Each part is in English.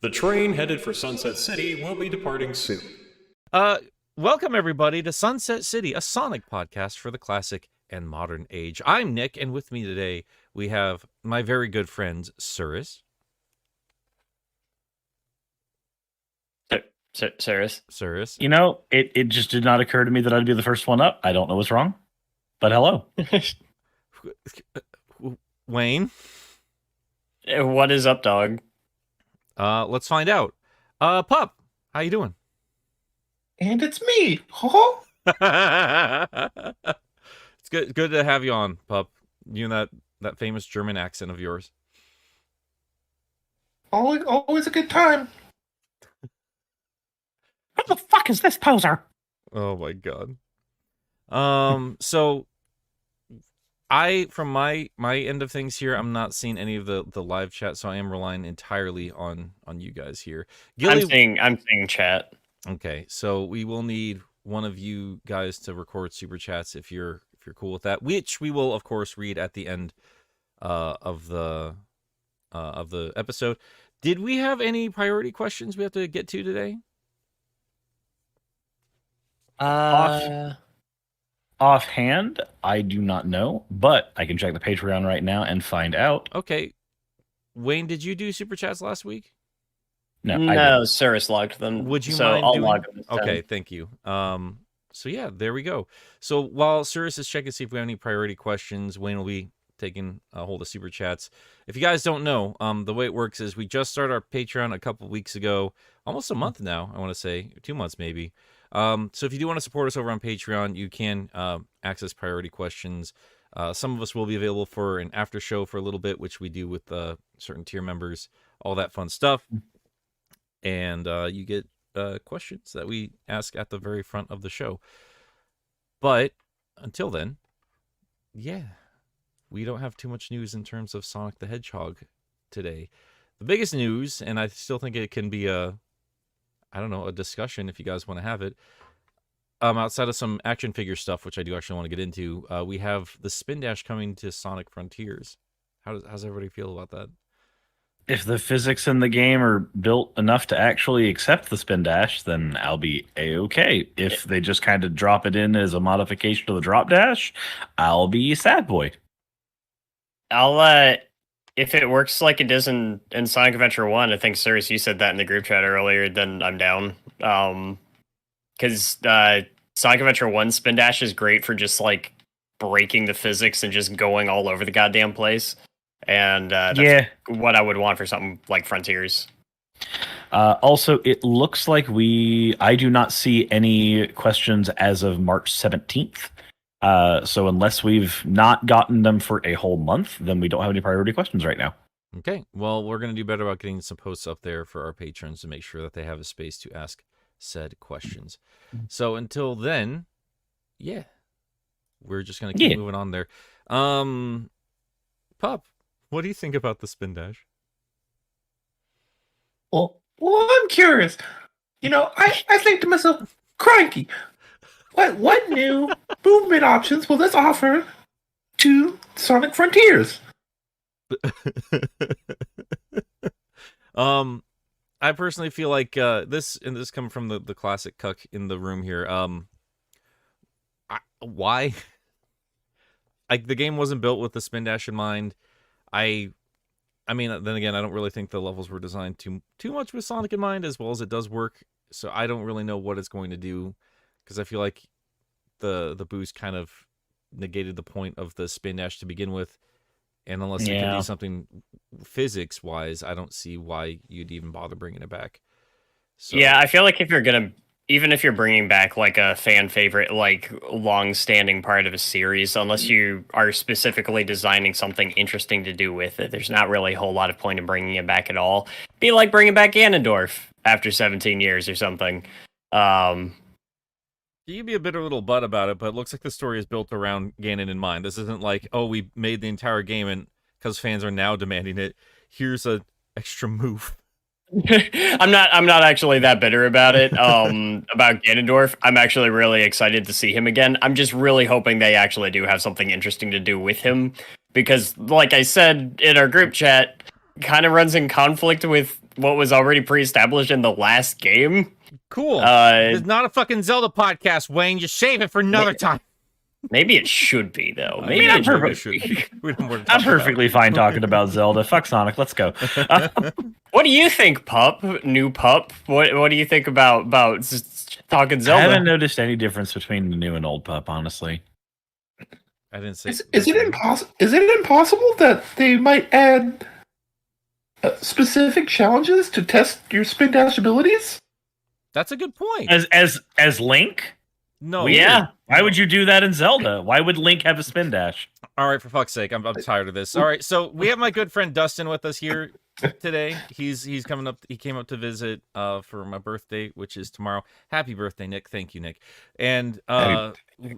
The train headed for Sunset City will be departing soon. Welcome everybody to Sunset City, a Sonic podcast for the classic and modern age. I'm Nick, and with me today we have my very good friends, Cirrus. Cirrus. You know, it just did not occur to me that I'd be the first one up. I don't know what's wrong, but hello. Wayne. What is up, dog? Let's find out. Pup, how you doing? And it's me. Oh, It's good to have you on, Pup. You and that famous German accent of yours. always a good time. What the fuck is this poser? Oh my god. So from my end of things here, I'm not seeing any of the live chat, so I am relying entirely on you guys here. Gilly, I'm seeing chat. Okay, so we will need one of you guys to record super chats if you're cool with that, which we will of course read at the end of the episode. Did we have any priority questions we have to get to today? Offhand, I do not know, but I can check the Patreon right now and find out. Okay. Wayne, did you do super chats last week? No, I No, didn't. Cirrus logged them. Would you so mind I'll doing? log them this time. Okay, thank you. So yeah, there we go. So while Cirrus is checking to see if we have any priority questions, Wayne will be taking a hold of super chats. If you guys don't know, the way it works is we just started our Patreon a couple weeks ago, almost a month now. I want to say 2 months maybe. So if you do want to support us over on Patreon, you can access priority questions. Some of us will be available for an after show for a little bit, which we do with certain tier members, all that fun stuff. And you get questions that we ask at the very front of the show. But until then, yeah, we don't have too much news in terms of Sonic the Hedgehog today. The biggest news, and I still think it can be a discussion if you guys want to have it. Outside of some action figure stuff, which I do actually want to get into, we have the Spin Dash coming to Sonic Frontiers. How's everybody feel about that? If the physics in the game are built enough to actually accept the Spin Dash, then I'll be A-okay. If they just kind of drop it in as a modification to the Drop Dash, I'll be sad boy. If it works like it does in Sonic Adventure 1, I think, Cirrus, you said that in the group chat earlier, then I'm down. Because Sonic Adventure 1 Spin Dash is great for just, like, breaking the physics and just going all over the goddamn place. And that's what I would want for something like Frontiers. Also, it looks like I do not see any questions as of March 17th. So unless we've not gotten them for a whole month, then we don't have any priority questions right now. Okay, well, we're going to do better about getting some posts up there for our patrons to make sure that they have a space to ask said questions. So until then, yeah, we're just going to keep moving on there. Pop, what do you think about the Spin Dash? Well, I'm curious. You know, I think to myself, cranky. What new movement options will this offer to Sonic Frontiers? I personally feel like this coming from the classic cuck in the room here. Why? The game wasn't built with the Spin Dash in mind. I mean, then again, I don't really think the levels were designed too much with Sonic in mind, as well as it does work. So I don't really know what it's going to do, because I feel like the boost kind of negated the point of the Spin Dash to begin with. And unless you can do something physics-wise, I don't see why you'd even bother bringing it back. So, Yeah, I feel like even if you're bringing back like a fan favorite, like long-standing part of a series, unless you are specifically designing something interesting to do with it, there's not really a whole lot of point in bringing it back at all. Be like bringing back Ganondorf after 17 years or something. You can be a bitter little butt about it, but it looks like the story is built around Ganon in mind. This isn't like, oh, we made the entire game and because fans are now demanding it, here's a extra move. I'm not actually that bitter about it. About Ganondorf, I'm actually really excited to see him again. I'm just really hoping they actually do have something interesting to do with him, because, like I said in our group chat, kind of runs in conflict with what was already pre-established in the last game. Cool. Uh, It's not a fucking Zelda podcast, Wayne. Just save it for another time. maybe it should be though. I Maybe mean, it I'm should perfect. We don't want to I'm talk about perfectly fine talking about Zelda. Fuck Sonic. Let's go. What do you think, Pup? New Pup? What do you think about talking I Zelda? haven't noticed any difference between the new and old pup, honestly. I didn't say. Is it impossible? Is it impossible that they might add specific challenges to test your spin dash abilities? That's a good point. As Link? No. Weird. Yeah. Why would you do that in Zelda? Why would Link have a spin dash? All right, for fuck's sake, I'm tired of this. All right, so we have my good friend Dustin with us here today. He's coming up. He came up to visit for my birthday, which is tomorrow. Happy birthday, Nick! Thank you, Nick. And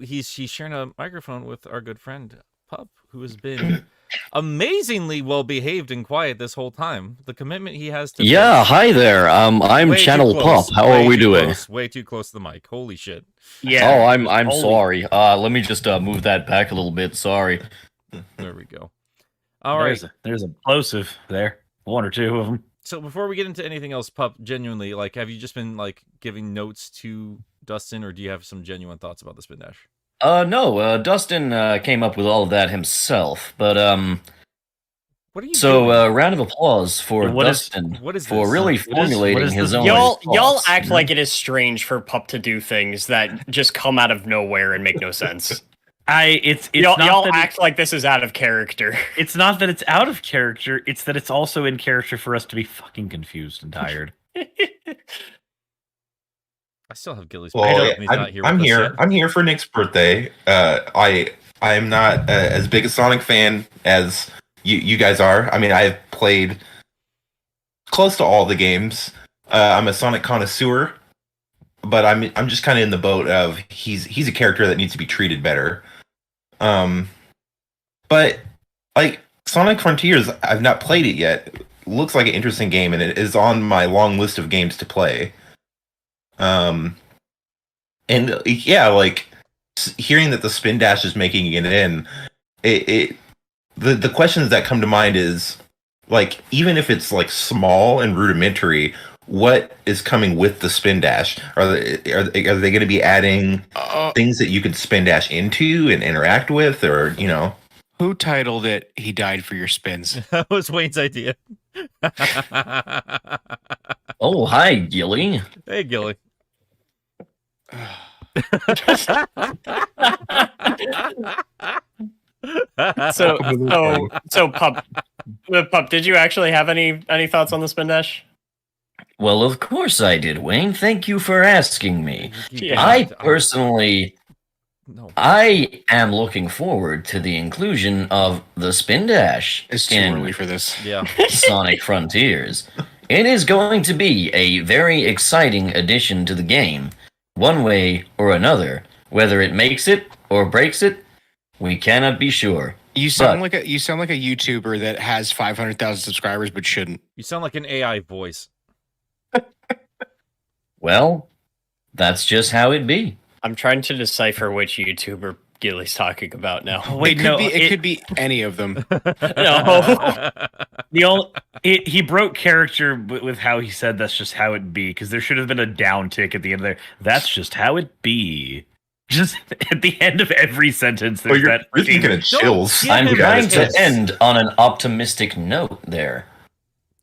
he's sharing a microphone with our good friend Pup, who has been amazingly well behaved and quiet this whole time. The commitment he has to Yeah, hi there. I'm Way too Channel close. Pop. How Way are we too doing? close. Way too close to the mic. Holy shit! Yeah. Oh, I'm Holy- sorry. Let me just move that back a little bit. Sorry. There we go. All right. There's a plosive there. One or two of them. So before we get into anything else, Pup, genuinely, like, have you just been like giving notes to Dustin, or do you have some genuine thoughts about the spin dash? No, Dustin came up with all of that himself. But What are you so doing? round of applause for What is- Dustin what is for this? really What is formulating this? his own. Y'all thoughts, act you know? like it is strange for Pup to do things that just come out of nowhere and make no sense. It's y'all not that act like this is out of character. it's not that it's out of character. It's that it's also in character for us to be fucking confused and tired. I still have Gilly's. Well, picture, and he's not here I'm with us here. yet. I'm here for Nick's birthday. I'm not as big a Sonic fan as you guys are. I mean, I've played close to all the games. I'm a Sonic connoisseur, but I'm just kind of in the boat of he's a character that needs to be treated better. But like Sonic Frontiers, I've not played it yet. Looks like an interesting game, and it is on my long list of games to play. And yeah, like hearing that the spin dash is making it in, the questions that come to mind is like, even if it's like small and rudimentary, what is coming with the spin dash? Are they going to be adding things that you could spin dash into and interact with, or you know? Who titled it "He Died for Your Spins"? That was Wayne's idea. Oh, hi, Gilly. Hey, Gilly. So Pup, did you actually have any thoughts on the spin dash? Well, of course I did, Wayne. Thank you for asking me. Yeah. I personally, No. I am looking forward to the inclusion of the spin dash It's too in early for this. Yeah. Sonic Frontiers. It is going to be a very exciting addition to the game, one way or another. Whether it makes it or breaks it, we cannot be sure. You sound But- like a YouTuber that has 500,000 subscribers but shouldn't. You sound like an AI voice. Well, that's just how it be. I'm trying to decipher which YouTuber Gilly's talking about now. Oh, wait, it could no, be. It could be any of them. No. He broke character with how he said that's just how it be, because there should have been a down tick at the end there. That's just how it be. Just at the end of every sentence, Well, there's you're that thinking freaking. of chills. Yeah, I'm man, trying to it's- end on an optimistic note there.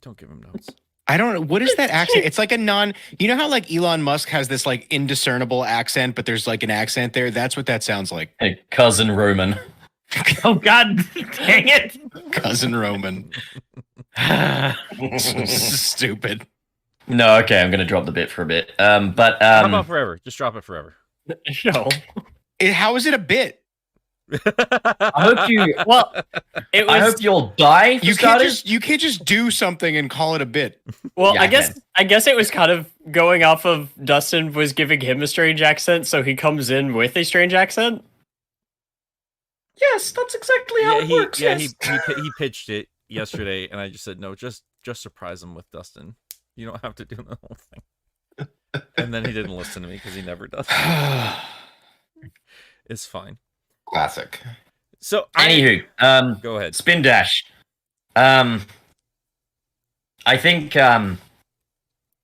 Don't give him notes. I don't know what is that accent. It's like a non. You know how like Elon Musk has this like indiscernible accent, but there's like an accent there. That's what that sounds like. Hey, Cousin Roman. Oh God, dang it! Cousin Roman. Stupid. No, okay, I'm gonna drop the bit for a bit. How about But forever? Just drop it forever. No. How is it a bit? I hope you. Well, it was. I hope you'll die. For You can't starters. just do something and call it a bit. Well, Yeah, I guess it was kind of going off of Dustin was giving him a strange accent, so he comes in with a strange accent. Yes, that's exactly how it works. Yes. He pitched it yesterday, and I just said no, just surprise him with Dustin. You don't have to do the whole thing. And then he didn't listen to me because he never does. It's fine. Classic. So Anywho, go ahead. spin dash. I think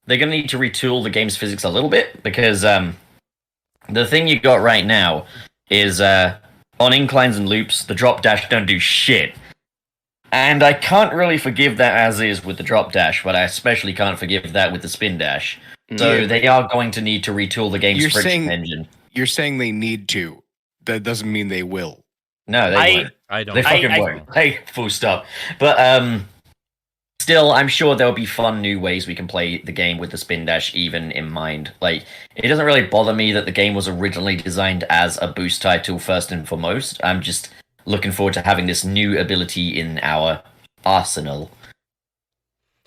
they're going to need to retool the game's physics a little bit because the thing you got right now is on inclines and loops, the drop dash don't do shit. And I can't really forgive that as is with the drop dash, but I especially can't forgive that with the spin dash. So they are going to need to retool the game's friction engine. You're saying they need to. That doesn't mean they will. No, they won't. I don't. They fucking won't. Hey, full stop. But still, I'm sure there'll be fun new ways we can play the game with the spin dash even in mind. Like, it doesn't really bother me that the game was originally designed as a boost title first and foremost. I'm just looking forward to having this new ability in our arsenal.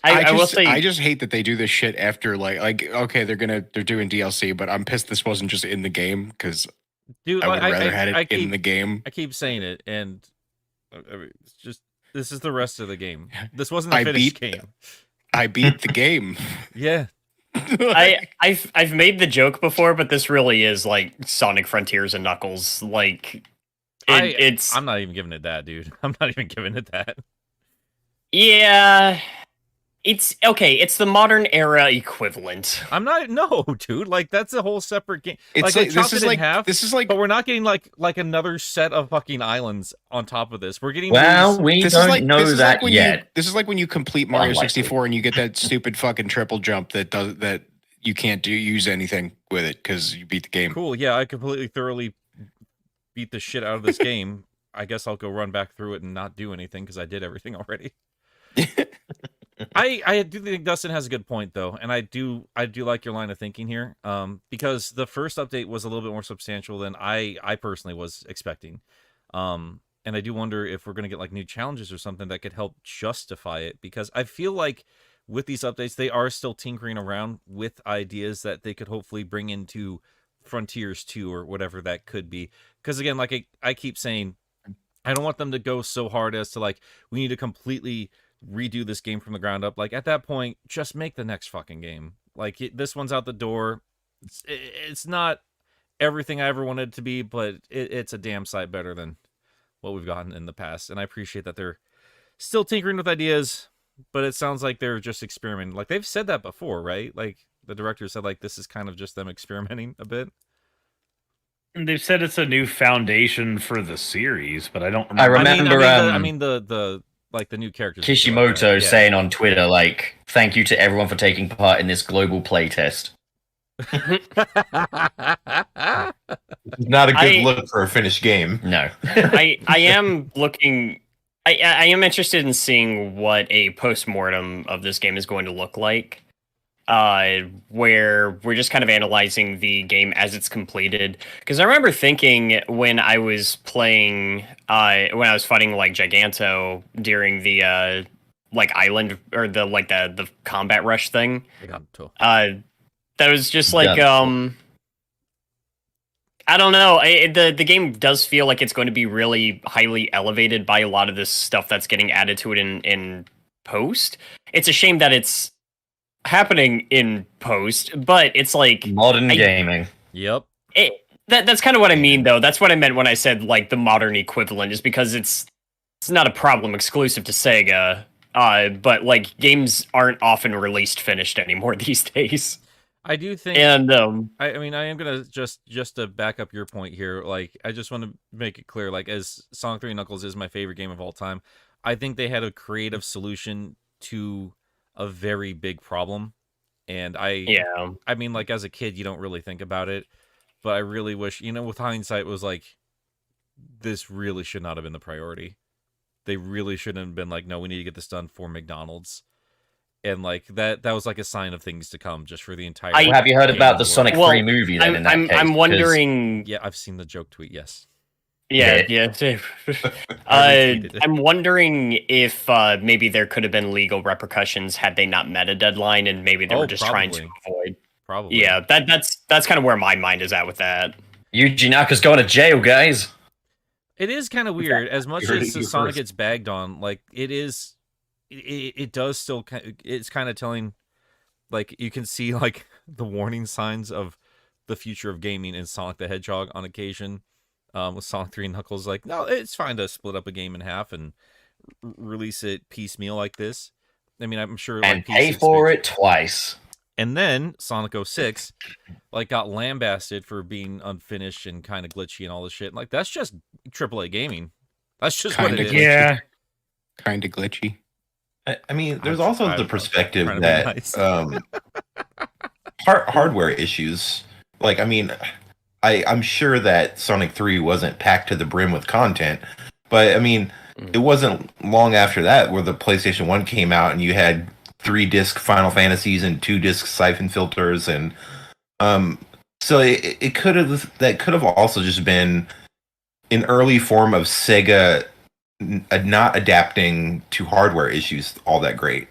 I will say, I just hate that they do this shit after like okay, they're doing DLC, but I'm pissed this wasn't just in the game because Dude, I would rather had it in the game. I keep saying it, and it's just this is the rest of the game. This wasn't a finished game. I beat the game. Yeah. I've made the joke before, but this really is like Sonic Frontiers and Knuckles. Like I'm not even giving it that, dude. I'm not even giving it that. Yeah. It's okay. It's the modern era equivalent. I'm not. No, dude. Like that's a whole separate game. It's like this is like half, this is like, but we're not getting like another set of fucking islands on top of this. We're getting. We don't know that yet. This is like when you complete Mario 64 and you get that stupid fucking triple jump that you can't use anything with it because you beat the game. Cool. Yeah, I completely thoroughly beat the shit out of this game. I guess I'll go run back through it and not do anything because I did everything already. I do think Dustin has a good point though, and I do like your line of thinking here, because the first update was a little bit more substantial than I personally was expecting, and I do wonder if we're gonna get like new challenges or something that could help justify it, because I feel like with these updates they are still tinkering around with ideas that they could hopefully bring into Frontiers 2 or whatever that could be, because again, like I keep saying, I don't want them to go so hard as to like we need to completely redo this game from the ground up. Like at that point, just make the next fucking game. Like this one's out the door. It's not everything I ever wanted it to be, but it's a damn sight better than what we've gotten in the past. And I appreciate that they're still tinkering with ideas, but it sounds like they're just experimenting. Like they've said that before, right? Like the director said, like this is kind of just them experimenting a bit. They've said it's a new foundation for the series, but I don't remember. I mean the like the new characters. Kishimoto like saying on Twitter, like, thank you to everyone for taking part in this global playtest. Not a good look for a finished game. No. I am looking. I am interested in seeing what a post-mortem of this game is going to look like. Where we're just kind of analyzing the game as it's completed. Because I remember thinking when I was playing, when I was fighting like Giganto during the like island or the combat rush thing. That was just like I don't know. The game does feel like it's going to be really highly elevated by a lot of this stuff that's getting added to it in post. It's a shame that it's happening in post, but it's like modern gaming. Yep. That's kind of what I mean, though. That's what I meant when I said like the modern equivalent, is because it's not a problem exclusive to Sega. But like games aren't often released finished anymore these days. I do think, and I mean, I am gonna just to back up your point here. Like, I just want to make it clear, like, as Sonic 3 Knuckles is my favorite game of all time, I think they had a creative solution to a very big problem, and I mean, like, as a kid you don't really think about it, but I really wish, with hindsight, was like, this really should not have been the priority. They really shouldn't have been like, no, we need to get this done for McDonald's, and like that was like a sign of things to come, just for the entire. Have you heard about the Sonic 3 movie? Then I'm wondering. Yeah, I've seen the joke tweet. Yes. Yeah. I'm wondering if maybe there could have been legal repercussions had they not met a deadline, and maybe they were just trying to avoid. Probably. Yeah, that's kind of where my mind is at with that. Yuji Naka's going to jail, guys. It is kind of weird. As much as Sonic gets bagged on, like it does still. It's kind of telling. Like, you can see like the warning signs of the future of gaming in Sonic the Hedgehog on occasion. With Sonic 3 Knuckles, like, no, it's fine to split up a game in half and release it piecemeal like this. I mean, I'm sure, and pay for it twice. And then Sonic 06 like got lambasted for being unfinished and kind of glitchy and all this shit. Like that's just AAA gaming. That's just what it is. Kinda kind of glitchy. I mean, there's I'm also trying- the perspective trying to be that nice. hardware issues. Like, I mean, I'm sure that Sonic 3 wasn't packed to the brim with content, but I mean, it wasn't long after that where the PlayStation 1 came out and you had 3-disc Final Fantasies and 2-disc Siphon Filters, and so it could have also just been an early form of Sega not adapting to hardware issues all that great.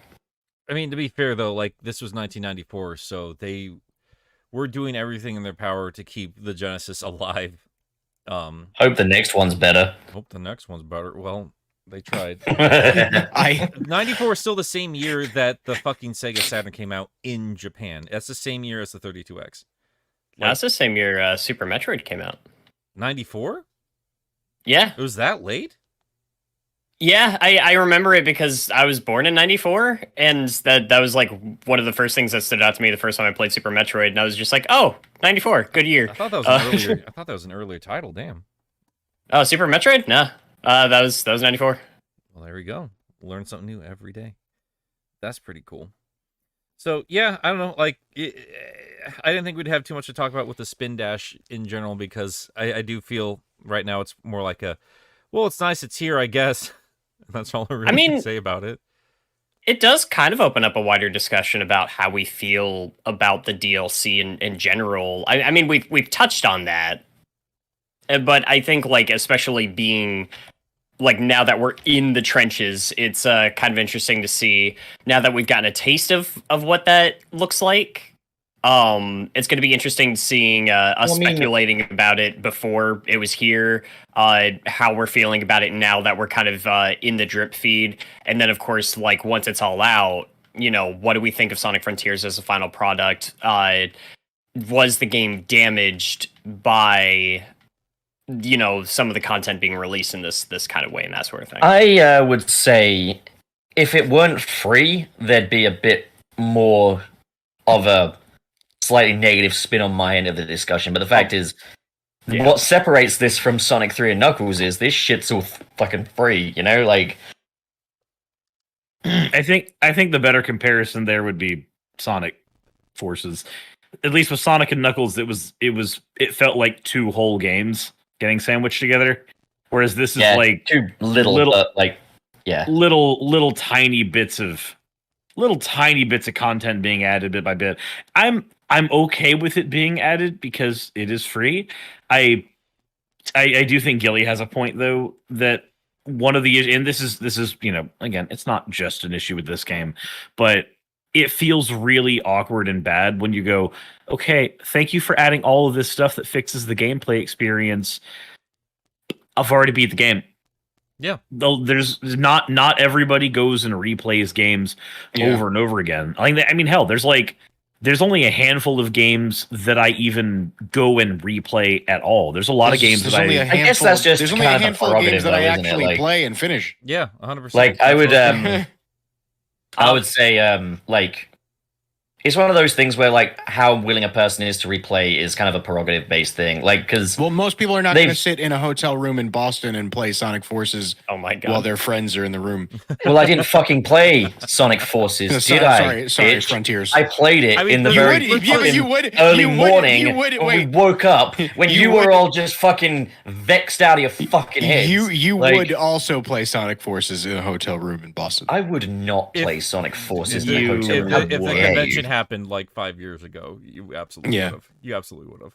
I mean, to be fair though, like this was 1994, so they were doing everything in their power to keep the Genesis alive. Hope the next one's better. Hope the next one's better. Well, they tried. I 94 is still the same year that the fucking Sega Saturn came out in Japan. That's the same year as the 32X. That's the same year Super Metroid came out. 94? Yeah. It was that late? Yeah, I remember it because I was born in 94, and that was like one of the first things that stood out to me the first time I played Super Metroid, and I was just like, oh, 94, good year. I thought that was an earlier. I thought that was an earlier title. Damn. Oh, Super Metroid? Nah. That was 94. Well, there we go. Learn something new every day. That's pretty cool. So yeah, I don't know. Like, I didn't think we'd have too much to talk about with the Spin Dash in general because I do feel right now it's more like a, well, it's nice it's here, I guess. That's all I really can say about it. It does kind of open up a wider discussion about how we feel about the DLC in general. I mean, we've touched on that, but I think like especially being like now that we're in the trenches, it's kind of interesting to see now that we've gotten a taste of what that looks like. It's going to be interesting seeing us speculating about it before it was here, how we're feeling about it now that we're kind of in the drip feed, and then of course, like once it's all out, you know, what do we think of Sonic Frontiers as a final product? Was the game damaged by, you know, some of the content being released in this kind of way and that sort of thing? I would say if it weren't free, there'd be a bit more of a slightly negative spin on my end of the discussion. But the fact is, what separates this from Sonic 3 and Knuckles is this shit's all fucking free, you know? Like, I think the better comparison there would be Sonic Forces. At least with Sonic and Knuckles, it felt like two whole games getting sandwiched together. Whereas this is like too little tiny bits of content being added bit by bit. I'm okay with it being added because it is free. I do think Gilly has a point though that one of the, and this is you know, again, it's not just an issue with this game, but it feels really awkward and bad when you go, okay, thank you for adding all of this stuff that fixes the gameplay experience. I've already beat the game. Yeah. Though there's not everybody goes and replays games over and over again. I mean, hell, there's only a handful of games that I even go and replay at all. There's a lot of games that I guess that's just there's only a kind of handful of games that I prerogative, though, isn't it? actually Like- play and finish. Yeah, 100%. like I would say like it's one of those things where like how willing a person is to replay is kind of a prerogative based thing. Like, because Well, most people are not going to sit in a hotel room in Boston and play Sonic Forces Oh my god. while their friends are in the room. well, I didn't fucking play Sonic Forces, did I? Sorry, bitch? Frontiers. I played it I mean, in the you very would- fucking you would- early you would- morning you would- when wait. we woke up, when You you would- were all just fucking vexed out of your fucking heads. You Like, would also play Sonic Forces in a hotel room in Boston. I would not If- play Sonic Forces if, in a you, hotel room. if the Yeah, convention happened like 5 years ago, you absolutely Yeah. would have. You absolutely would have.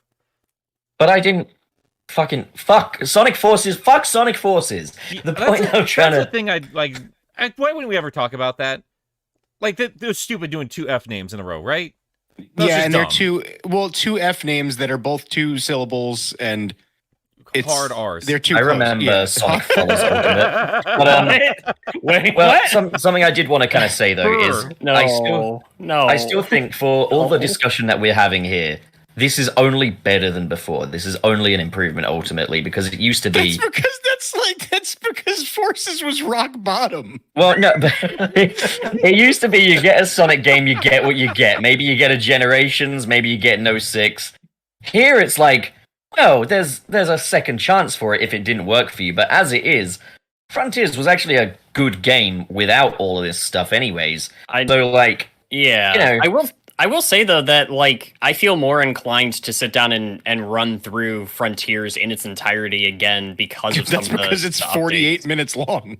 But I didn't fucking fuck Sonic Forces. Fuck Sonic Forces. The point I'm trying That's to. the thing why wouldn't we ever talk about that? Like, they're stupid doing two F names in a row, right? That's Yeah, just and dumb. they're two F names that are both two syllables, and it's Hard R's. They're too I close. remember Yeah. Sonic Falls Ultimate. But Wait, well, what? something I did want to kind of say though is no, I still think for all the discussion that we're having here, this is only better than before. This is only an improvement ultimately because it used to be. That's because Forces was rock bottom. Well, no, but it used to be you get a Sonic game, you get what you get. Maybe you get a Generations, maybe you get No 6. Here it's like, well, there's a second chance for it if it didn't work for you. But as it is, Frontiers was actually a good game without all of this stuff, anyways. So like, yeah, you know, I will say though that like I feel more inclined to sit down and run through Frontiers in its entirety again because of That's some of the because it's updates. 48 minutes long.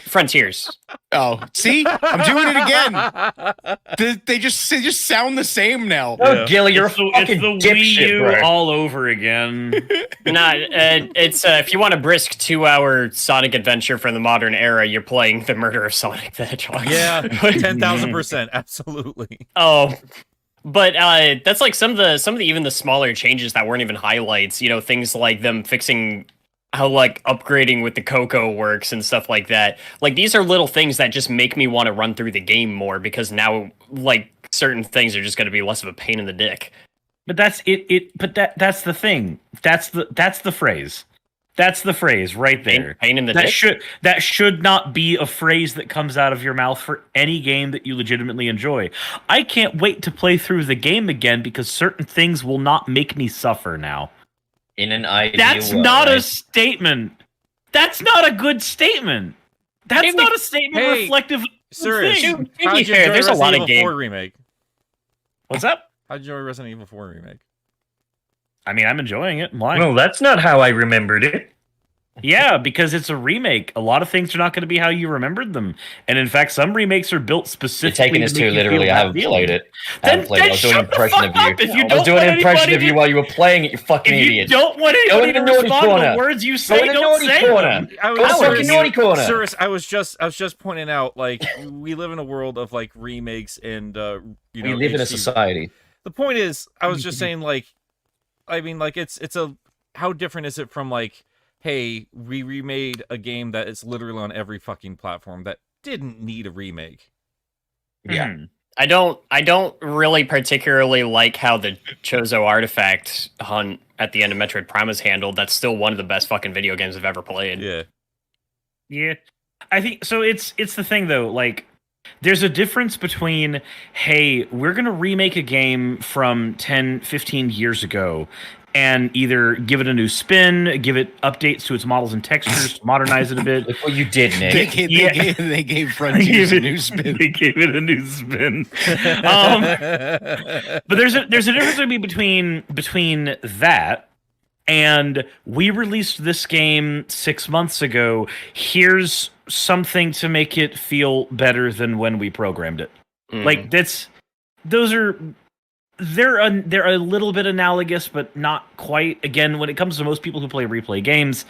Frontiers. Oh, see, I'm doing it again. They just sound the same now. oh, Gilly, you're a fucking it's the Wii dipshit, U bro. all over again. It's if you want a brisk 2-hour Sonic adventure from the modern era, you're playing The Murder of Sonic the Hedgehog. Yeah, 10,000%, absolutely. Oh, but that's like some of the even the smaller changes that weren't even highlights. You know, things like them fixing how like upgrading with the Coco works and stuff like that. Like these are little things that just make me want to run through the game more because now like certain things are just going to be less of a pain in the dick. But that's it. But that's the thing. That's the phrase. That's the phrase right there. Pain in the That dick. should not be a phrase that comes out of your mouth for any game that you legitimately enjoy. I can't wait to play through the game again because certain things will not make me suffer now. In an ideal That's world, not a right? statement. That's not a good statement. That's not a statement Hey, reflective of the Serious. thing. To be How'd you fair, enjoy there's a lot Resident of Evil game. 4 remake? What's up? How'd you enjoy Resident Evil 4 remake? I mean, I'm enjoying it. Why? No, that's not how I remembered it. Yeah, because it's a remake. A lot of things are not going to be how you remembered them, and in fact, some remakes are built You're specifically. taking this to too make you literally. feel I that haven't feeling. played it. I Then, haven't played it. I was doing an shut the impression fuck of you. up. If you I was don't doing want an impression anybody of you to- while you were playing it, you fucking If you idiot. don't want Go anybody in to the naughty respond to corner. the words you Go say, in the don't naughty say corner. them. I Go to was fucking naughty corner. Cyrus, I was just pointing out, like, we live in a world of like remakes and you know, We live in a HD. society. The point is, I was just saying, like, I mean, like, it's a how different is it from like, hey, we remade a game that is literally on every fucking platform that didn't need a remake. Yeah. I don't really particularly like how the Chozo artifact hunt at the end of Metroid Prime is handled. That's still one of the best fucking video games I've ever played. Yeah. Yeah, I think so. It's the thing though. Like, there's a difference between, hey, we're gonna remake a game from 10, 15 years ago, and either give it a new spin, give it updates to its models and textures, modernize it a bit. Look what you did, They Nick. gave, Yeah. they gave Frontiers a new spin. They gave it a new spin. But there's a difference between that and we released this game 6 months ago. Here's something to make it feel better than when we programmed it. Like they're a little bit analogous, but not quite. Again, when it comes to most people who play replay games,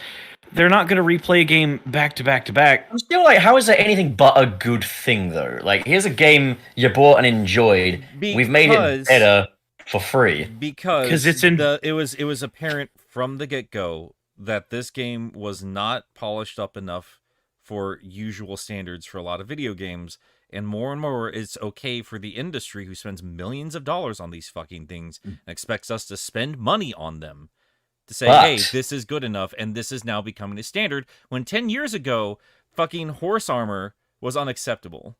they're not going to replay a game back to back to back. I'm still like, how is that anything but a good thing, though? Like, here's a game you bought and enjoyed. We've made Because- it better for free. Because 'Cause it's in- it was apparent from the get-go that this game was not polished up enough for usual standards for a lot of video games, and more it's okay for the industry who spends millions of dollars on these fucking things and expects us to spend money on them to say, But- hey, this is good enough, and this is now becoming a standard, when 10 years ago fucking horse armor was unacceptable.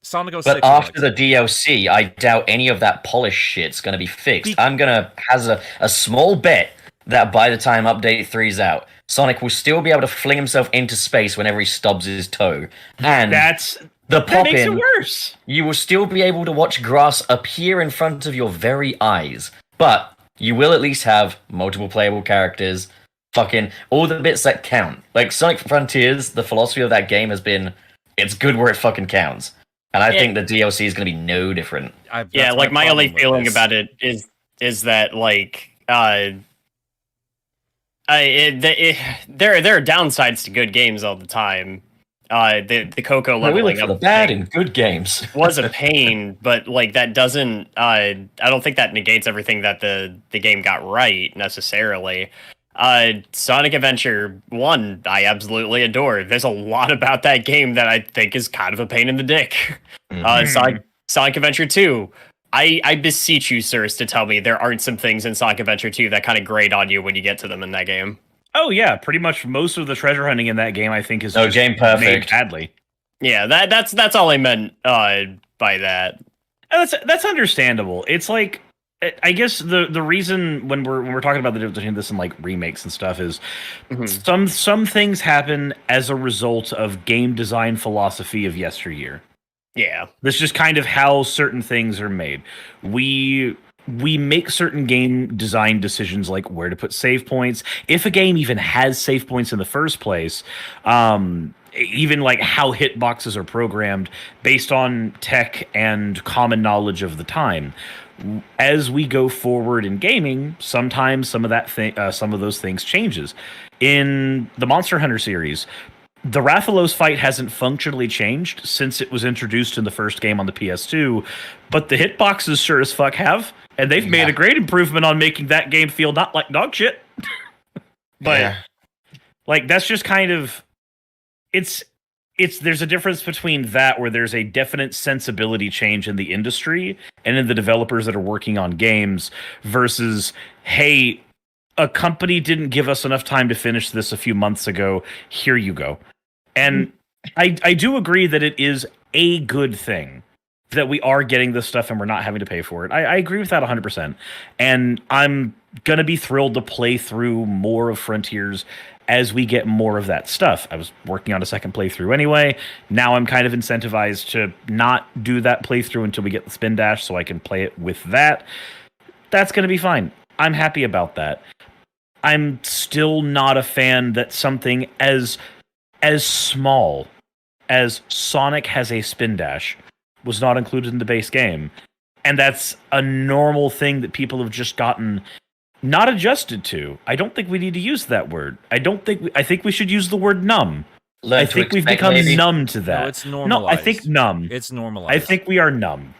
Sonic 06 But was after the unacceptable. DLC, I doubt any of that polished shit's going to be fixed. I'm going to hazard a small bet that by the time Update 3's out, Sonic will still be able to fling himself into space whenever he stubs his toe. And That the makes it pop-in, worse. you will still be able to watch grass appear in front of your very eyes. But you will at least have multiple playable characters, fucking all the bits that count. Like Sonic Frontiers, the philosophy of that game has been, it's good where it fucking counts. And I think the DLC is going to be no different. Yeah, That's like my only problem with feeling this. about it is that like there are downsides to good games all the time. The Coco Well, we leveling look for the up bad thing in good games. was a pain, but like that doesn't. I don't think that negates everything that the game got right necessarily. Sonic Adventure 1, I absolutely adore. There's a lot about that game that I think is kind of a pain in the dick. Sonic Adventure 2, I beseech you, sirs, to tell me there aren't some things in Sonic Adventure 2 that kind of grate on you when you get to them in that game. Oh yeah, pretty much most of the treasure hunting in that game I think is No, just game made perfect. badly. Yeah, that's all I meant by that. And that's understandable. It's like I guess the reason when we're talking about the difference between this and like remakes and stuff is some things happen as a result of game design philosophy of yesteryear. Yeah. That's just kind of how certain things are made. We make certain game design decisions like where to put save points. If a game even has save points in the first place, even like how hitboxes are programmed based on tech and common knowledge of the time. As we go forward in gaming, sometimes some of those things changes. In the Monster Hunter series, the Rathalos fight hasn't functionally changed since it was introduced in the first game on the PS2, but the hitboxes sure as fuck have, and they've made a great improvement on making that game feel not like dog shit. But like that's just kind of it's there's a difference between that where there's a definite sensibility change in the industry and in the developers that are working on games versus, hey, a company didn't give us enough time to finish this a few months ago. Here you go. And I do agree that it is a good thing that we are getting this stuff and we're not having to pay for it. I agree with that 100%. And I'm going to be thrilled to play through more of Frontiers as we get more of that stuff. I was working on a second playthrough anyway. Now I'm kind of incentivized to not do that playthrough until we get the spin dash so I can play it with that. That's going to be fine. I'm happy about that. I'm still not a fan that something as small as Sonic has a spin dash was not included in the base game. And that's a normal thing that people have just gotten not adjusted to. I don't think we need to use that word. I think we should use the word numb. I think we've become numb to that. No, it's normalized. No, I think numb. It's normalized. I think we are numb.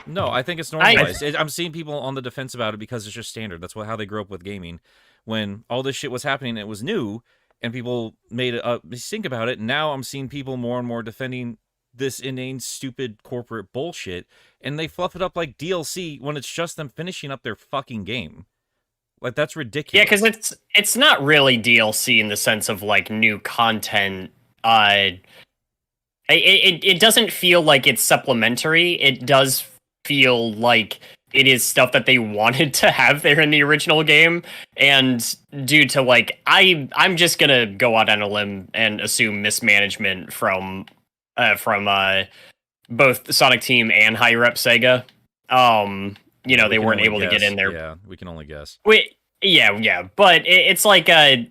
No, I think it's normalized. I'm seeing people on the defense about it because it's just standard. That's how they grew up with gaming. When all this shit was happening, it was new, and people made a stink about it. Now I'm seeing people more and more defending this inane, stupid corporate bullshit, and they fluff it up like DLC when it's just them finishing up their fucking game. Like, that's ridiculous. Yeah, because it's not really DLC in the sense of like new content. It doesn't feel like it's supplementary. It does feel like it is stuff that they wanted to have there in the original game, and due to like I'm just gonna go out on a limb and assume mismanagement from both the Sonic team and higher up Sega. They weren't able to get in there. Yeah, we can only guess. Yeah, but it's like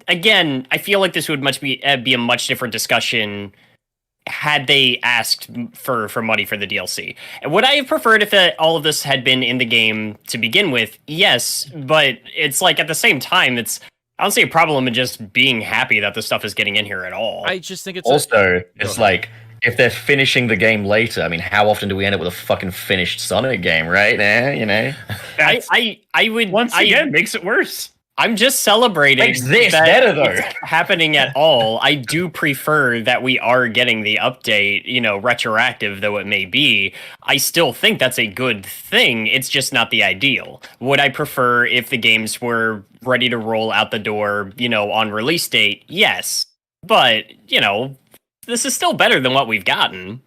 again, I feel like this would be a much different discussion had they asked for money for the DLC. Would I have preferred if all of this had been in the game to begin with? Yes, but it's like at the same time, I don't see a problem in just being happy that the stuff is getting in here at all. I just think it's also it's like if they're finishing the game later. I mean, how often do we end up with a fucking finished Sonic game, right? I would once again makes it worse. I'm just celebrating makes this that better though. It's happening at all. I do prefer that we are getting the update, retroactive though it may be. I still think that's a good thing. It's just not the ideal. Would I prefer if the games were ready to roll out the door, on release date? Yes. But, this is still better than what we've gotten.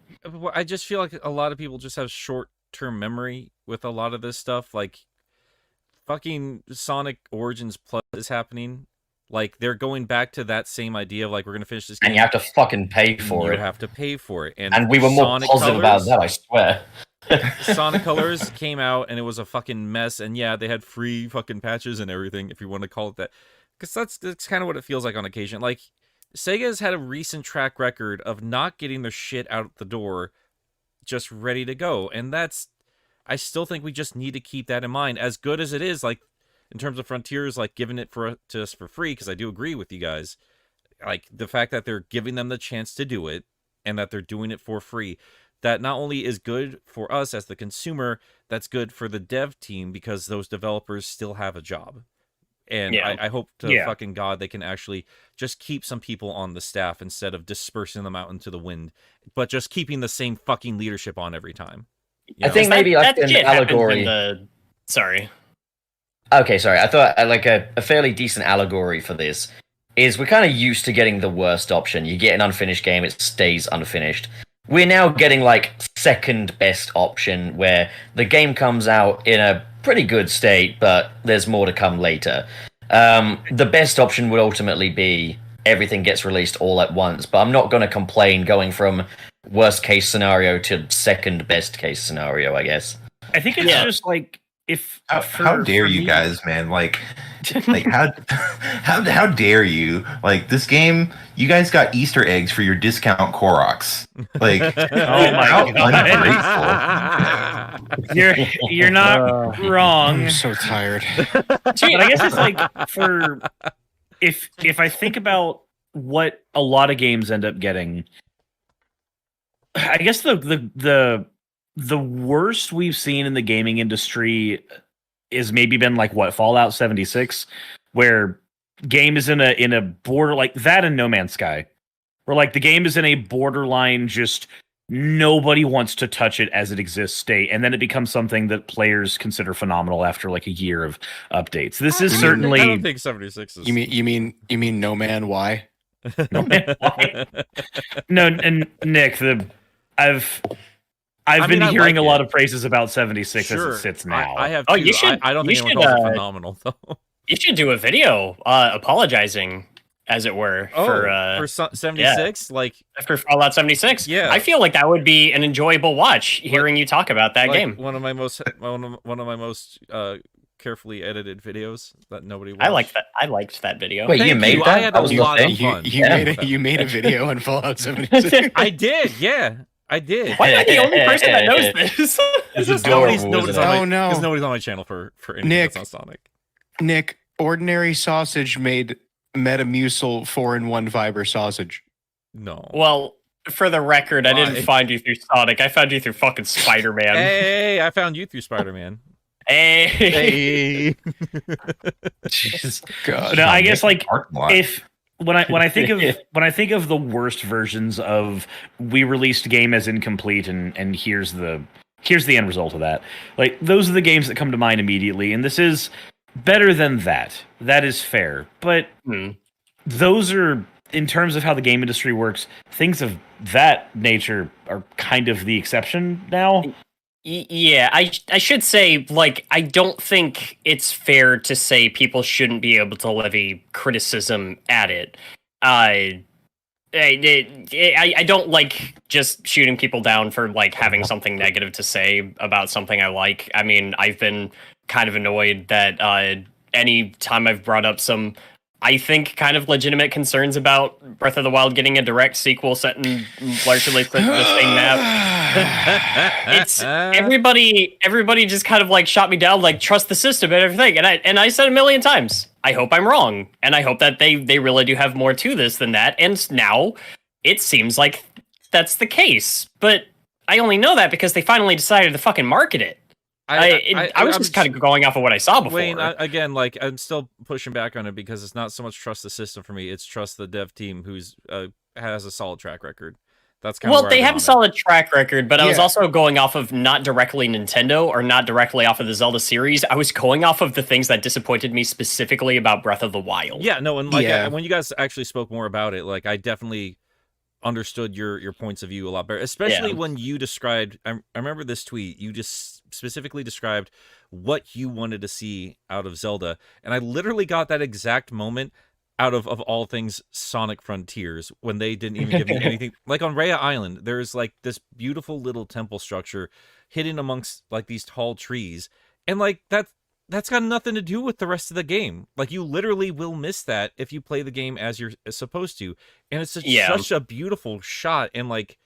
I just feel like a lot of people just have short-term memory with a lot of this stuff. Like, fucking Sonic Origins Plus is happening. Like, they're going back to that same idea of, like, we're going to finish this game. And you have to fucking pay for it. You have to pay for it. And we were more Sonic positive about that, I swear. Sonic Colors came out, and it was a fucking mess. And yeah, they had free fucking patches and everything, if you want to call it that. Because that's kind of what it feels like on occasion. Like, Sega has had a recent track record of not getting their shit out the door just ready to go. And I still think we just need to keep that in mind. As good as it is, like, in terms of Frontiers, like, giving it to us for free, because I do agree with you guys. Like, the fact that they're giving them the chance to do it, and that they're doing it for free, that not only is good for us as the consumer, that's good for the dev team, because those developers still have a job. And yeah. I hope to fucking God they can actually just keep some people on the staff instead of dispersing them out into the wind, but just keeping the same fucking leadership on every time. I think maybe like an allegory. Sorry. Okay, sorry. I thought like a fairly decent allegory for this is we're kind of used to getting the worst option. You get an unfinished game, it stays unfinished. We're now getting like second best option where the game comes out in a pretty good state, but there's more to come later. The best option would ultimately be everything gets released all at once, but I'm not going to complain going from worst case scenario to second best case scenario, I guess. I think it's just like if How dare you guys, man? Like how dare you? Like this game, you guys got Easter eggs for your discount Koroks. Like, Oh my how God. ungrateful. you're not wrong. I'm so tired. But I guess it's like for if I think about what a lot of games end up getting, I guess the worst we've seen in the gaming industry is maybe been like what Fallout 76, where game is in a border like that and No Man's Sky, where like the game is in a borderline just nobody wants to touch it as it exists state, and then it becomes something that players consider phenomenal after like a year of updates. This is certainly. I don't think 76 is. You mean No Man? Why? No, man, why? No, and Nick, I've I been mean, I hearing like a lot it. of praises about 76 Sure. as it sits now. I have. Oh, too. you should- I don't you think anyone should, calls it phenomenal though. You should do a video apologizing, as it were, For 76, like for Fallout 76. Yeah. I feel like that would be an enjoyable watch, hearing you talk about that like, game. one of my most carefully edited videos that nobody watched. I liked that video. Wait, you Thank made you. that? I had I a was gonna lot say, of fun. You made a video on Fallout 76. I did, yeah, I did. Why am I the only person that knows this? It's Because adorable, nobody's isn't it? on my, Oh, no. nobody's on my channel for anything Nick. that's not Sonic. Nick, Ordinary Sausage made Metamucil 4-in-1 fiber sausage. No. Well, for the record, I Why? didn't find you through Sonic. I found you through fucking Spider-Man. Hey, I found you through Spider-Man. Hey. Hey. Jesus God. No, I guess like Parking lot. if when I think of the worst versions of we released game as incomplete and here's the end result of that. Like those are the games that come to mind immediately, and this is better than that. That is fair. But those are, in terms of how the game industry works, things of that nature are kind of the exception now. Yeah, I should say, like, I don't think it's fair to say people shouldn't be able to levy criticism at it. I don't like just shooting people down for, like, having something negative to say about something I like. I mean, I've been kind of annoyed that any time I've brought up some, I think, kind of legitimate concerns about Breath of the Wild getting a direct sequel set in largely the same map. It's everybody just kind of like shot me down, like trust the system and everything. And I said a million times, I hope I'm wrong, and I hope that they really do have more to this than that. And now it seems like that's the case, but I only know that because they finally decided to fucking market it. I was just kind of going off of what I saw before. Wayne, again, like I'm still pushing back on it because it's not so much trust the system for me; it's trust the dev team who's has a solid track record. That's kind of well, they have a solid track record, but I was also going off of not directly Nintendo or not directly off of the Zelda series. I was going off of the things that disappointed me specifically about Breath of the Wild. Yeah, no, and like when you guys actually spoke more about it, like I definitely understood your points of view a lot better, especially when you described. I remember this tweet. You just specifically described what you wanted to see out of Zelda, and I literally got that exact moment out of all things Sonic Frontiers when they didn't even give me anything. Like on Rhea Island, there's like this beautiful little temple structure hidden amongst like these tall trees, and like that's got nothing to do with the rest of the game. Like you literally will miss that if you play the game as you're supposed to, and it's such a beautiful shot, and like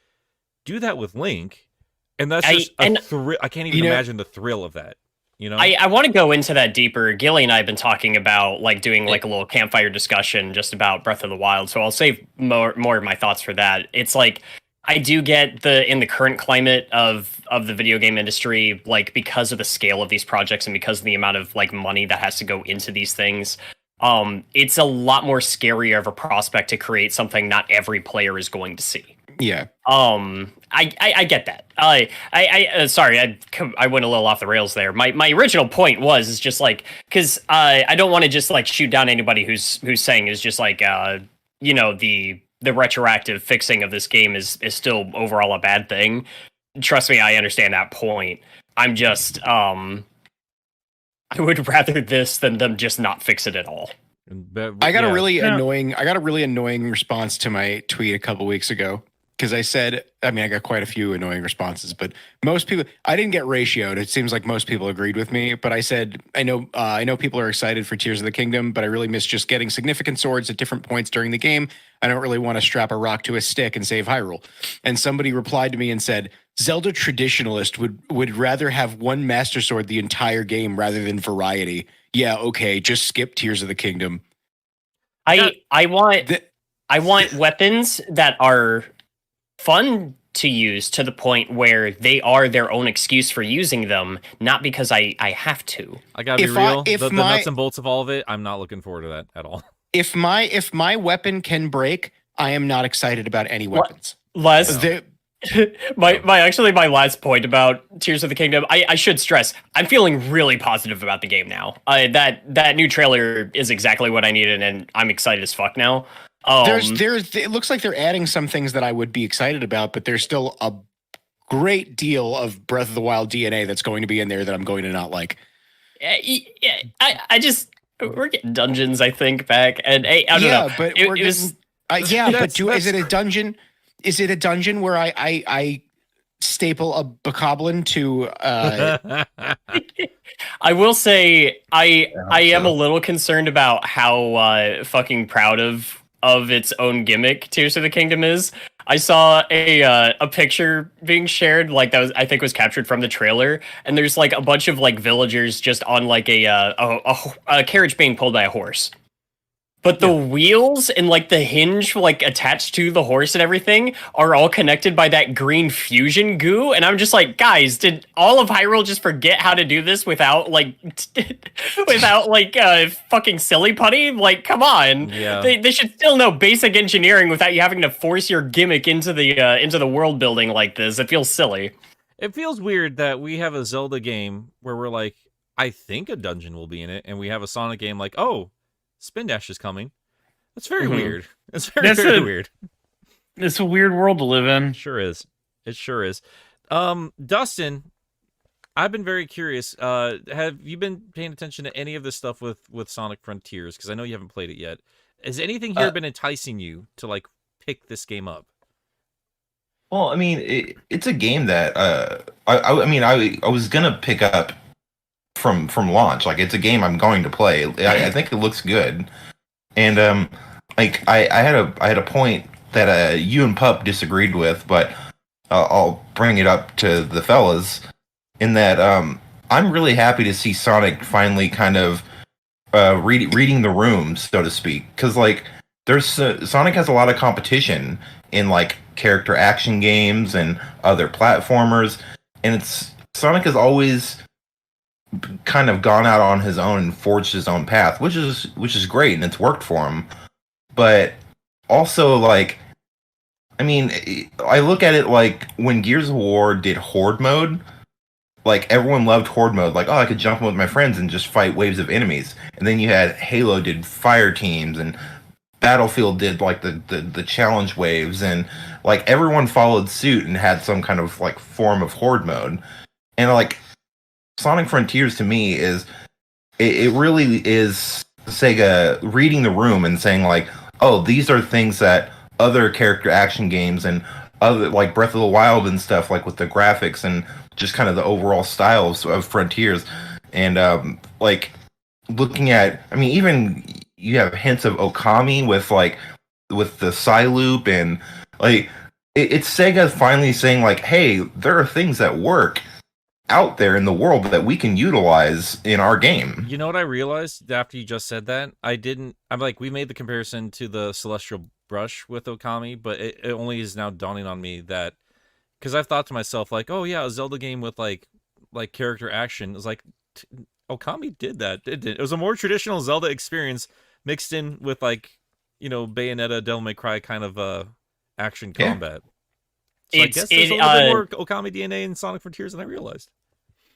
do that with Link, and that's just a thrill. I can't even imagine the thrill of that. You know, I want to go into that deeper. Gilly and I have been talking about like doing like a little campfire discussion just about Breath of the Wild, so I'll save more of my thoughts for that. It's like I do get in the current climate of the video game industry, like because of the scale of these projects and because of the amount of like money that has to go into these things, it's a lot more scarier of a prospect to create something not every player is going to see. Yeah. I get that. Sorry, I went a little off the rails there. My original point is just like, because I don't want to just like shoot down anybody who's saying is just like you know, the retroactive fixing of this game is still overall a bad thing. Trust me, I understand that point. I'm just I would rather this than them just not fix it at all. I got a really annoying response to my tweet a couple weeks ago because I said, I mean, I got quite a few annoying responses, but most people, I didn't get ratioed. It seems like most people agreed with me, but I said, I know people are excited for Tears of the Kingdom, but I really miss just getting significant swords at different points during the game. I don't really want to strap a rock to a stick and save Hyrule. And somebody replied to me and said, Zelda traditionalist would rather have one Master Sword the entire game rather than variety. Yeah, okay, just skip Tears of the Kingdom. I want weapons that are fun to use to the point where they are their own excuse for using them, not because I have to. I gotta be real. The nuts and bolts of all of it, I'm not looking forward to that at all. If my weapon can break, I am not excited about any weapons. My last point about Tears of the Kingdom, I should stress, I'm feeling really positive about the game now. That new trailer is exactly what I needed, and I'm excited as fuck now. It looks like they're adding some things that I would be excited about, but there's still a great deal of Breath of the Wild DNA that's going to be in there that I'm going to not like. I just we're getting dungeons, I think, back, and I don't know. But is it a dungeon? Is it a dungeon where I staple a bokoblin to? I will say I am a little concerned about how fucking proud of its own gimmick Tears of the Kingdom is. I saw a picture being shared, like that was captured from the trailer, and there's like a bunch of like villagers just on like a carriage being pulled by a horse. But the wheels and like the hinge like attached to the horse and everything are all connected by that green fusion goo. And I'm just like, guys, did all of Hyrule just forget how to do this without like fucking silly putty? Like, come on. Yeah. They should still know basic engineering without you having to force your gimmick into the world building like this. It feels silly. It feels weird that we have a Zelda game where we're like, I think a dungeon will be in it, and we have a Sonic game like, oh, Spin Dash is coming. That's very weird. It's very weird. It's a weird world to live in. It sure is. It sure is. Dustin, I've been very curious. Have you been paying attention to any of this stuff with Sonic Frontiers? Because I know you haven't played it yet. Has anything here been enticing you to like pick this game up? Well, I mean, it's a game that I was gonna pick up from launch. Like, it's a game I'm going to play. I think it looks good, and like I had a point that you and Pup disagreed with, but I'll bring it up to the fellas in that I'm really happy to see Sonic finally kind of reading the room, so to speak, because like there's Sonic has a lot of competition in like character action games and other platformers, and Sonic has always kind of gone out on his own and forged his own path, which is great, and it's worked for him. But also, like, I mean, I look at it like when Gears of War did Horde mode, like everyone loved Horde mode, like, oh, I could jump in with my friends and just fight waves of enemies. And then you had Halo did fire teams, and Battlefield did like the challenge waves, and like everyone followed suit and had some kind of like form of Horde mode. And like Sonic Frontiers to me is it really is Sega reading the room and saying like, oh, these are things that other character action games and other like Breath of the Wild and stuff, like with the graphics and just kind of the overall style of Frontiers, and like looking at, I mean, even you have hints of Okami with the Psy-Loop, and like it's Sega finally saying like, hey, there are things that work out there in the world that we can utilize in our game. You know what I realized after you just said that? I'm like, we made the comparison to the Celestial Brush with Okami, but it only is now dawning on me that, because I've thought to myself like, oh yeah, a Zelda game with like character action. It was like, Okami did that, didn't it? It was a more traditional Zelda experience mixed in with like, you know, Bayonetta, Devil May Cry kind of action combat. So I guess there's a little bit more Okami DNA in Sonic Frontiers than I realized.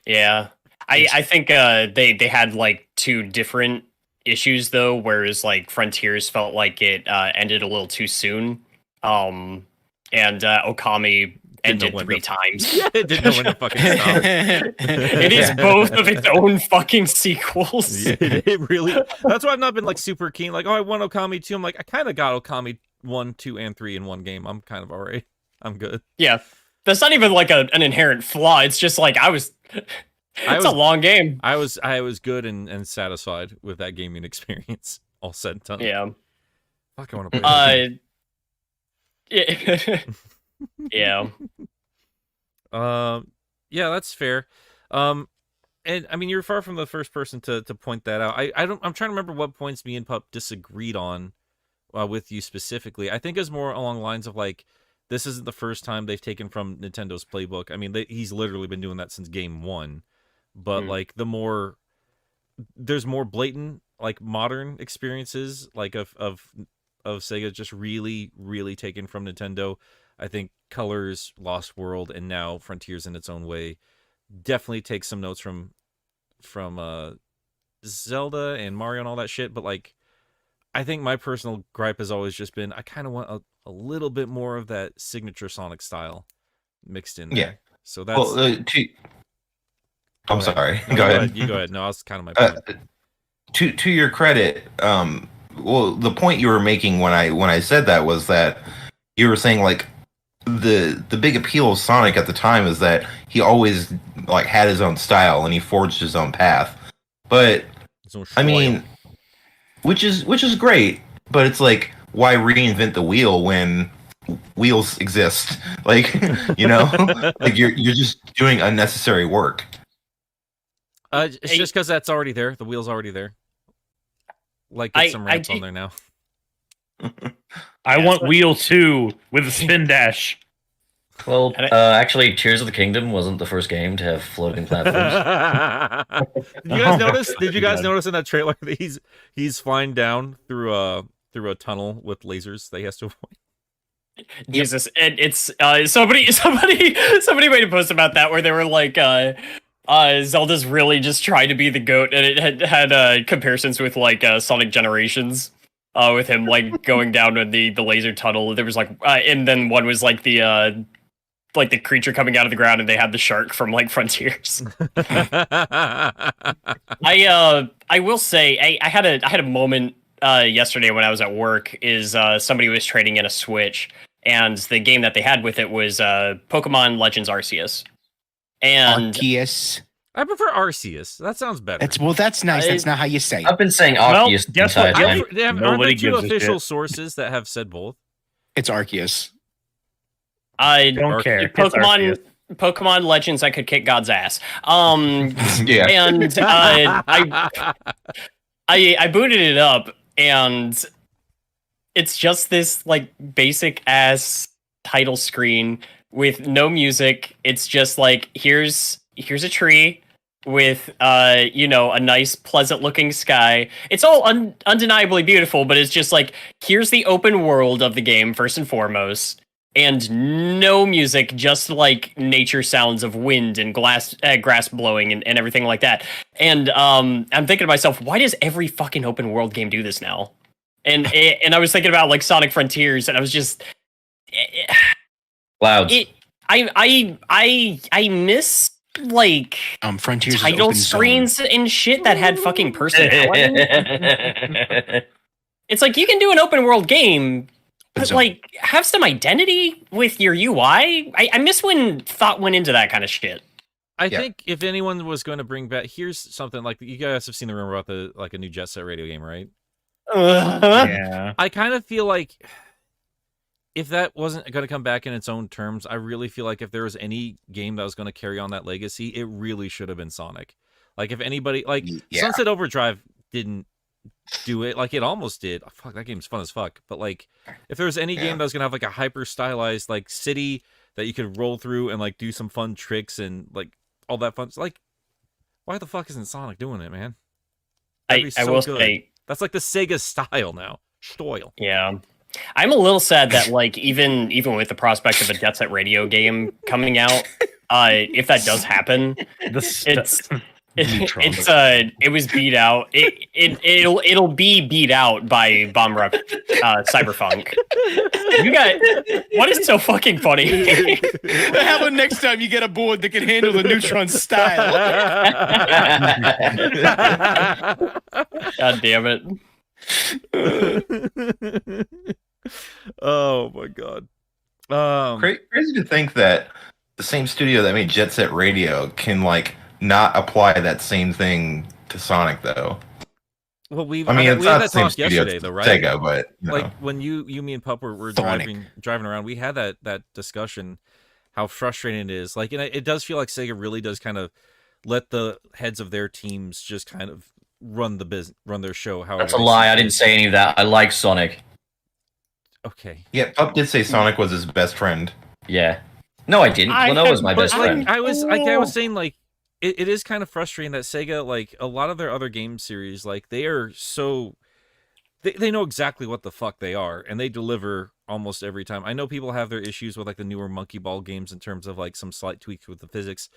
Yeah. I think they had like two different issues though, whereas like Frontiers felt like it ended a little too soon. And Okami ended 3 times. Yeah, it didn't know when to fucking stop. It is both of its own fucking sequels. Yeah, it really. That's why I've not been like super keen. Like, oh, I want Okami 2. I'm like, I kind of got Okami 1, 2, and 3 in one game. I'm kind of alright. I'm good. Yeah, that's not even like an inherent flaw. It's just like it's a long game. I was good and satisfied with that gaming experience. All said and done. Yeah. Fuck, I want to play. Yeah. Yeah. Yeah, that's fair. And I mean, you're far from the first person to point that out. I'm trying to remember what points me and Pup disagreed on with you specifically. I think it's more along the lines of like, this isn't the first time they've taken from Nintendo's playbook. I mean, he's literally been doing that since game 1. But like there's more blatant like modern experiences like of Sega just really, really taken from Nintendo. I think Colors, Lost World, and now Frontiers in its own way definitely takes some notes from Zelda and Mario and all that shit. But like, I think my personal gripe has always just been I kind of want a little bit more of that signature Sonic style mixed in there. Yeah. So that's. Well, I'm sorry. Go ahead. You go ahead. No, that's kind of my point. To your credit, well, the point you were making when I said that was that you were saying like the big appeal of Sonic at the time is that he always like had his own style and he forged his own path. But I mean, which is great, but it's like, why reinvent the wheel when wheels exist? Like, you know, like you're just doing unnecessary work. It's just because that's already there. The wheel's already there. Like, get some ramps on there now. I want Wheel 2 with a spin dash. Well, actually, Tears of the Kingdom wasn't the first game to have floating platforms. Did you guys notice? Did you guys notice in that trailer that he's flying down through a tunnel with lasers that he has to avoid? Jesus, and it's somebody made a post about that where they were like, Zelda's really just trying to be the GOAT, and it had comparisons with like Sonic Generations, with him like going down in the laser tunnel. There was like, and then one was like the creature coming out of the ground, and they had the shark from like Frontiers. I will say I had a moment yesterday when I was at work. Is somebody was trading in a Switch, and the game that they had with it was Pokemon Legends Arceus. And Arceus. I prefer Arceus. That sounds better. That's nice. That's not how you say it. I've been saying Arceus the guess entire what? time. Aren't there two official sources that have said both? It's Arceus. I don't care. Pokemon Legends, I could kick God's ass. Yeah. And I booted it up, and it's just this like basic ass title screen with no music. It's just like here's a tree with a nice pleasant looking sky. It's all undeniably beautiful, but it's just like here's the open world of the game first and foremost, and no music, just like nature sounds of wind and grass blowing and everything like that. And I'm thinking to myself, why does every fucking open world game do this now? And I was thinking about like Sonic Frontiers, and I was just Clouds. I miss like Frontiers title screens and shit that had fucking personality. It's like you can do an open world game, but like have some identity with your UI. I miss when thought went into that kind of shit. I think if anyone was going to bring back, here's something like you guys have seen the rumor about a new Jet Set Radio game, right? Yeah. I kind of feel like if that wasn't going to come back in its own terms, I really feel like if there was any game that was going to carry on that legacy, it really should have been Sonic. Like if anybody, like Sunset Overdrive didn't do it, like it almost did. Oh, fuck, that game's fun as fuck. But like, if there was any game that was going to have like a hyper stylized like city that you could roll through and like do some fun tricks and like all that fun, like why the fuck isn't Sonic doing it, man? I will say that's like the Sega style now. Style. Yeah. I'm a little sad that like even with the prospect of a Jet Set Radio game coming out, if that does happen, it was beat out. It'll be beat out by Bomb Rush Cyberpunk. You got what is so fucking funny? How about next time you get a board that can handle the Neutron style? God damn it. Oh my god. Crazy to think that the same studio that made Jet Set Radio can like not apply that same thing to Sonic though. Well, I mean, we it's had not the that same talk studio, yesterday, it's though, right? Sega, but like when you, me, and Pup were Sonic. driving around, we had that discussion. How frustrating it is. Like, and it does feel like Sega really does kind of let the heads of their teams just kind of run their show. However, That's a lie. I didn't say any of that. I like Sonic. Okay. Yeah, Pup did say Sonic was his best friend. Yeah. No, I didn't. Leno was my best friend. I was saying, like, it is kind of frustrating that Sega, like, a lot of their other game series, like, they are so... They know exactly what the fuck they are, and they deliver almost every time. I know people have their issues with, like, the newer Monkey Ball games in terms of, like, some slight tweaks with the physics,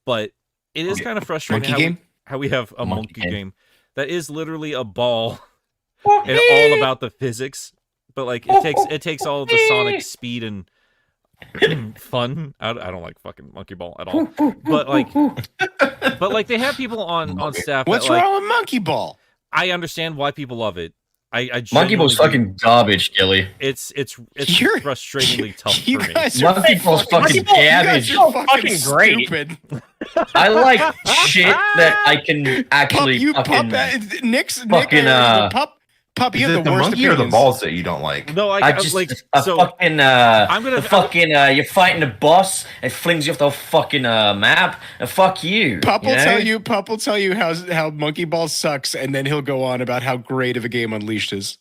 but it is kind of frustrating how we have a monkey game that is literally a ball and all about the physics, but, like, it takes all of the Sonic speed and fun. I don't like fucking Monkey Ball at all, but like they have people on staff. What's that, like, wrong with Monkey Ball? I understand why people love it. I Monkey Ball's fucking garbage, Gilly. It's frustratingly tough for me. Monkey Ball's fucking garbage. You guys are fucking great. Stupid. I like shit that I can actually Pup, Pup, you Is have it the the worst monkey or the opinions. balls that you don't like? No, I just like so I'm gonna you're fighting a boss and flings you off the fucking map and fuck you. Pup will you know? tell you. Pup will tell you how Monkey Ball sucks, and then he'll go on about how great of a game Unleashed is.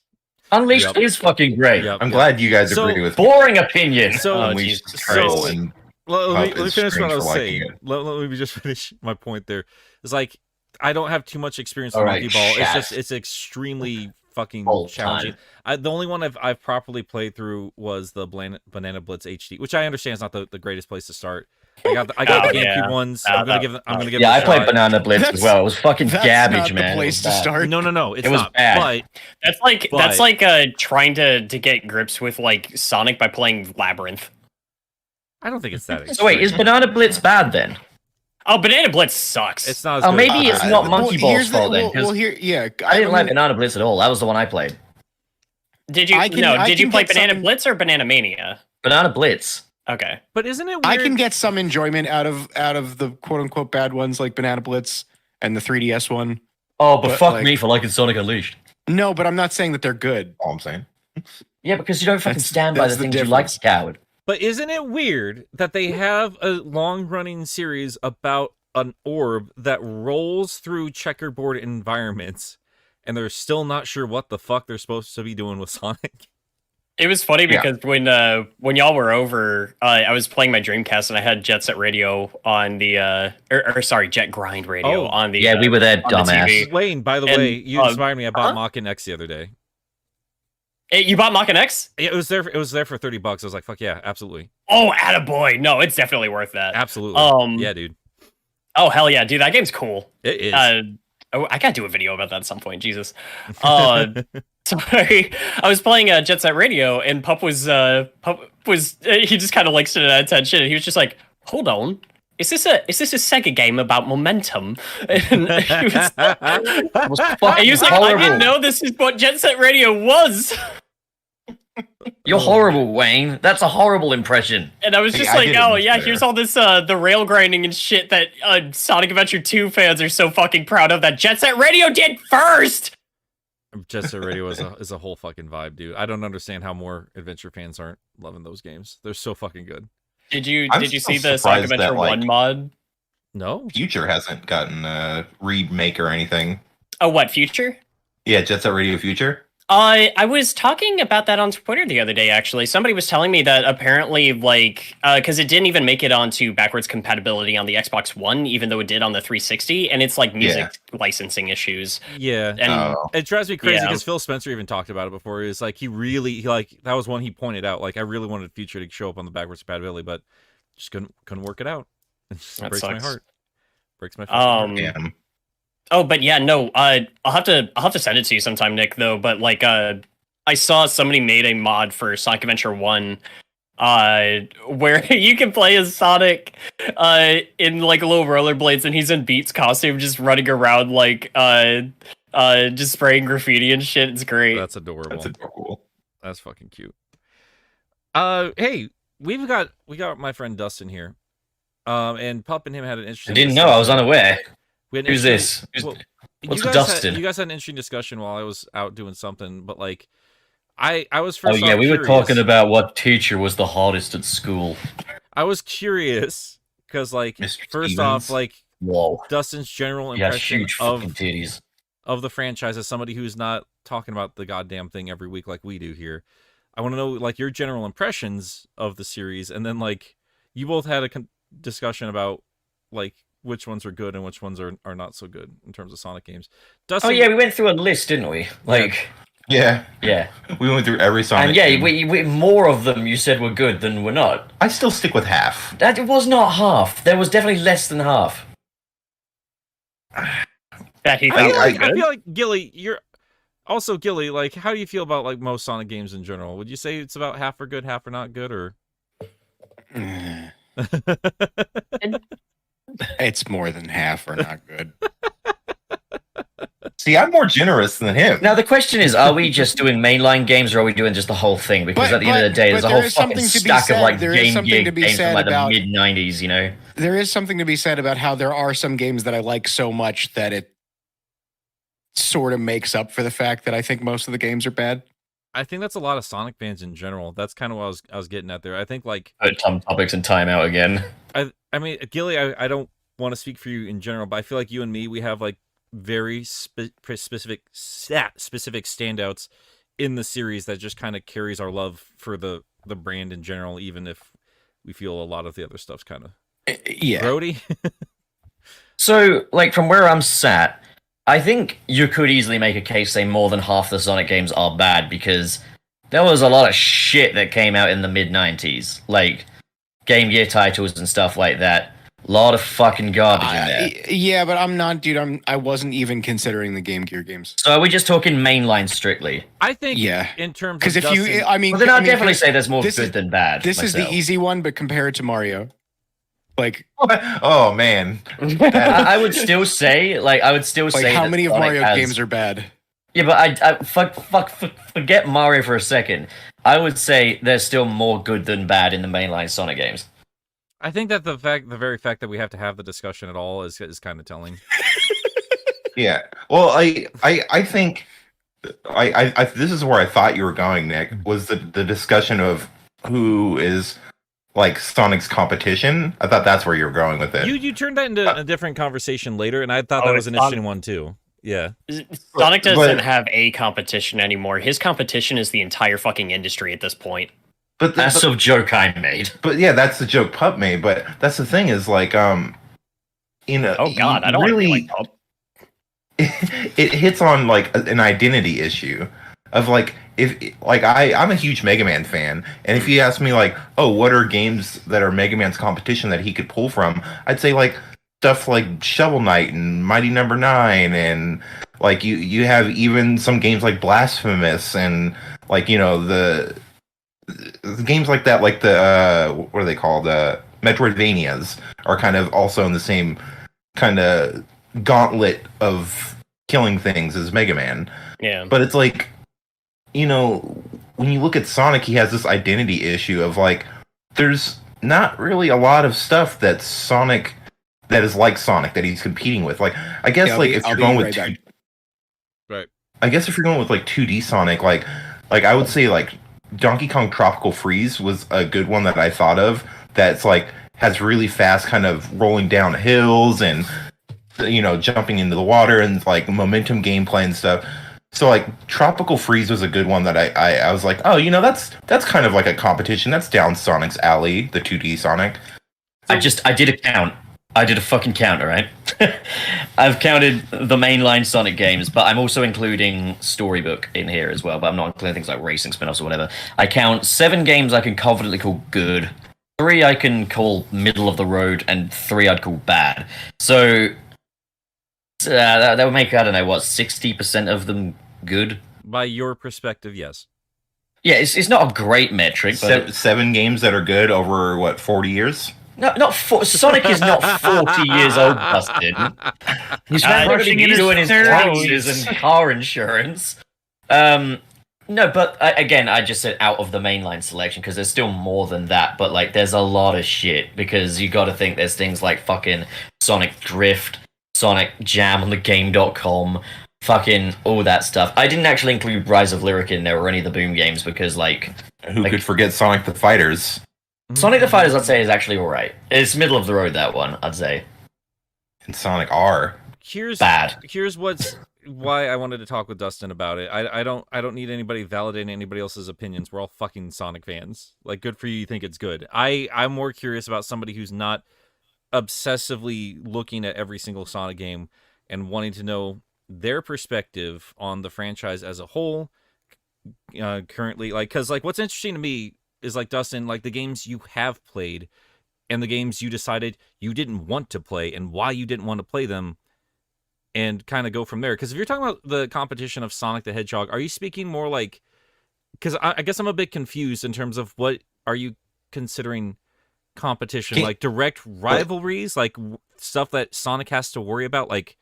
Unleashed is fucking great. Yep. I'm glad you guys So- agree with me. Boring opinion. So- Unleashed is so- terrible, and let me is finish what strange I was for liking saying. it. Let me just finish my point there. It's like I don't have too much experience with All right, Monkey Ball. chat. It's extremely fucking Whole challenging. The only one I've properly played through was the Banana Blitz HD, which I understand is not the greatest place to start. I got the GameCube ones. I'm gonna give them a Yeah, I shot. played Banana Blitz as That's- well. It was fucking That's garbage, not man. the It place was to bad. start. No, it's It was not. bad. But That's like trying to get grips with like Sonic by playing Labyrinth. I don't think it's that. So wait, is Banana Blitz bad then? Oh, Banana Blitz sucks. It's not as Oh, good. maybe it's not Monkey Ball's here's the- fault then. well, 'Cause here, yeah. I didn't like Banana Blitz at all. That was the one I played. Did you I did you can play get Banana some- Blitz or Banana Mania? Banana Blitz. Okay. But isn't it weird? I can get some enjoyment out of the quote unquote bad ones like Banana Blitz and the 3DS one. Oh, but But, fuck like- me for liking Sonic Unleashed. No, but I'm not saying that they're good. All I'm saying. Yeah, because you don't fucking That's- stand by that's the the things you like, difference. coward. But isn't it weird that they have a long-running series about an orb that rolls through checkerboard environments, and they're still not sure what the fuck they're supposed to be doing with Sonic? It was funny Yeah. because when y'all were over, I was playing my Dreamcast and I had Jet Set Radio on the sorry, Jet Grind Radio Oh. on the Yeah, we were there, on the dumbass. TV. Wayne, by the And, way, you inspired me. I bought Mach-In X the other day. Hey, you bought Mach-In X? It was there. It was there for $30. I was like, "Fuck yeah, absolutely, Oh, attaboy. No, it's definitely worth that. absolutely." Yeah, dude, Oh hell yeah, dude, that game's cool. it is. I gotta do a video about that at some point. Jesus. Sorry, I was playing Jet Set Radio, and Pup was he just kind of like stood at attention, and he was just like, "Hold on, is this a Sega game about momentum?" And he was, It was and fucking he was like, "I horrible. didn't know this is what Jet Set Radio was." You're horrible, Wayne. That's a horrible impression. And I was Hey, just I like, did "Oh it yeah, there. here's all this the rail grinding and shit that Sonic Adventure 2 fans are so fucking proud of that Jet Set Radio did first." Jet Set Radio is a whole fucking vibe, dude. I don't understand how more adventure fans aren't loving those games. They're so fucking good. Did you I'm see still the Sonic surprised Adventure that, like- 1 mod? No, Future hasn't gotten a remake or anything. Oh, what Future? Yeah, Jet Set Radio Future. I was talking about that on Twitter the other day, actually. Somebody was telling me that apparently, like, because it didn't even make it onto backwards compatibility on the Xbox One, even though it did on the 360, and it's like music licensing issues. Yeah, And it drives me crazy Yeah. because Phil Spencer even talked about it before. It's like he like that was one he pointed out. Like I really wanted Future to show up on the backwards compatibility, but just couldn't work it out. It just That breaks my sucks. heart. Breaks my fucking heart. Damn. Oh, but yeah, no. I'll have to send it to you sometime, Nick. Though, but like, I saw somebody made a mod for Sonic Adventure 1, where you can play as Sonic, in like little rollerblades, and he's in Beats costume, just running around like, just spraying graffiti and shit. It's great. That's adorable. That's adorable. That's fucking cute. Hey, we got my friend Dustin here. And Pup and him had an I interesting. didn't know. I was unaware. We had an Who's interesting- this? well, What's you guys Dustin? you guys had an interesting discussion while I was out doing something, but like, I was first. Oh yeah, off we were curious. talking about what teacher was the hardest at school. I was curious because, like, Mr. first Stevens? off, like Whoa, Dustin's general he has impression huge of fucking titties. the franchise as somebody who's not talking about the goddamn thing every week like we do here. I want to know like your general impressions of the series, and then like you both had a discussion about like which ones are good and which ones are not so good in terms of Sonic games. Dustin, Oh yeah, we went through a list, didn't we? Like, Yeah, yeah, we went through every Sonic. and yeah, game. we more of them you said were good than were not. I still stick with half. That it was not half. There was definitely less than half. That he I thought feel, were like, I good. feel like Gilly, you're also Gilly. Like, how do you feel about like most Sonic games in general? Would you say it's about half are good, half are not good, or? It's more than half are not good. See, I'm more generous than him. Now the question is, are we just doing mainline games, or are we doing just the whole thing? Because But- at the end of the but- day, but there's a there whole is fucking something to be stack said- of like there is Game something Gear to be games said from like about- the mid '90s. You know, There is something to be said about how there are some games that I like so much that it sort of makes up for the fact that I think most of the games are bad. I think that's a lot of Sonic fans in general. That's kind of what I was getting at there. I think like put Tom Topics and timeout again. I mean, Gilly, I don't want to speak for you in general, but I feel like you and me, we have like very specific standouts in the series that just kind of carries our love for the brand in general, even if we feel a lot of the other stuff's kind of Yeah. grody. So, like from where I'm sat, I think you could easily make a case saying more than half the Sonic games are bad because there was a lot of shit that came out in the mid '90s, like Game Gear titles and stuff like that. A lot of fucking garbage in there. Yeah, but I'm not, dude. I wasn't even considering the Game Gear games. So are we just talking mainline strictly? I think Yeah. in terms Because of if you, Dustin- I mean, Well, then I I'd mean, definitely say there's more this good is- than bad. this is the myself. easy one, but compare it to Mario. Like, Oh man, I would still say, how that many of Sonic Mario has- games are bad? Yeah, but I forget Mario for a second. I would say there's still more good than bad in the mainline Sonic games. I think that the very fact that we have to have the discussion at all is kind of telling. yeah. Well, I think I this is where I thought you were going, Nick. Was the discussion of who is like Sonic's competition? I thought that's where you were going with it. You turned that into a different conversation later, and I thought Oh, that was an it's interesting one too. Yeah. Sonic doesn't But- have a competition anymore. His competition is the entire fucking industry at this point. but That's a joke I made. But yeah, that's the joke Pup made. But that's the thing is like you know. Oh god, I don't really. really like Pup. It hits on like an identity issue of like if like I'm a huge Mega Man fan, and if you ask me like, oh, what are games that are Mega Man's competition that he could pull from, I'd say like stuff like Shovel Knight and Mighty Number 9, and like you have even some games like Blasphemous and like you know the games like that, like the what are they called, Metroidvanias are kind of also in the same kind of gauntlet of killing things as Mega Man. Yeah. But it's like, you know, when you look at Sonic, he has this identity issue of like, there's not really a lot of stuff that's Sonic that is like Sonic that he's competing with. Like, I guess Yeah, like if I'll you're be going right with back. Right. I guess if you're going with like 2D Sonic, like I would say like Donkey Kong Tropical Freeze was a good one that I thought of. That's like has really fast kind of rolling down hills and you know jumping into the water and like momentum gameplay and stuff. So like Tropical Freeze was a good one that I was like, oh, that's kind of like a competition. That's down Sonic's alley, the 2D Sonic. I did a count. I did a fucking count, all right? I've counted the mainline Sonic games, but I'm also including Storybook in here as well, but I'm not including things like racing spin-offs or whatever. I count 7 games I can confidently call good, 3 I can call middle of the road, and 3 I'd call bad. So that would make, I don't know, what, 60% of them good? By your perspective, yes. Yeah, it's not a great metric, but... 7 games that are good over, what, 40 years? No, not Sonic is not 40 years old, Dustin. He's crushing in his doing his 30s. taxes and car insurance. No, but again, I just said out of the mainline selection because there's still more than that. But like, there's a lot of shit because you got to think there's things like fucking Sonic Drift, Sonic Jam on the Game.com, fucking all that stuff. I didn't actually include Rise of Lyric in there or any of the Boom games because like, Who could forget Sonic the Fighters? Sonic the Fighters, I'd say, is actually alright. It's middle of the road, that one, I'd say. And Sonic R. Here's what's why I wanted to talk with Dustin about it. I don't need anybody validating anybody else's opinions. We're all fucking Sonic fans. Like, good for you. You think it's good. I'm more curious about somebody who's not obsessively looking at every single Sonic game and wanting to know their perspective on the franchise as a whole. Currently, like, because like what's interesting to me is like Dustin, like the games you have played and the games you decided you didn't want to play and why you didn't want to play them, and kind of go from there. Because if you're talking about the competition of Sonic the Hedgehog, are you speaking more like, because I guess I'm a bit confused in terms of what are you considering competition, like direct rivalries, like stuff that Sonic has to worry about, like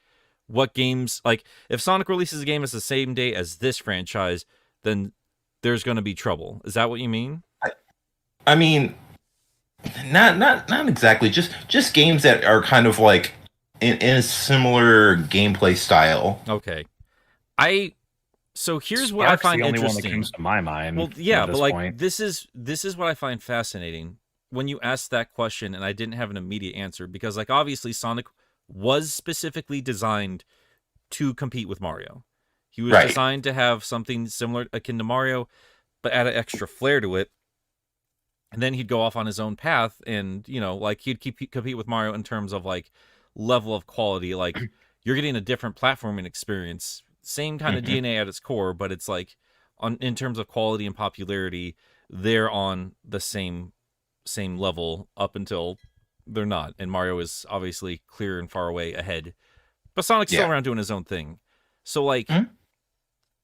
what games, like if Sonic releases a game as the same day as this franchise, then there's going to be trouble. Is that what you mean? I mean, not exactly. Just games that are kind of like in a similar gameplay style. Okay, so here's what Spark's I find the only interesting. one that comes to my mind. Well, yeah, but like point. this is what I find fascinating when you asked that question, and I didn't have an immediate answer because, like, obviously Sonic was specifically designed to compete with Mario. He was designed to have something similar, akin to Mario, but add an extra flair to it. And then he'd go off on his own path, and like he'd compete with Mario in terms of like level of quality. Like you're getting a different platforming experience, same kind of DNA at its core, but it's like in terms of quality and popularity, they're on the same level up until they're not. And Mario is obviously clear and far away ahead, but Sonic's still around doing his own thing. So like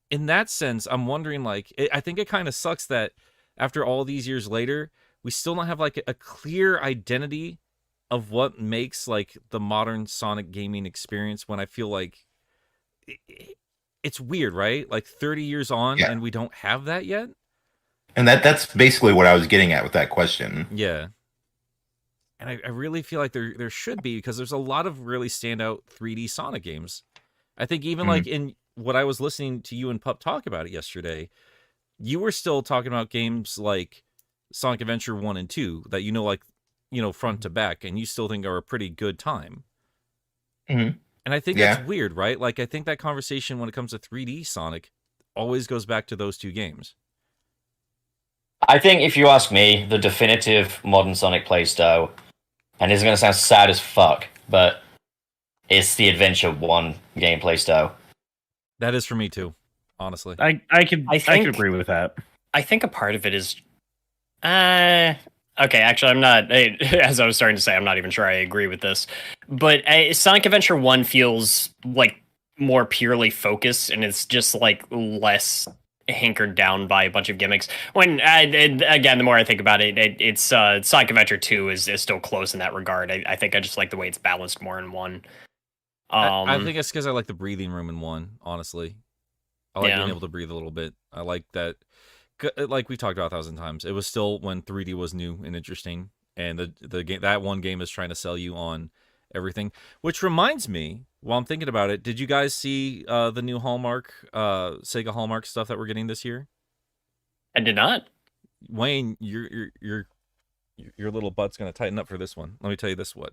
in that sense, I'm wondering, like, I think it kind of sucks that after all these years later, we still don't have like a clear identity of what makes like the modern Sonic gaming experience, when I feel like it's weird, right? Like 30 years on and we don't have that yet. And that's basically what I was getting at with that question. Yeah. And I really feel like there should be, because there's a lot of really standout 3D Sonic games. I think even like in what I was listening to you and Pup talk about it yesterday, you were still talking about games like Sonic Adventure 1 and 2 that front to back, and you still think are a pretty good time. And I think that's weird, right? Like, I think that conversation when it comes to 3D Sonic always goes back to those two games. I think if you ask me, the definitive modern Sonic playstyle, and it's going to sound sad as fuck, but it's the Adventure 1 gameplay style. That is for me too, honestly. I could agree with that. I think a part of it is okay, actually I'm not as I was starting to say, I'm not even sure I agree with this. But Sonic Adventure 1 feels like more purely focused, and it's just like less hankered down by a bunch of gimmicks. When again, the more I think about it, it's Sonic Adventure 2 is still close in that regard. I think I just like the way it's balanced more in 1. I think it's because I like the breathing room in 1, honestly. I like being able to breathe a little bit. I like that. Like we've talked about 1,000 times, it was still when 3D was new and interesting, and the game, that one game is trying to sell you on everything. Which reminds me, while I'm thinking about it, did you guys see the new Hallmark, Sega Hallmark stuff that we're getting this year? I did not. Wayne, your little butt's gonna tighten up for this one. Let me tell you this one.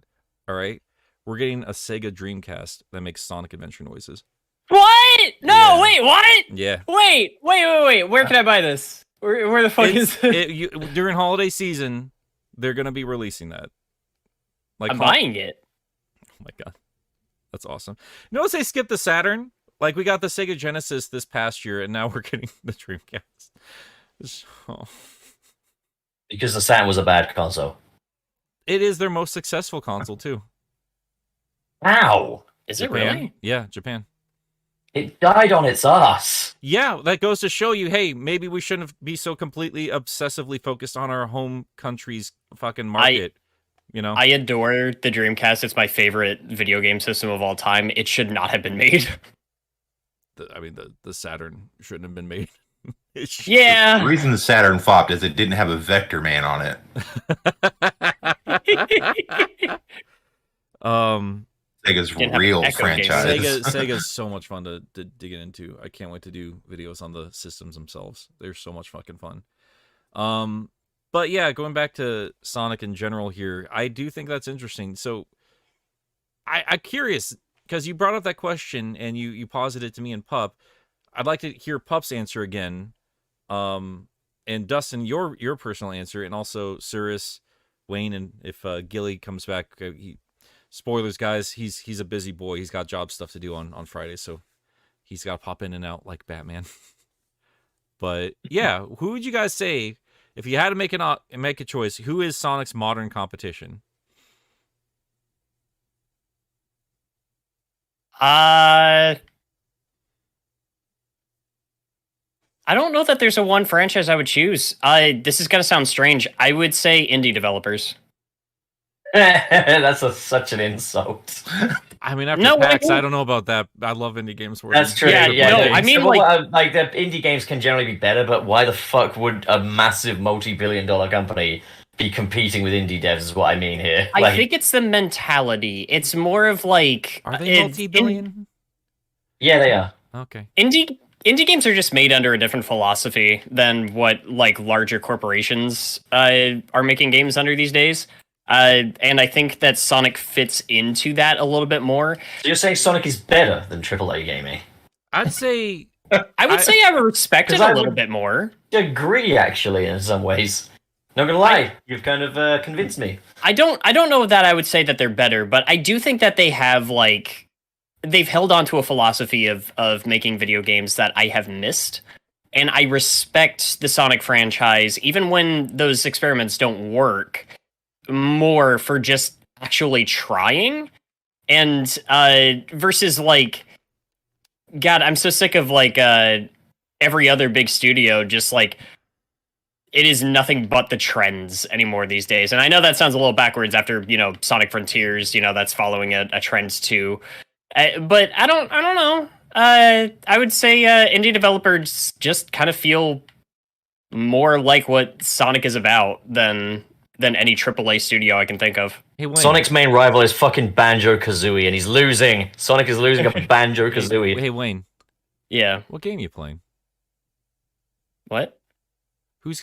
All right, we're getting a Sega Dreamcast that makes Sonic Adventure noises. What? What? No, Yeah. wait, what? Yeah. Wait. Where can I buy this? Where the fuck is it? During holiday season, they're gonna be releasing that. Like I'm buying it. Oh my god, that's awesome. You notice they skipped the Saturn? Like we got the Sega Genesis this past year, and now we're getting the Dreamcast. Oh. Because the Saturn was a bad console. It is their most successful console too. Ow! Is it Japan. really? Yeah, Japan. It died on its ass. Yeah, that goes to show you, hey, maybe we shouldn't be so completely obsessively focused on our home country's fucking market. You know, I adore the Dreamcast. It's my favorite video game system of all time. It should not have been made. the Saturn shouldn't have been made. It should- The Yeah. reason the Saturn flopped is it didn't have a Vector Man on it. Sega's Didn't have real an Echo game. franchise. Sega's so much fun to get into. I can't wait to do videos on the systems themselves. They're so much fucking fun. But yeah, going back to Sonic in general here, I do think that's interesting. So I'm curious, because you brought up that question and you posited it to me and Pup. I'd like to hear Pup's answer again. And Dustin, your personal answer, and also Cirrus, Wayne, and if Gilly comes back, spoilers, guys. He's a busy boy. He's got job stuff to do on Friday, so he's got to pop in and out like Batman. But yeah, who would you guys say if you had to make a choice? Who is Sonic's modern competition? I don't know that there's a one franchise I would choose. This is gonna sound strange. I would say indie developers. That's such an insult. I mean, after No, PAX, I I don't know about that. I love indie games. That's true. Yeah, Yeah, no, yeah. I mean, So, like the indie games can generally be better, but why the fuck would a massive multi-billion-dollar company be competing with indie devs? Is what I mean here. I think it's the mentality. It's more of like, Are they multi-billion? Yeah, they are. Okay. Indie games are just made under a different philosophy than what like larger corporations are making games under these days. And I think that Sonic fits into that a little bit more. So you're saying Sonic is better than AAA gaming? I'd say I would say I respect it 'cause I a little would- bit more. Agree, actually, in some ways. Not gonna lie, you've kind of convinced me. I don't know that I would say that they're better, but I do think that they have like they've held on to a philosophy of making video games that I have missed. And I respect the Sonic franchise, even when those experiments don't work, more for just actually trying. And versus like, God, I'm so sick of like every other big studio just like it is nothing but the trends anymore these days. And I know that sounds a little backwards after, Sonic Frontiers, that's following a trend too. But I don't know. I would say indie developers just kind of feel more like what Sonic is about than any AAA studio I can think of. Hey, Wayne. Sonic's main rival is fucking Banjo-Kazooie, and he's losing. Sonic is losing a Banjo-Kazooie. Hey, Wayne. Yeah. What game you playing? What? Who's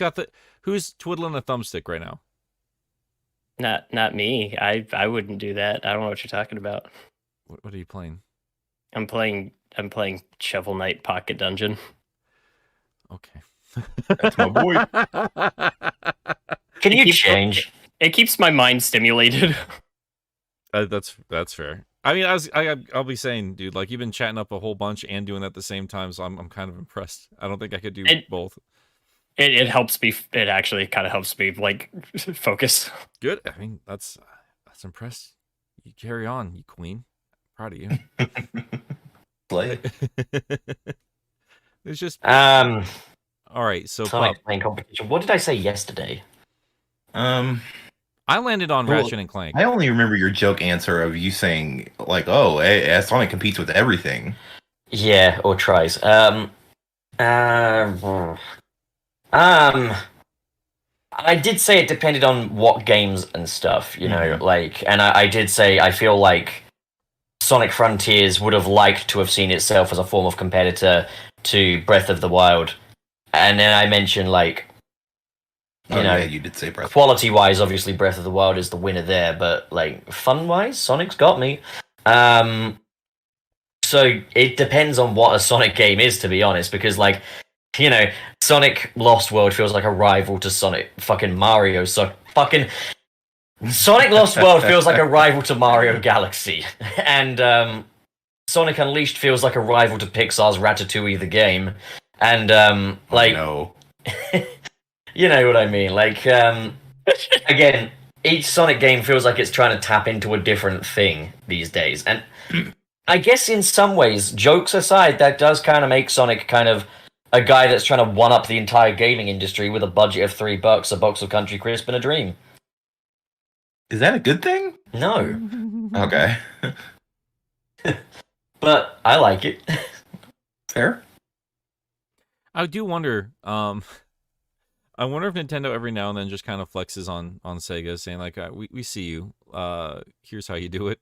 twiddling a thumbstick right now? Not me. I wouldn't do that. I don't know what you're talking about. What are you playing? I'm playing Shovel Knight Pocket Dungeon. Okay. That's my boy. Can you keeps- change? It keeps my mind stimulated. That's fair. I mean, I'll be saying, dude, like you've been chatting up a whole bunch and doing that at the same time, so I'm kind of impressed. I don't think I could do both. It helps me. It actually kind of helps me like focus. Good. I mean, that's impressed. You carry on, you queen. Proud of you. Play. It's just Um, all right. So Sonic Pup, playing competition. What did I say yesterday? I landed on Well, Ratchet and Clank. I only remember your joke answer of you saying like, "Oh, Sonic competes with everything." Yeah, or tries. I did say it depended on what games and stuff, you know, like, and I did say I feel like Sonic Frontiers would have liked to have seen itself as a form of competitor to Breath of the Wild, and then I mentioned like, you know, yeah, you did say Breath. quality-wise, obviously Breath of the Wild is the winner there, but like fun-wise, Sonic's got me. so it depends on what a Sonic game is, to be honest, because like, you know, Sonic Lost World feels like a rival to Sonic fucking Mario. So fucking Sonic Lost World feels like a rival to Mario Galaxy, and Sonic Unleashed feels like a rival to Pixar's Ratatouille the game, and like, no. you know what I mean? Like, again, each Sonic game feels like it's trying to tap into a different thing these days, and I guess in some ways, jokes aside, that does kind of make Sonic kind of a guy that's trying to one up the entire gaming industry with a budget of $3, a box of Country Crisp, and a dream. Is that a good thing? No, Okay. but I like it. Fair. I do wonder. I wonder if Nintendo every now and then just kind of flexes on Sega, saying like, "We see you. Here's how you do it."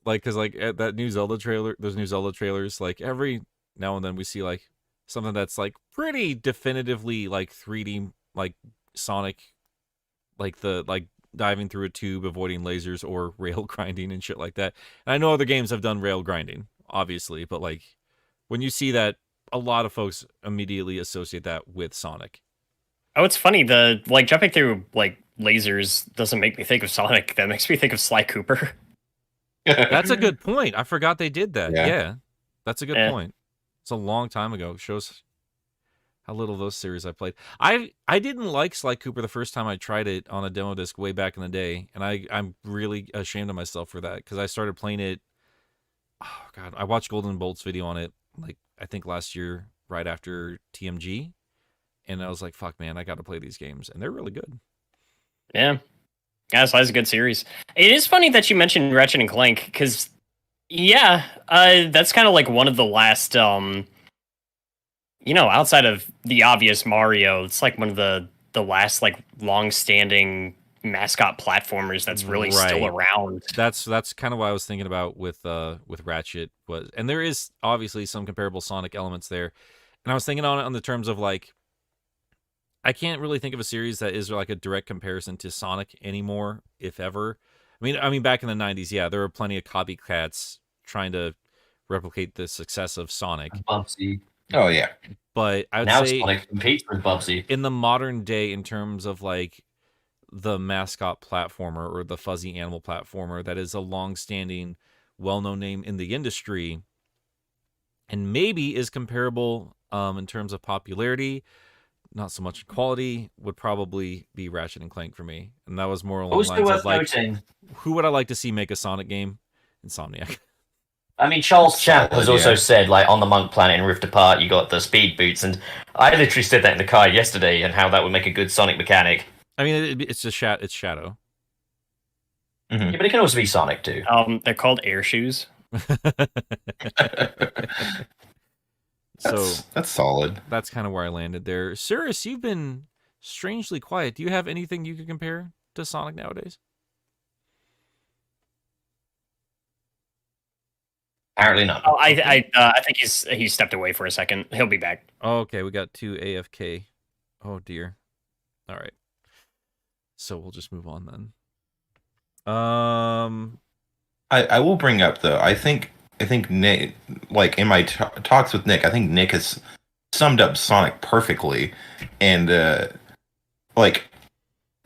Like, cause like at that new Zelda trailer, those new Zelda trailers, like every now and then we see like something that's like pretty definitively like 3D, like Sonic, like the like diving through a tube, avoiding lasers, or rail grinding and shit like that. And I know other games have done rail grinding, obviously, but like when you see that, a lot of folks immediately associate that with Sonic. Oh, it's funny. The like jumping through like lasers doesn't make me think of Sonic. That makes me think of Sly Cooper. That's a good point. I forgot they did that. Yeah. Yeah, that's a good Yeah. point. It's a long time ago. Shows how little of those series I played. I didn't like Sly Cooper the first time I tried it on a demo disc way back in the day, and I'm really ashamed of myself for that because I started playing it. Oh God, I watched Golden Bolt's video on it like I think last year, right after TMG, and I was like, "Fuck, man, I got to play these games," and they're really good. Yeah. Yeah, Sly's a good series. It is funny that you mentioned Ratchet and Clank, because yeah, that's kind of like one of the last outside of the obvious Mario, it's like one of the last like long-standing mascot platformers that's really still Right. around. That's kind of what I was thinking about with Ratchet was, and there is obviously some comparable Sonic elements there, and I was thinking on it on the terms of like, I can't really think of a series that is like a direct comparison to Sonic anymore, if ever. I mean, back in the '90s, yeah, there were plenty of copycats trying to replicate the success of Sonic, Bubsy. Oh yeah. but I would Now say Sonic competes with Bubsy. in the modern day, in terms of like the mascot platformer or the fuzzy animal platformer, that is a long-standing, well-known name in the industry, and maybe is comparable in terms of popularity, not so much quality, would probably be Ratchet and Clank for me. And that was more along the Also lines worth of like, noting, who would I like to see make a Sonic game? Insomniac. I mean, Charles Champ has Solid, also yeah. said, like, on the Monk Planet in Rift Apart, you got the speed boots, and I literally said that in the car yesterday, and how that would make a good Sonic mechanic. I mean, it's just it's Shadow. Yeah, but it can also be Sonic too. They're called air shoes. So That's solid. that's kind of where I landed there. Cirrus, you've been strangely quiet. Do you have anything you could compare to Sonic nowadays? Apparently not. Oh, I think he stepped away for a second. He'll be back. Okay, we got 2 AFK. Oh dear. All right. So we'll just move on then. I will bring up though. I think Nick, like in my talks with Nick, I think Nick has summed up Sonic perfectly, and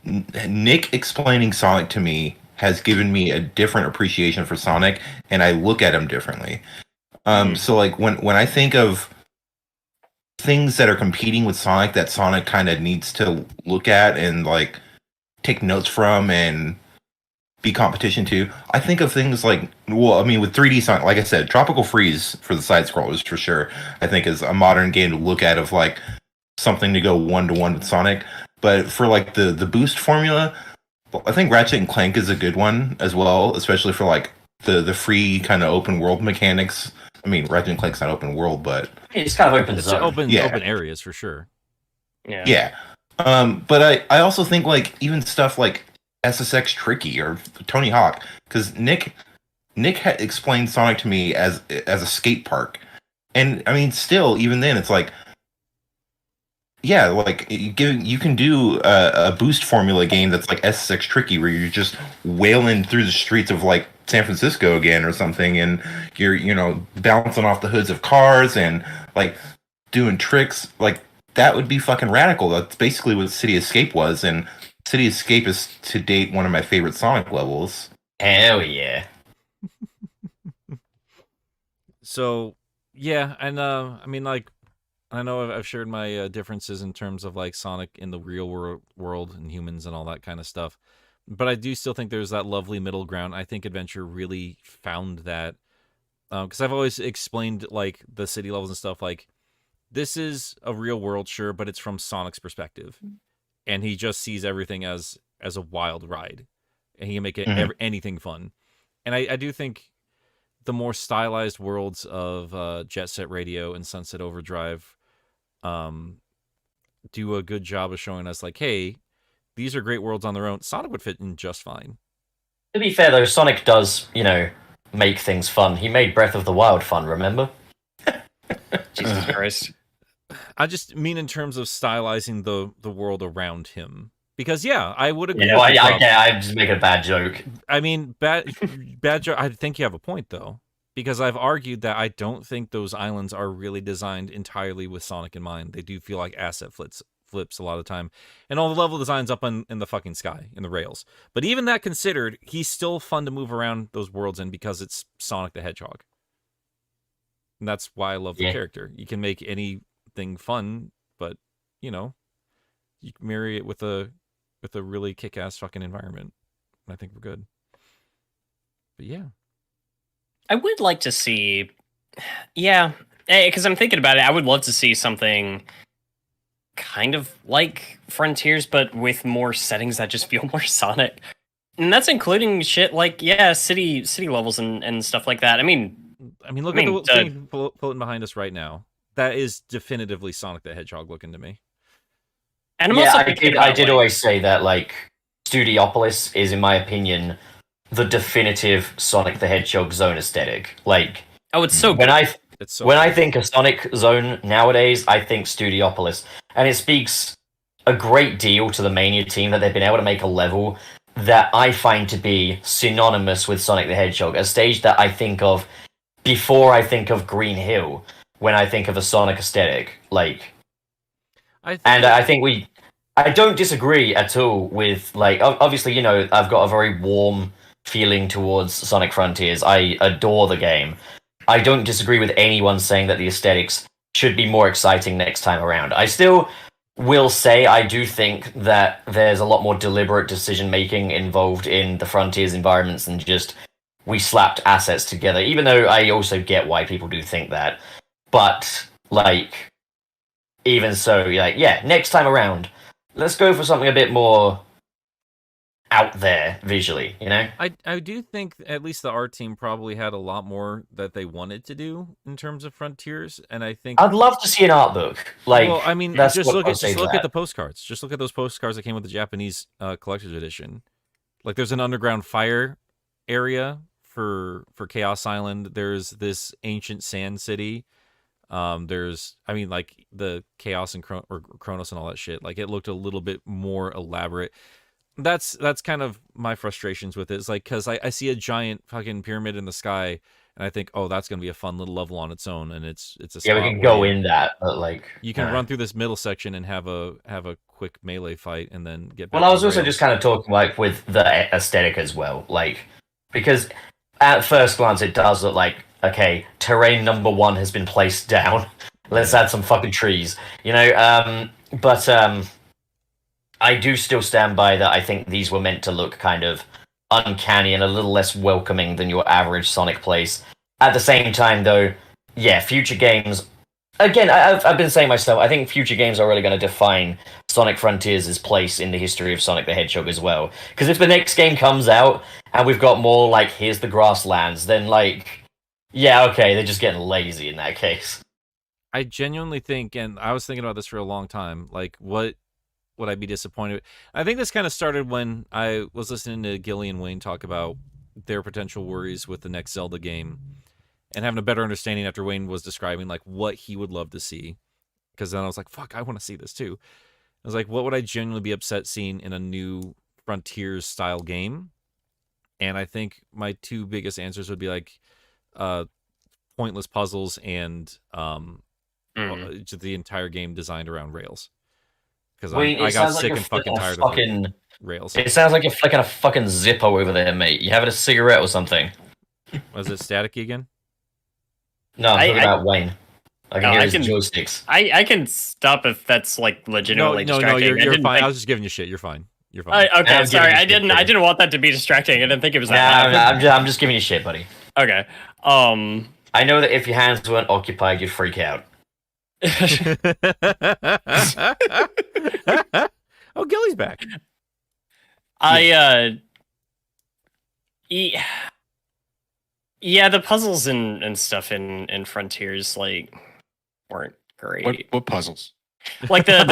Nick explaining Sonic to me has given me a different appreciation for Sonic, and I look at him differently. So like when I think of things that are competing with Sonic that Sonic kind of needs to look at and like take notes from and be competition to, I think of things like, well, I mean, with 3D Sonic, like I said, Tropical Freeze for the side scrollers for sure, I think is a modern game to look at of like something to go 1-to-1 with Sonic. But for like the boost formula, I think Ratchet and Clank is a good one as well, especially for like the free kind of open world mechanics. I mean, Ratchet and Clank's not open world, but It's kind of open it's zone. open Yeah. open areas for sure. Yeah. but I also think like even stuff like SSX Tricky or Tony Hawk, because Nick had explained Sonic to me as a skate park, and I mean, still even then, it's like, yeah, like you can do a boost formula game that's like SSX Tricky, where you're just wailing through the streets of like San Francisco again or something, and you're bouncing off the hoods of cars and like doing tricks. Like that would be fucking radical. That's basically what City Escape was, and City Escape is to date one of my favorite Sonic levels. Hell yeah. So yeah, and I mean, like, I know I've shared my differences in terms of like Sonic in the real world and humans and all that kind of stuff, but I do still think there's that lovely middle ground. I think Adventure really found that, because I've always explained like the city levels and stuff. Like, this is a real world, sure, but it's from Sonic's perspective, and he just sees everything as a wild ride, and he can make it anything fun. And I do think the more stylized worlds of Jet Set Radio and Sunset Overdrive do a good job of showing us, like, hey, these are great worlds on their own. Sonic would fit in just fine. To be fair, though, Sonic does, make things fun. He made Breath of the Wild fun, remember? Jesus Christ. I just mean in terms of stylizing the world around him. Because, yeah, I would agree. I just make a bad joke. I mean, bad joke. I think you have a point, though. Because I've argued that I don't think those islands are really designed entirely with Sonic in mind. They do feel like asset flips a lot of the time. And all the level designs up in the fucking sky, in the rails. But even that considered, he's still fun to move around those worlds in because it's Sonic the Hedgehog. And that's why I love the character. You can make anything fun, but, you marry it with a really kick-ass fucking environment. I think we're good. But yeah. I would like to see, because I'm thinking about it, I would love to see something kind of like Frontiers, but with more settings that just feel more Sonic. And that's including shit like, city levels and stuff like that. I mean, look at the thing floating behind us right now. That is definitively Sonic the Hedgehog looking to me. And I did always say that, like, Studiopolis is, in my opinion, the definitive Sonic the Hedgehog zone aesthetic. Like, it's so when good. When I think of Sonic Zone nowadays, I think Studiopolis, and it speaks a great deal to the Mania team that they've been able to make a level that I find to be synonymous with Sonic the Hedgehog, a stage that I think of before I think of Green Hill when I think of a Sonic aesthetic. Like, I don't disagree at all with, like, obviously, I've got a very warm feeling towards Sonic Frontiers. I adore the game. I don't disagree with anyone saying that the aesthetics should be more exciting next time around. I still will say I do think that there's a lot more deliberate decision making involved in the Frontiers environments than just we slapped assets together, even though I also get why people do think that. But, like, even so, like, next time around, let's go for something a bit more out there visually, I do think at least the art team probably had a lot more that they wanted to do in terms of Frontiers, and I think I'd love to see an art book. Like, well, I mean, just look at the postcards. Just look at those postcards that came with the Japanese collector's edition. Like, there's an underground fire area for Chaos Island. There's this ancient sand city. There's, like, the Chaos and Kronos and all that shit. Like, it looked a little bit more elaborate. That's kind of my frustrations with it. It's like, because I see a giant fucking pyramid in the sky, and I think, oh, that's gonna be a fun little level on its own, and it's a we can go in that, but, like, you can run through this middle section and have a quick melee fight, and then get back. Well, I was also just kind of talking, like, with the aesthetic as well, like, because at first glance it does look like, okay, terrain number 1 has been placed down. Let's add some fucking trees, but I do still stand by that. I think these were meant to look kind of uncanny and a little less welcoming than your average Sonic place. At the same time, though, future games... Again, I've been saying myself, I think future games are really going to define Sonic Frontiers' place in the history of Sonic the Hedgehog as well. Because if the next game comes out and we've got more, like, here's the grasslands, then, like... Yeah, okay, they're just getting lazy in that case. I genuinely think, and I was thinking about this for a long time, like, what would I be disappointed? I think this kind of started when I was listening to Gilly and Wayne talk about their potential worries with the next Zelda game, and having a better understanding after Wayne was describing, like, what he would love to see. Because then I was like, fuck, I want to see this too. I was like, what would I genuinely be upset seeing in a new Frontiers style game? And I think my two biggest answers would be like pointless puzzles and just the entire game designed around rails. Because I got sick and fucking tired of rails. It sounds like you're flicking a fucking Zippo over there, mate. You having a cigarette or something? Was it staticky again? No, I'm talking about Wayne. I can hear his joysticks. I can stop if that's like legitimately distracting. No, you're fine. I was just giving you shit. You're fine. You're fine. Okay, sorry. I didn't want that to be distracting. I didn't think it was that. I'm just giving you shit, buddy. Okay. I know that if your hands weren't occupied, you'd freak out. Oh, Gilly's back. Yeah, the puzzles and stuff in Frontiers like weren't great. What puzzles? Like the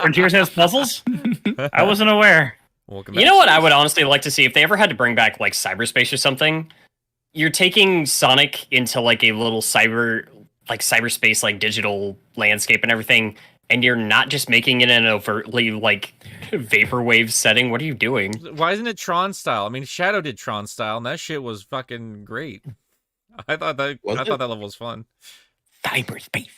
Frontiers has puzzles? I wasn't aware. You know what I would honestly like to see if they ever had to bring back like cyberspace or something? You're taking Sonic into like a little cyberspace like digital landscape and everything, and you're not just making it in an overtly like vaporwave setting. What are you doing? Why isn't it Tron style? I mean, Shadow did Tron style, and that shit was fucking great. I thought that level was fun. Cyberspace.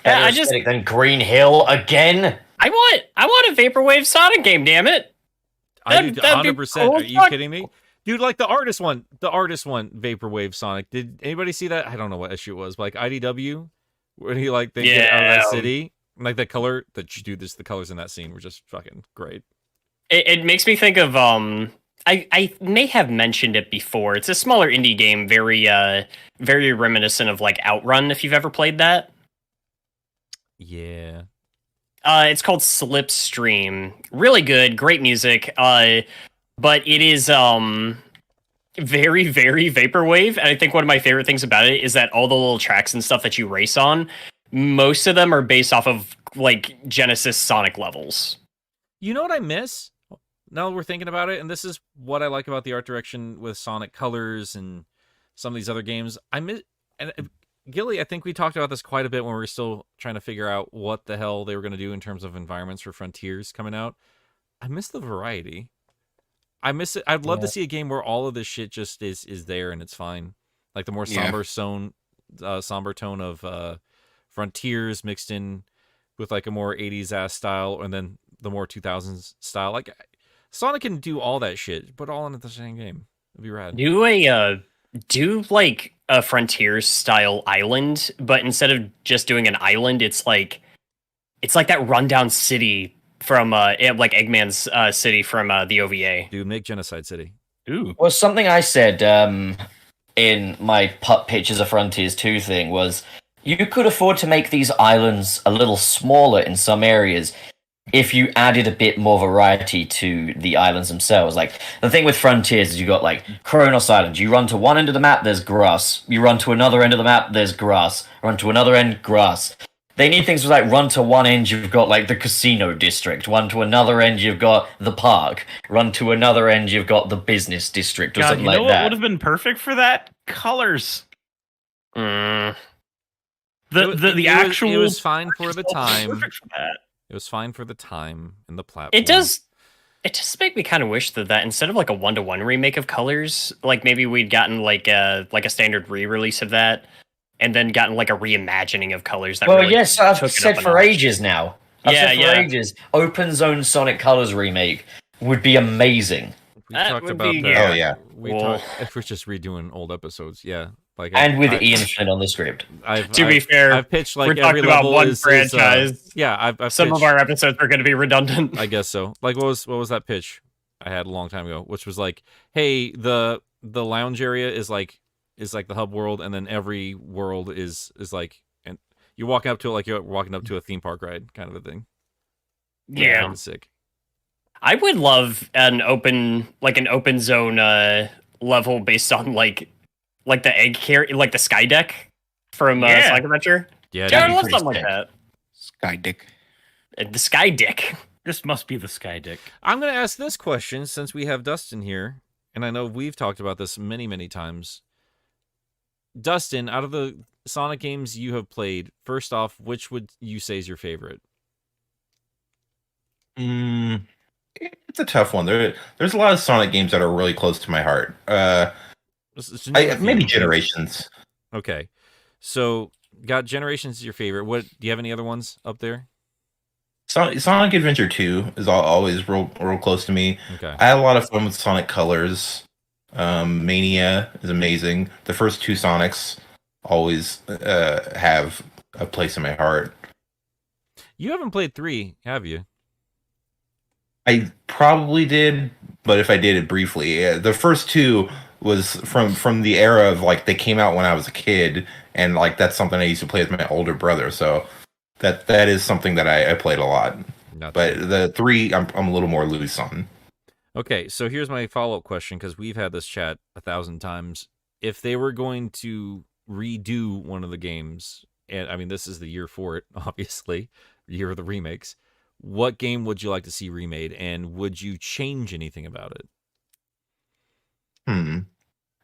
Yeah, then Green Hill again. I want a vaporwave Sonic game. Damn it! I do 100%. Are you kidding me? Dude, like the artist one, Vaporwave Sonic. Did anybody see that? I don't know what issue it was, but like IDW, where he like they get out of that city, like the color that the colors in that scene were just fucking great. It makes me think of I may have mentioned it before. It's a smaller indie game, very reminiscent of like Outrun. If you've ever played that, yeah. It's called Slipstream. Really good, great music. But it is very, very vaporwave. And I think one of my favorite things about it is that all the little tracks and stuff that you race on, most of them are based off of like Genesis Sonic levels. You know what I miss? Now we're thinking about it, and this is what I like about the art direction with Sonic Colors and some of these other games. I miss, and Gilly, I think we talked about this quite a bit when we were still trying to figure out what the hell they were going to do in terms of environments for Frontiers coming out. I miss the variety. I miss it. I'd love to see a game where all of this shit just is there and it's fine. Like the more somber tone of Frontiers mixed in with like a more 80s ass style, and then the more 2000s style. Like Sonic can do all that shit, but all in the same game. It'd be rad. Do like a Frontiers style island, but instead of just doing an island, it's like that rundown city from like Eggman's city from the OVA. Dude, make Genocide City. Ooh. Well, something I said in my Pup Pictures of Frontiers 2 thing was you could afford to make these islands a little smaller in some areas if you added a bit more variety to the islands themselves. Like, the thing with Frontiers is you got, like, Kronos Island. You run to one end of the map, there's grass. You run to another end of the map, there's grass. Run to another end, grass. They need things like run to one end, you've got like the casino district. Run to another end, you've got the park. Run to another end, you've got the business district or something like that. You know what would have been perfect for that? Colors. Mm. It was fine for the time. Perfect for that. It was fine for the time and the platform. It does make me kind of wish that instead of like a 1-to-1 remake of Colors, like maybe we'd gotten like a standard re-release of that. And then gotten like a reimagining of Colors. That yes, I've said for ages now. I've said for ages. Open Zone Sonic Colors remake would be amazing. We talked about that. Oh yeah. If we're just redoing old episodes, yeah. Like and with Ian Flynn on the script. To be fair, I've pitched like we're every talking about level one is franchise. I've some pitched, of our episodes are going to be redundant. I guess so. Like what was that pitch I had a long time ago, which was like, hey, the lounge area is like the hub world, and then every world is like, and you walk up to it like you're walking up to a theme park ride kind of a thing. Yeah, sick. I would love an open zone level based on like the egg carry, like the Sky Deck from Sonic Adventure. Yeah, I would love something like that. Sky Dick. The Sky Dick. This must be the Sky Dick. I'm gonna ask this question since we have Dustin here, and I know we've talked about this many times. Dustin, out of the Sonic games you have played, first off, which would you say is your favorite? it's a tough one. There's a lot of Sonic games that are really close to my heart. Maybe Generations. Okay, so got Generations is your favorite. What do you have any other ones up there? Sonic Adventure 2 is always real close to me. Okay, I had a lot of fun with Sonic Colors. Mania is amazing. The first two Sonics always have a place in my heart. you haven't played 3, have you? I probably did, but if I did it briefly, the first two was from the era of like they came out when I was a kid, and like that's something I used to play with my older brother. So that is something that I played a lot. But the 3, I'm a little more loose on. Okay, so here's my follow-up question, because we've had this chat 1,000 times. If they were going to redo one of the games, and I mean, this is the year for it, obviously, year of the remakes, what game would you like to see remade, and would you change anything about it?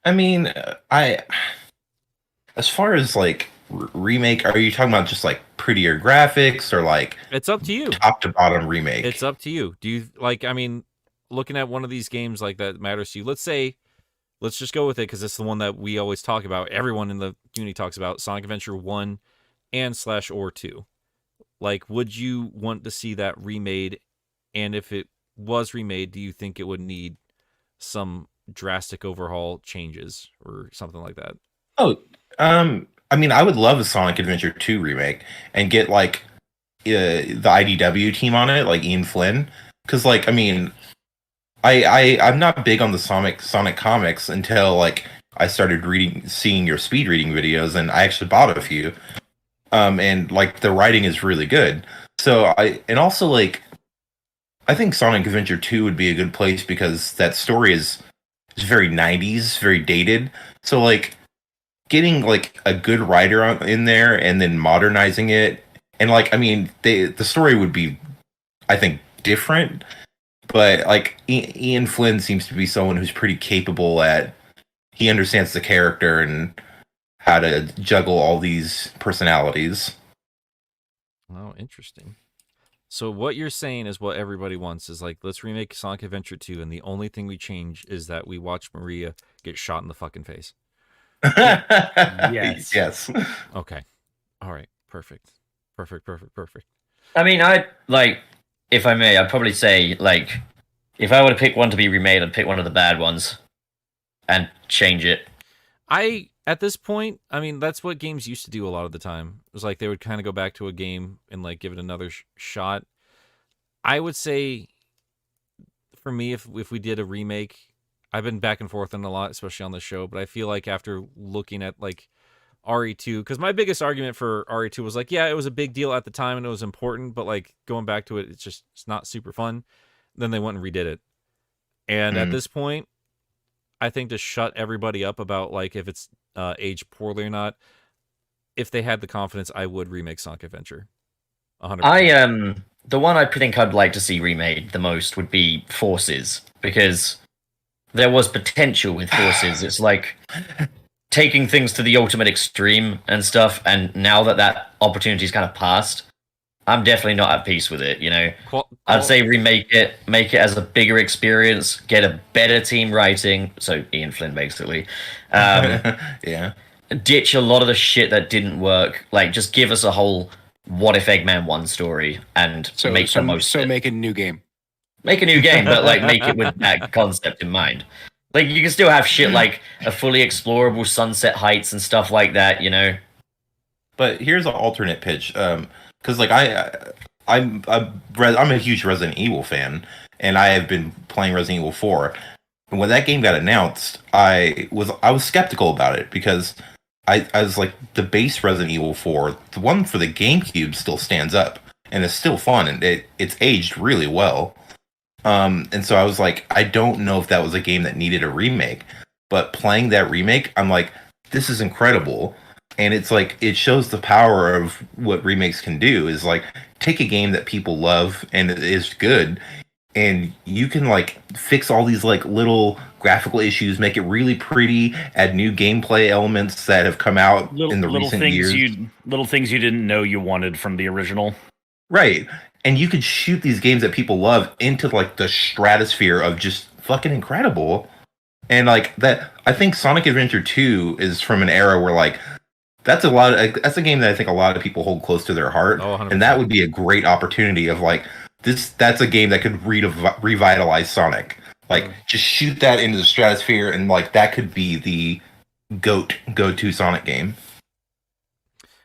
I mean, as far as like remake, are you talking about just like prettier graphics or like It's up to you. top to bottom remake? It's up to you. Do you like? I mean, looking at one of these games like that matters to you. Let's just go with it because it's the one that we always talk about. Everyone in the community talks about Sonic Adventure 1 and /or 2. Like, would you want to see that remade? And if it was remade, do you think it would need some drastic overhaul changes or something like that? Oh, I mean, I would love a Sonic Adventure 2 remake and get like the IDW team on it, like Ian Flynn, because like I mean, I'm not big on the Sonic comics until like I started seeing your speed reading videos, and I actually bought a few. And like the writing is really good. So I think Sonic Adventure 2 would be a good place because that story is very 90s, very dated. So like getting like a good writer in there and then modernizing it, and like I mean the story would be, I think, different. But like Ian Flynn seems to be someone who's pretty capable he understands the character and how to juggle all these personalities. Oh, interesting. So what you're saying is what everybody wants is like, let's remake Sonic Adventure 2, and the only thing we change is that we watch Maria get shot in the fucking face. Yes. Yes. Okay. All right. Perfect. I mean, if I may, I'd probably say, like, if I were to pick one to be remade, I'd pick one of the bad ones and change it. At this point, I mean, that's what games used to do a lot of the time. It was like they would kind of go back to a game and like give it another shot. I would say, for me, if we did a remake, I've been back and forth on a lot, especially on the show, but I feel like after looking at like RE2, because my biggest argument for RE2 was like, yeah, it was a big deal at the time and it was important, but like going back to it, it's not super fun. Then they went and redid it. And at this point, I think to shut everybody up about like if it's aged poorly or not, if they had the confidence, I would remake Sonic Adventure. 100%. The one I think I'd like to see remade the most would be Forces, because there was potential with Forces. It's like taking things to the ultimate extreme and stuff, and now that opportunity's kind of passed, I'm definitely not at peace with it, you know? I'd say remake it, make it as a bigger experience, get a better team writing, so Ian Flynn, basically. Yeah. Ditch a lot of the shit that didn't work. Like, just give us a whole What If Eggman 1 story and make the most of it. Make a new game. Make a new game, but like make it with that concept in mind. Like, you can still have shit like a fully explorable Sunset Heights and stuff like that, you know? But here's an alternate pitch. Because like I'm a huge Resident Evil fan, and I have been playing Resident Evil 4. And when that game got announced, I was skeptical about it because I was like, the base Resident Evil 4, the one for the GameCube, still stands up and it's still fun, and it's aged really well. And so I was like, I don't know if that was a game that needed a remake, but playing that remake, I'm like, this is incredible. And it's like, it shows the power of what remakes can do, is like take a game that people love and it is good, and you can like fix all these like little graphical issues, make it really pretty, add new gameplay elements that have come out in the recent years. Little things you didn't know you wanted from the original. Right. and you could shoot these games that people love into like the stratosphere of just fucking incredible. And like that, I think Sonic Adventure 2 is from an era where like that's a game that I think a lot of people hold close to their heart, and that would be a great opportunity of like this. That's a game that could revitalize Sonic. Like just shoot that into the stratosphere, and like that could be the go-to Sonic game.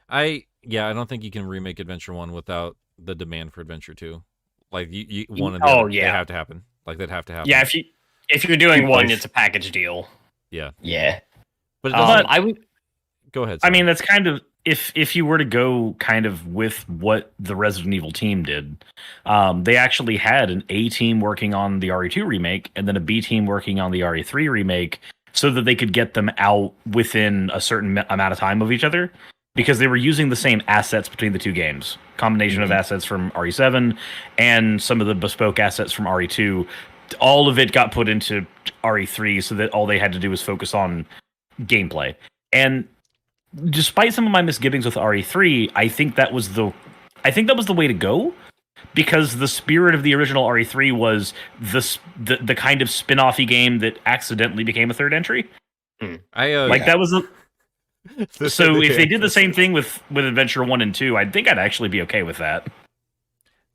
I don't think you can remake Adventure 1 without the demand for Adventure 2. Like you one and the other, they have to happen. Like they'd have to happen. Yeah, if you're doing one, it's a package deal. Yeah. Yeah. But I would go ahead. I mean, that's kind of if you were to go kind of with what the Resident Evil team did, they actually had an A team working on the RE2 remake and then a B team working on the RE3 remake, so that they could get them out within a certain amount of time of each other, because they were using the same assets between the two games, combination of assets from RE7 and some of the bespoke assets from RE2. All of it got put into RE3, so that all they had to do was focus on gameplay. And despite some of my misgivings with RE3, I think that was the way to go, because the spirit of the original RE3 was the kind of spin-off-y game that accidentally became a third entry. That was so if they did the same thing with Adventure 1 and 2, I think I'd actually be okay with that.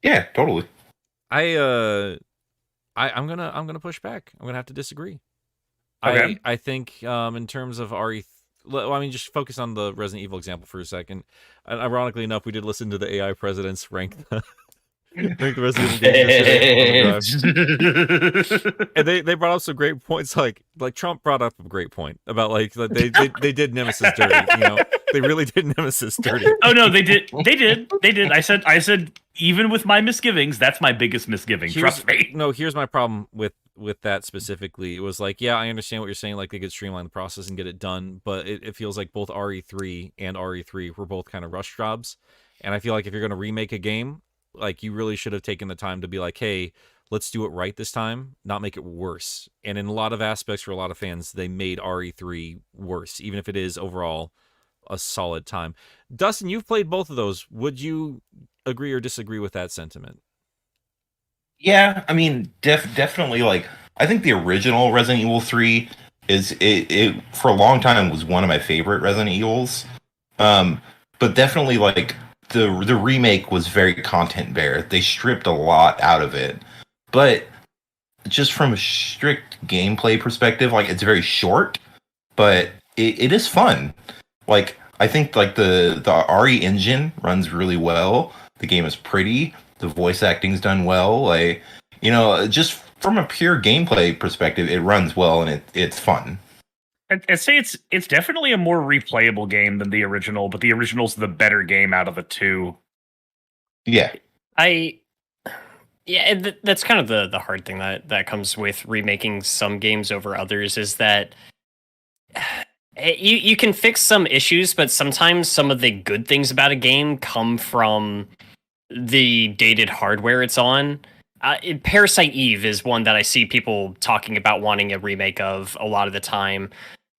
Yeah, totally. I'm gonna push back. I'm gonna have to disagree. Okay. I think in terms of just focus on the Resident Evil example for a second. And ironically enough, we did listen to the AI presidents rank the Resident Evil games, and they brought up some great points. Like Trump brought up a great point about like they did Nemesis dirty. They really did Nemesis dirty. Oh no, they did. I said even with my misgivings, that's my biggest misgiving. Trust me. No, here's my problem with that specifically. It was like, yeah, I understand what you're saying. Like they could streamline the process and get it done, but it feels like both RE3 and RE3 were both kind of rush jobs. And I feel like if you're going to remake a game, like you really should have taken the time to be like, hey, let's do it right this time, not make it worse. And in a lot of aspects for a lot of fans, they made RE3 worse, even if it is overall a solid time. Dustin, you've played both of those. Would you agree or disagree with that sentiment? Yeah, I mean, definitely. Like, I think the original Resident Evil 3 is it for a long time was one of my favorite Resident Evils. But definitely, like the remake was very content bare. They stripped a lot out of it, but just from a strict gameplay perspective, like it's very short, but it is fun. Like I think like the RE engine runs really well. The game is pretty. The voice acting's done well. Like, just from a pure gameplay perspective, it runs well and it's fun. I'd say it's definitely a more replayable game than the original, but the original's the better game out of the two. Yeah. That's kind of the hard thing that comes with remaking some games over others, is that you can fix some issues, but sometimes some of the good things about a game come from the dated hardware it's on. Parasite Eve is one that I see people talking about wanting a remake of a lot of the time.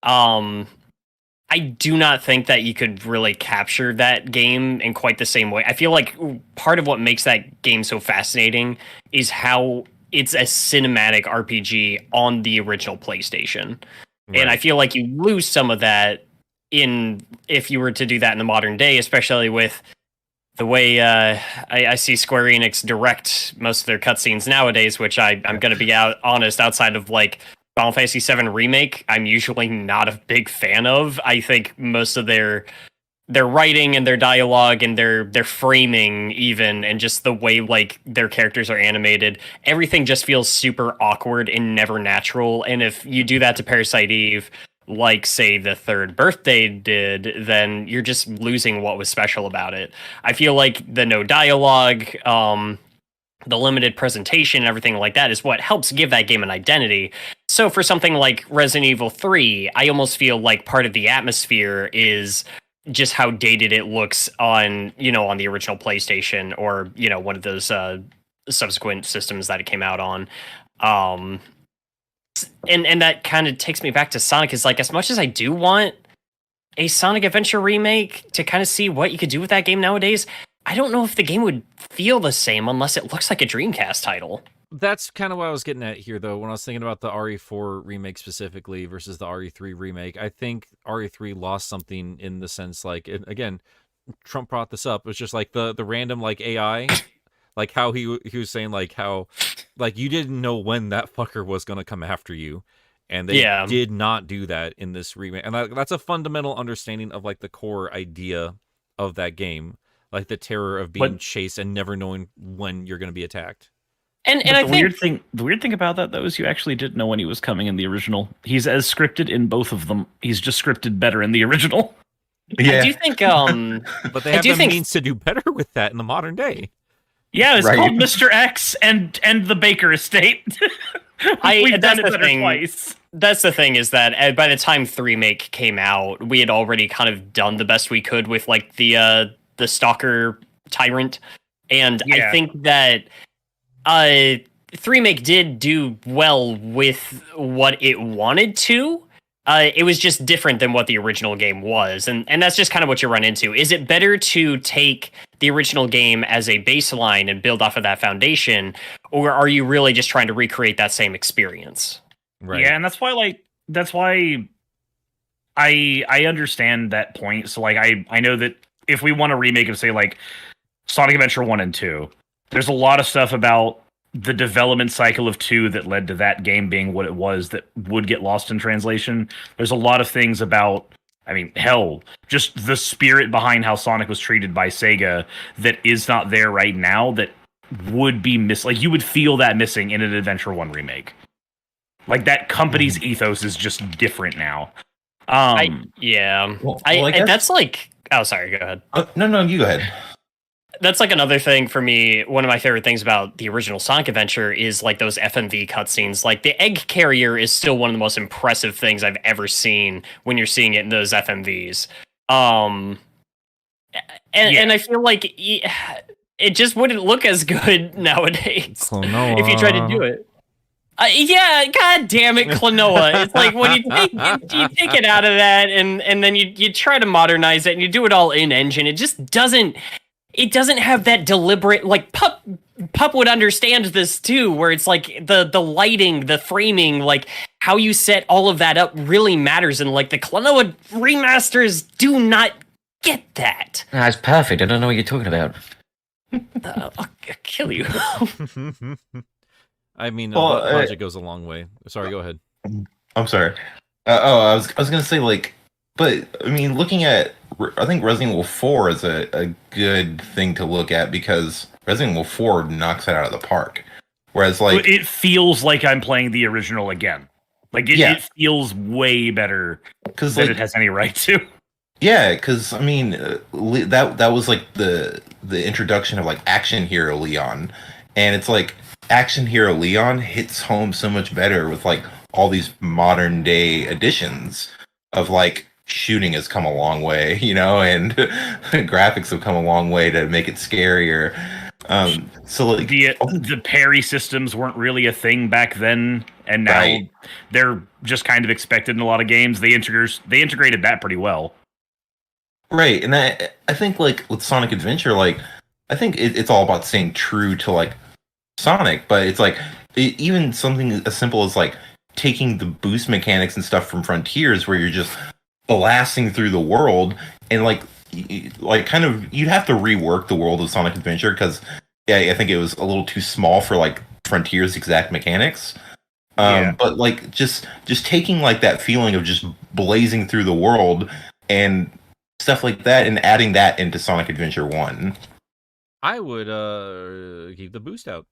I do not think that you could really capture that game in quite the same way. I feel like part of what makes that game so fascinating is how it's a cinematic RPG on the original PlayStation. Right. And I feel like you lose some of that if you were to do that in the modern day, especially with the way I see Square Enix direct most of their cutscenes nowadays, which I'm going to be honest, outside of like Final Fantasy VII Remake, I'm usually not a big fan of. I think most of their writing and their dialogue and their framing even, and just the way like their characters are animated, everything just feels super awkward and never natural. And if you do that to Parasite Eve, like say the Third Birthday did, then you're just losing what was special about it. I feel like the no dialogue, the limited presentation and everything like that is what helps give that game an identity. So for something like Resident Evil 3, I almost feel like part of the atmosphere is just how dated it looks on the original PlayStation, or, one of those subsequent systems that it came out on. And that kind of takes me back to Sonic, is like, as much as I do want a Sonic Adventure remake to kind of see what you could do with that game nowadays, I don't know if the game would feel the same unless it looks like a Dreamcast title. That's kind of what I was getting at here, though, when I was thinking about the RE4 remake specifically versus the RE3 remake. I think RE3 lost something in the sense, like, again, Trump brought this up. It was just like the random like AI, like how he was saying like how like you didn't know when that fucker was gonna come after you, and they did not do that in this remake. And that's a fundamental understanding of like the core idea of that game, like the terror of being chased and never knowing when you're gonna be attacked. And I think the weird thing about that though is you actually didn't know when he was coming in the original. He's as scripted in both of them. He's just scripted better in the original. Yeah. I do think but they have the means to do better with that in the modern day. Yeah, it's called Mr. X and the Baker Estate. We've done it better twice. That's the thing, is that by the time 3-make came out, we had already kind of done the best we could with like the Stalker Tyrant, and I think that 3-make did do well with what it wanted to. It was just different than what the original game was, and that's just kind of what you run into. Is it better to take the original game as a baseline and build off of that foundation, or are you really just trying to recreate that same experience? Right. Yeah, and that's why I understand that point. So like I know that if we want to remake of say like Sonic Adventure 1 and 2, there's a lot of stuff about the development cycle of 2 that led to that game being what it was that would get lost in translation. There's a lot of things about, I mean, hell, just the spirit behind how Sonic was treated by Sega that is not there right now that would be like you would feel that missing in an Adventure 1 remake. Like that company's ethos is just different now. That's like, oh, sorry, go ahead. No, you go ahead. That's like another thing for me. One of my favorite things about the original Sonic Adventure is like those FMV cutscenes. Like the egg carrier is still one of the most impressive things I've ever seen when you're seeing it in those FMVs. And I feel like it just wouldn't look as good nowadays if you try to do it. God damn it, Klonoa. It's like when you take it out of that and then you try to modernize it and you do it all in engine, it just doesn't. It doesn't have that deliberate, like, Pup would understand this too, where it's like the lighting, the framing, like how you set all of that up really matters, and like the Klonoa remasters do not get that. That's perfect. I don't know what you're talking about. I'll kill you. I mean, budget goes a long way. Sorry, go ahead. I'm sorry. I was gonna say like, but I mean, looking at, I think Resident Evil 4 is a good thing to look at because Resident Evil 4 knocks it out of the park. Whereas, like, it feels like I'm playing the original again. Like, it feels way better than like, it has any right to. Yeah, because I mean, that was like the introduction of like Action Hero Leon, and it's like Action Hero Leon hits home so much better with like all these modern day additions of like. Shooting has come a long way, you know, and graphics have come a long way to make it scarier. So like the parry systems weren't really a thing back then, and now they're just kind of expected in a lot of games. They integrated that pretty well. Right, and I think like with Sonic Adventure, like I think it's all about staying true to like Sonic, but it's like even something as simple as like taking the boost mechanics and stuff from Frontiers, where you're just blasting through the world and like kind of you'd have to rework the world of Sonic Adventure because I think it was a little too small for like Frontier's exact mechanics. But like just taking like that feeling of just blazing through the world and stuff like that and adding that into Sonic Adventure 1. I would keep the boost out.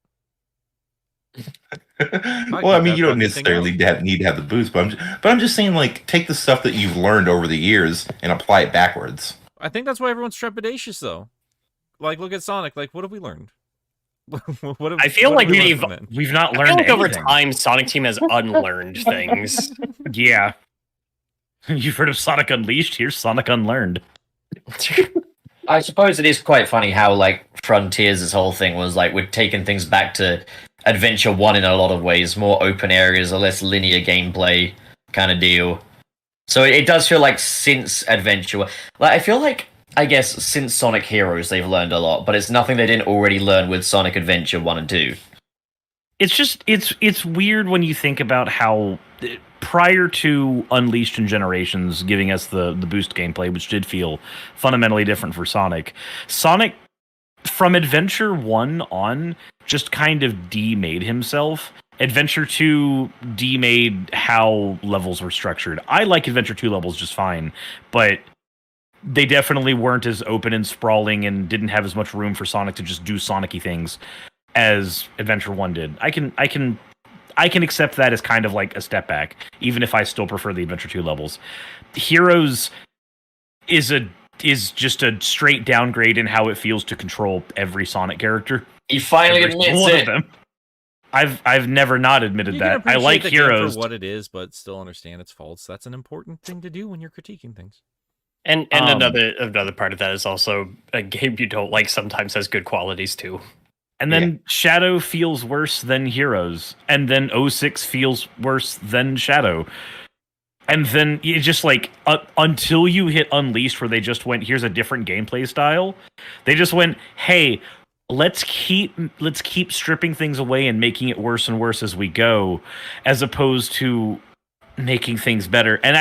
Well, I mean, you don't necessarily need to have the boost, but I'm just saying, like, take the stuff that you've learned over the years and apply it backwards. I think that's why everyone's trepidatious, though. Like, look at Sonic. Like, what have we learned? I feel like we've not learned. I feel like anything. over time, Sonic Team has unlearned things. Yeah, you've heard of Sonic Unleashed. Here's Sonic Unlearned. I suppose it is quite funny how like Frontiers' whole thing was like we're taking things back to Adventure 1 in a lot of ways, more open areas, a less linear gameplay kind of deal. So it does feel like since Adventure 1, like I feel like I guess since Sonic Heroes they've learned a lot, but it's nothing they didn't already learn with Sonic Adventure 1 and 2. It's just it's weird when you think about how prior to Unleashed and Generations giving us the boost gameplay, which did feel fundamentally different for Sonic from Adventure 1 on just kind of demade himself. Adventure 2 demade how levels were structured. I like Adventure 2 levels just fine, but they definitely weren't as open and sprawling and didn't have as much room for Sonic to just do Sonic-y things as Adventure 1 did. I can accept that as kind of like a step back, even if I still prefer the Adventure 2 levels. Heroes is just a straight downgrade in how it feels to control every Sonic character. He finally Every admits one it. of them. I've never not admitted You that. can I like appreciate the game Heroes. for what it is, but still understand its faults. That's an important thing to do when you're critiquing things. And another part of that is also a game you don't like sometimes has good qualities too. And then Shadow feels worse than Heroes. And then 06 feels worse than Shadow. And then you just like until you hit Unleashed, where they just went, here's a different gameplay style. They just went, hey, let's keep stripping things away and making it worse and worse as we go, as opposed to making things better. And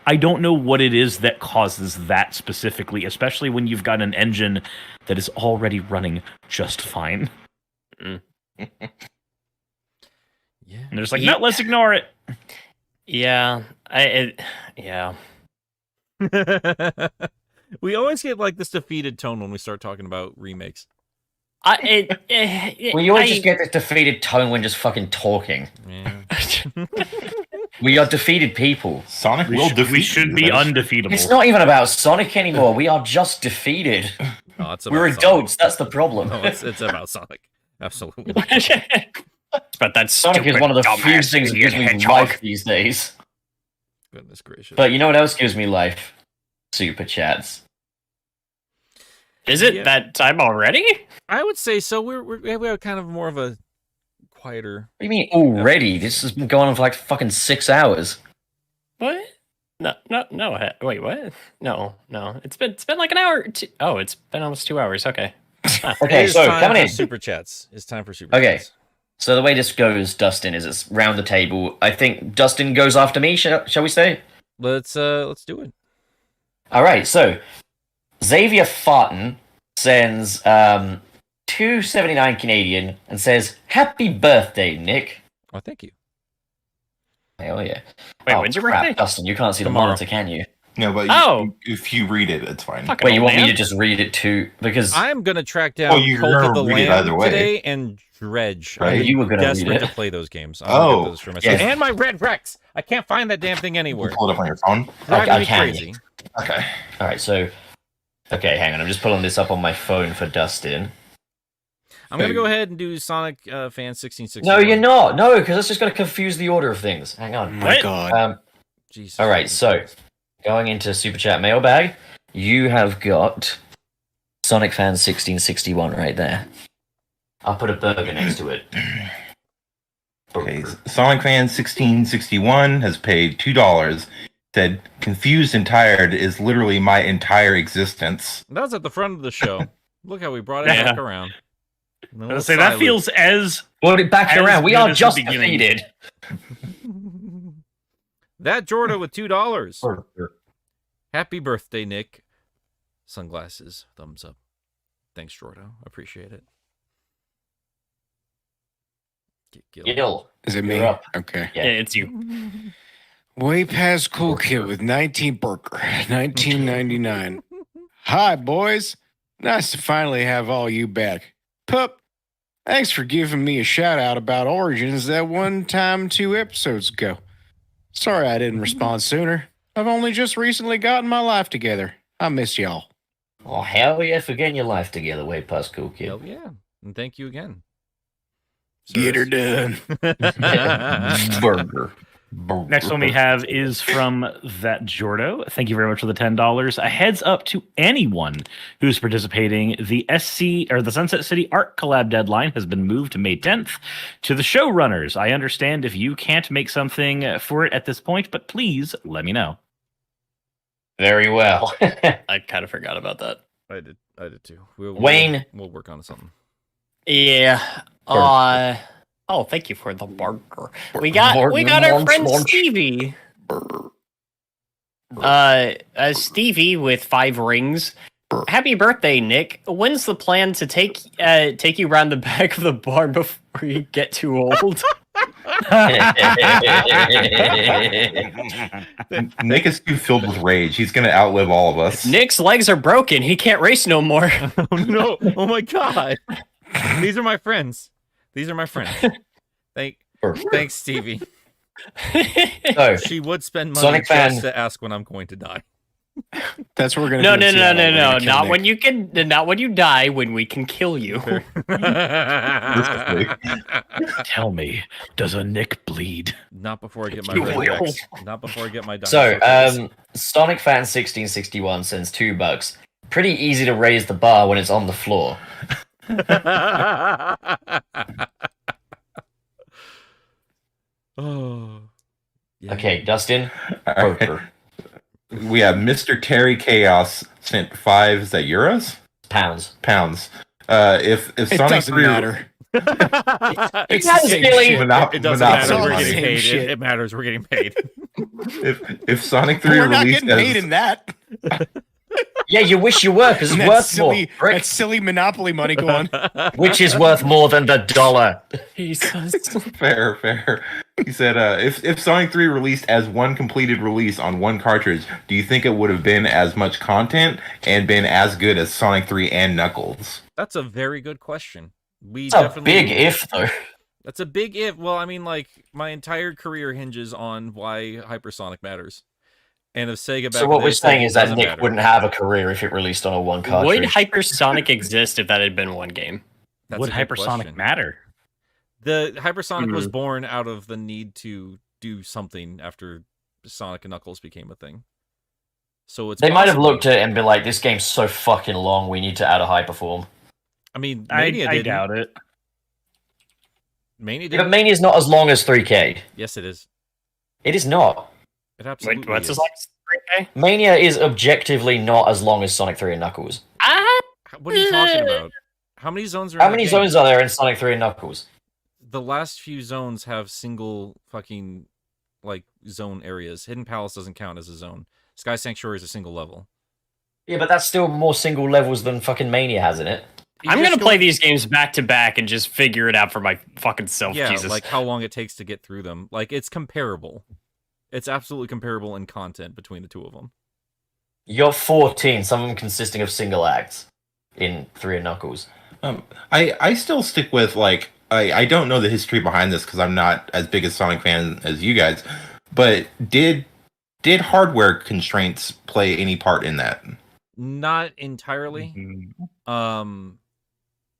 I don't know what it is that causes that specifically, especially when you've got an engine that is already running just fine. Yeah. And they're just like, no, let's ignore it. Yeah, We always get like this defeated tone when we start talking about remakes. Well, you always just get this defeated tone when just fucking talking. Yeah. We are defeated people. Sonic will defeat We should you, be that is- undefeatable. It's not even about Sonic anymore. We are just defeated. No, it's We're about adults. That's the problem. Sonic. No, it's about Sonic. Absolutely. but that Sonic is one of the few dumbass things that gives me hedgehog. life these days. Goodness gracious. But you know what else gives me life? Super chats. Is it Yeah. that time already? I would say so. We have kind of more of a quieter. What do you mean already? This has been going on for like fucking 6 hours. What? No. Wait, what? No. It's been like an hour. Oh, it's been almost 2 hours. Okay. Okay, It is so time coming for in. super chats. It's time for super Okay. chats. So the way this goes, Dustin, is it's round the table. I think Dustin goes after me. Shall we say? Let's do it. All right. So Xavier Farton sends $2.79 Canadian and says, "Happy birthday, Nick." Oh, thank you. Hell yeah! Wait, Oh, when's your crap, birthday? Dustin? You can't see Tomorrow. the monitor, can you? No, but Oh. if you read it, it's fine. Fucking Wait, you old want me man. to just read it too? Because I'm gonna track Well, down you're Cult of gonna the read it Lamb either way. today and Dredge. Right? I'm You were gonna read desperate it. to play those games. I'm gonna Oh, get those for myself. yeah. And my Red Rex. I can't find that damn thing You anywhere. pull it up on your phone. Driving I me can. crazy. Okay. all right, so okay, hang on. I'm just pulling this up on my phone for Dustin. I'm gonna go ahead and do Sonic Fan 1660. No, you're not. No, because that's just going to confuse the order of things. Hang Oh on. my What? god. Jesus. All right, so going into Super Chat mailbag, you have got Sonic Fan 1661 right there. I'll put a burger next to it. Okay. Sonic Fan 1661 has paid $2. Said, "Confused and tired is literally my entire existence." that was at the front of the show. Look how we brought it Yeah. back around. I was gonna say that feels as Well, back As around. We good are as the just beginning. defeated. That Jordan with $2. Happy birthday, Nick. Sunglasses, thumbs up. Thanks, Jordo. Appreciate it. Gil. Gil. Is it You're me? up. Okay. Yeah. Yeah, it's you. Way past cool kid with 19 burger, 1999. Hi, boys. Nice to finally have all you back. Pup, thanks for giving me a shout out about Origins that one time 2 episodes ago. Sorry I didn't respond sooner. I've only just recently gotten my life together. I miss y'all. Oh, hell yeah, for getting your life together, way past cool kid. Hell yeah. And thank you again. Get her done. Burger. Next one we have is from that Jordo. Thank you very much for the $10. A heads up to anyone who's participating. The SC or the Sunset City Art Collab deadline has been moved to May 10th. To the showrunners, I understand if you can't make something for it at this point, but please let me know. Very well. I kind of forgot about that. I did too. Wayne. We'll work on something. Yeah. Oh, thank you for the burger. We got our friend Stevie. Stevie with 5 rings. Happy birthday, Nick. When's the plan to take you around the back of the barn before you get too old? Nick is too filled with rage. He's going to outlive all of us. Nick's legs are broken. He can't race no more. Oh no! Oh my god! These are my friends. Thanks, Stevie. So, She would spend money Sonic just fan. to ask when I'm going to die. That's what we're gonna No, do. no, in no, Seattle. no, We're no. gonna kill Not Nick. when you die. When we can kill you. Tell me, does a Nick bleed? Not before I get my You red will. Rex. Not before I get my So, dinosaur face. Sonic Fan 1661 sends $2. Pretty easy to raise the bar when it's on the floor. Oh. Yeah. Okay, Dustin. All right. Poker. We have Mr. Terry Chaos sent 5, is that euros? Pounds. Pounds. If It Sonic doesn't 3 matter. It's the same shit. Monop- It doesn't Monopoly matter. all We're the money. getting same paid. shit. It matters. We're getting paid. If Sonic 3 We're not released getting paid as in that. Yeah, you wish you were, because it's That worth more. silly, Brick, that silly Monopoly money going. which is worth more than the dollar. Jesus. fair. He said, if Sonic 3 released as one completed release on one cartridge, do you think it would have been as much content and been as good as Sonic 3 and Knuckles? That's a very good question. It's a big if, though. That's a big if. Well, I mean, like, my entire career hinges on why Hypersonic matters. And if Sega back So in what the we're day saying said is that doesn't Nick matter, wouldn't have a career if it released on a one cartridge. Would Hypersonic exist if that had been one game? that's Would a good hypersonic question. matter? The Hypersonic was Mhm. born out of the need to do something after Sonic and Knuckles became a thing. So it's They might have possible. looked at it and been like, "This game's so fucking long. We need to add a hyperform." I mean, I Mania didn't. doubt it. Mania Yeah, but didn't. Mania's not as long as 3K. Yes, it is. It is not. It absolutely Wait, what's is. his last 3K? Mania is objectively not as long as Sonic 3 and Knuckles. What are you talking about? How many zones are? How in that many game? zones are there in Sonic 3 and Knuckles? The last few zones have single fucking like zone areas. Hidden Palace doesn't count as a zone. Sky Sanctuary is a single level. Yeah, but that's still more single levels than fucking Mania has in it. I'm You gonna just play go- these games back to back and just figure it out for my fucking self. Yeah, Jesus. like how long it takes to get through them. Like it's comparable. It's absolutely comparable in content between the two of them. You're 14, some of them consisting of single acts in 3 and Knuckles. I still stick with, like, I don't know the history behind this because I'm not as big a Sonic fan as you guys, but did hardware constraints play any part in that? Not entirely.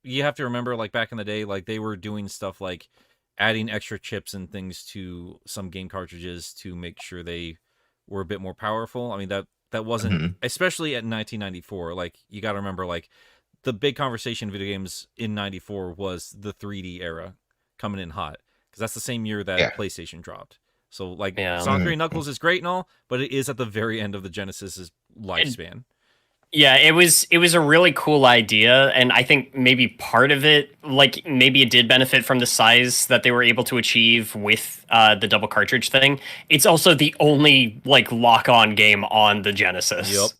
You have to remember, like back in the day, like they were doing stuff like adding extra chips and things to some game cartridges to make sure they were a bit more powerful. I mean that wasn't, especially at 1994. Like you got to remember, like the big conversation in video games in '94 was the 3D era coming in hot because that's the same year that PlayStation dropped. So like Sonic 3 and Knuckles is great and all, but it is at the very end of the Genesis's lifespan. Yeah, it was a really cool idea, and I think maybe part of it, like maybe it did benefit from the size that they were able to achieve with the double cartridge thing. It's also the only like lock-on game on the Genesis.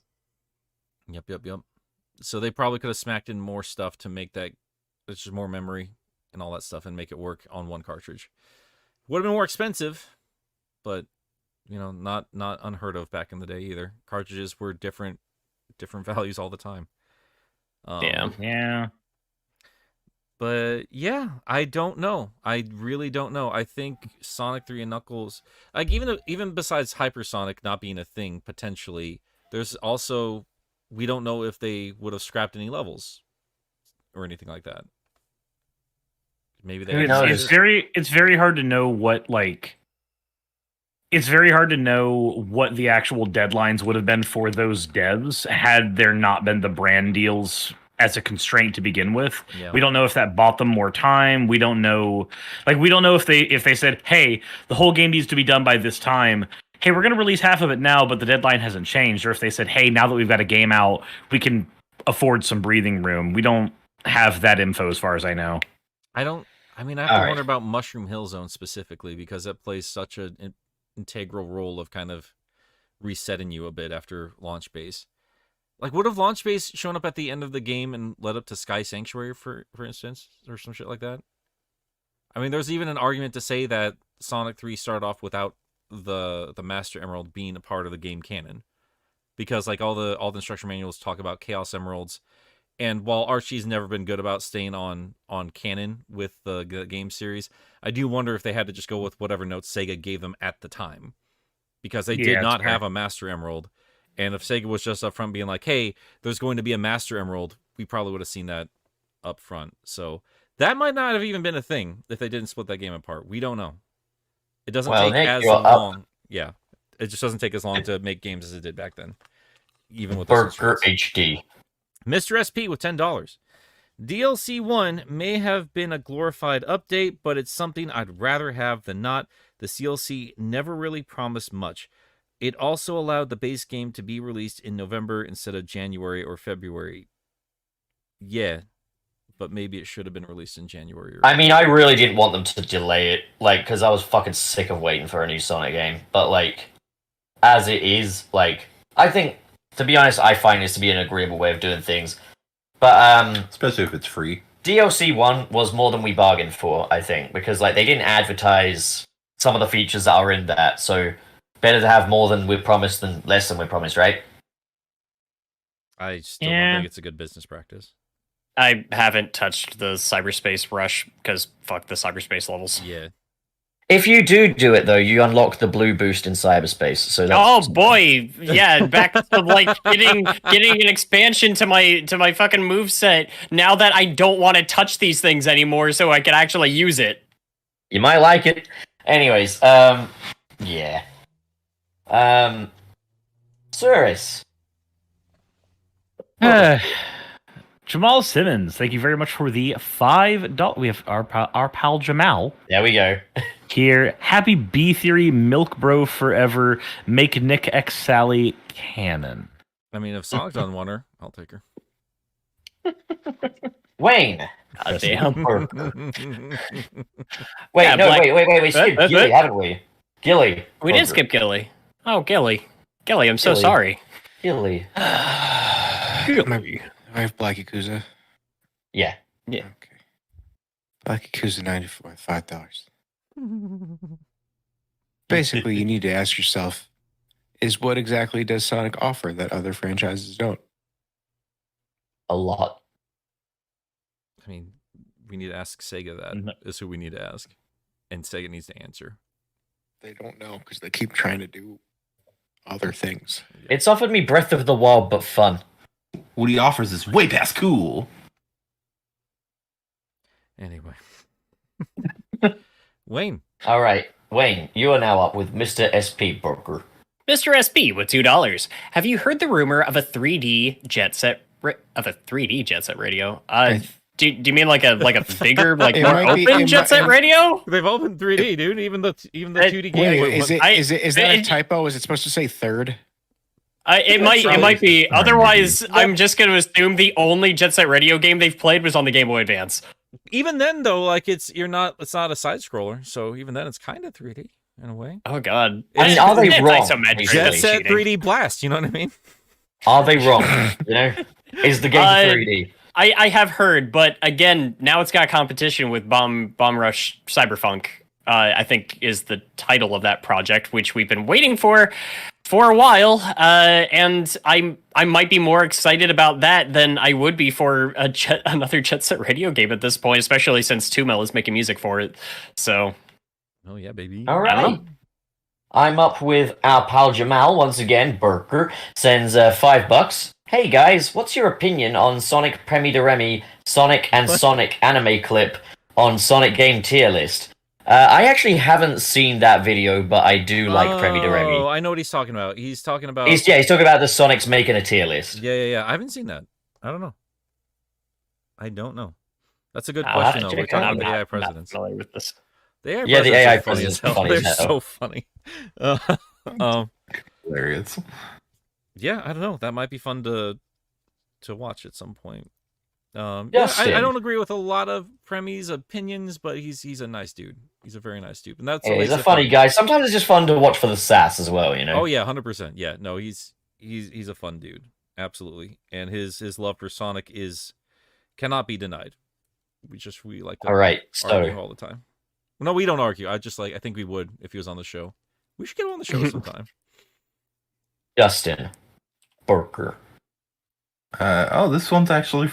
Yep. So they probably could have smacked in more stuff to make that, it's just more memory and all that stuff, and make it work on one cartridge. Would have been more expensive, but you know, not unheard of back in the day either. Cartridges were different values all the time. Yeah. But yeah, I don't know. I really don't know. I think Sonic 3 and Knuckles, like even besides Hypersonic not being a thing potentially, there's also, we don't know if they would have scrapped any levels or anything like that. Maybe they. It's very hard to know what like. It's very hard to know what the actual deadlines would have been for those devs had there not been the brand deals as a constraint to begin with. Yeah. We don't know if that bought them more time. We don't know if they said, "Hey, the whole game needs to be done by this time. hey, we're going to release half of it now, but the deadline hasn't changed, or if they said, hey, now that we've got a game out, we can afford some breathing room. We don't have that info as far as I know. I have to wonder about Mushroom Hill Zone specifically, because that plays such an integral role of kind of resetting you a bit after launch base. Like, would have launch base shown up at the end of the game and led up to Sky Sanctuary, for instance, or some shit like that? I mean, there's even an argument to say that Sonic 3 started off without the Master Emerald being a part of the game canon, because like all the instruction manuals talk about Chaos Emeralds, and while Archie's never been good about staying on canon with the game series, I do wonder if they had to just go with whatever notes Sega gave them at the time, because they did not have a Master Emerald. And if Sega was just upfront being like, hey, there's going to be a Master Emerald, we probably would have seen that up front. So that might not have even been a thing if they didn't split that game apart. We don't know. It doesn't take as long. Yeah. It just doesn't take as long to make games as it did back then. Even with Burger HD. Mr. SP with $10. DLC 1 may have been a glorified update, but it's something I'd rather have than not. The DLC never really promised much. It also allowed the base game to be released in November instead of January or February. Yeah, but maybe it should have been released in January. I mean, I really didn't want them to delay it, like, because I was fucking sick of waiting for a new Sonic game. But, like, as it is, like, I think, to be honest, I find this to be an agreeable way of doing things. But, especially if it's free. DLC 1 was more than we bargained for, I think, because, like, they didn't advertise some of the features that are in that, so better to have more than we promised than less than we promised, right? I still don't think it's a good business practice. I haven't touched the cyberspace rush because fuck the cyberspace levels. Yeah. If you do it though, you unlock the blue boost in cyberspace. So that's... Oh boy, yeah, back to like getting an expansion to my fucking moveset now that I don't want to touch these things anymore, so I can actually use it. You might like it. Anyways, yeah. Cirrus. Jamal Simmons, thank you very much for the $5. We have our pal Jamal. There we go. Here, happy B Theory, Milk Bro forever, make Nick X Sally canon. I mean, if Sonic's on one her, I'll take her. Wayne. God damn. Wait, Yeah, no, Black- wait. Skip Gilly, haven't we? Gilly. We did skip Gilly. Oh, Gilly, I'm so Gilly. sorry. Gilly. Maybe. I have Black Yakuza. Yeah. Okay. Black Yakuza 94, $5. Basically, you need to ask yourself, is what exactly does Sonic offer that other franchises don't? A lot. I mean, we need to ask Sega that. Is who we need to ask. And Sega needs to answer. They don't know because they keep trying to do other things. It's offered me Breath of the Wild, but fun. What he offers is way past cool. Anyway. Wayne. All right, Wayne, you are now up with Mr. SP Burger. Mr. SB with $2. Have you heard the rumor of a 3D jet set radio? Do you mean like a bigger, like It more might be- open it jet might- set radio? They've all been 3D, dude. Even the 2D game. Wait, is that a it- typo? Is it supposed to say third? It might be. Otherwise, I'm just going to assume the only Jet Set Radio game they've played was on the Game Boy Advance. Even then, though, like it's not a side scroller, so even then it's kind of 3D in a way. Oh God! I mean, are they It's wrong? isometric Jet really Set cheating. 3D Blast. You know what I mean? Are they wrong? You know, is the game 3D? I have heard, but again, now it's got competition with Bomb Rush Cyberpunk. I think is the title of that project, which we've been waiting for a while, and I might be more excited about that than I would be for another Jet Set Radio game at this point, especially since Tumel is making music for it. So, oh yeah, baby. All right. I'm up with our pal Jamal once again. Burger sends $5. Hey guys, what's your opinion on Sonic Premi de Remy, Sonic and Sonic anime clip on Sonic game tier list? I actually haven't seen that video, but I do like Premi de Remy. Oh, I know what he's talking about. He's talking about. He's talking about the Sonics making a tier list. Yeah. I haven't seen that. I don't know. That's a good I'll have question, to though. We're check talking it about out. the AI presidents. Not familiar with this. The AI Yeah, the AI presidents are presidents are funny They're as hell. so funny. Hilarious. Yeah, I don't know. That might be fun to watch at some point. I Justin. don't agree with a lot of Premi's opinions, but he's a nice dude. He's a very nice dude, and that's Yeah, what he's makes a it funny fun. guy. Sometimes it's just fun to watch for the sass as well, you know? Oh yeah, 100%. Yeah, no, he's a fun dude, absolutely, and his love for Sonic cannot be denied. We like to All right, argue so all the time. No, we don't argue. I think we would if he was on the show. We should get him on the show sometime. Justin Burker. This one's actually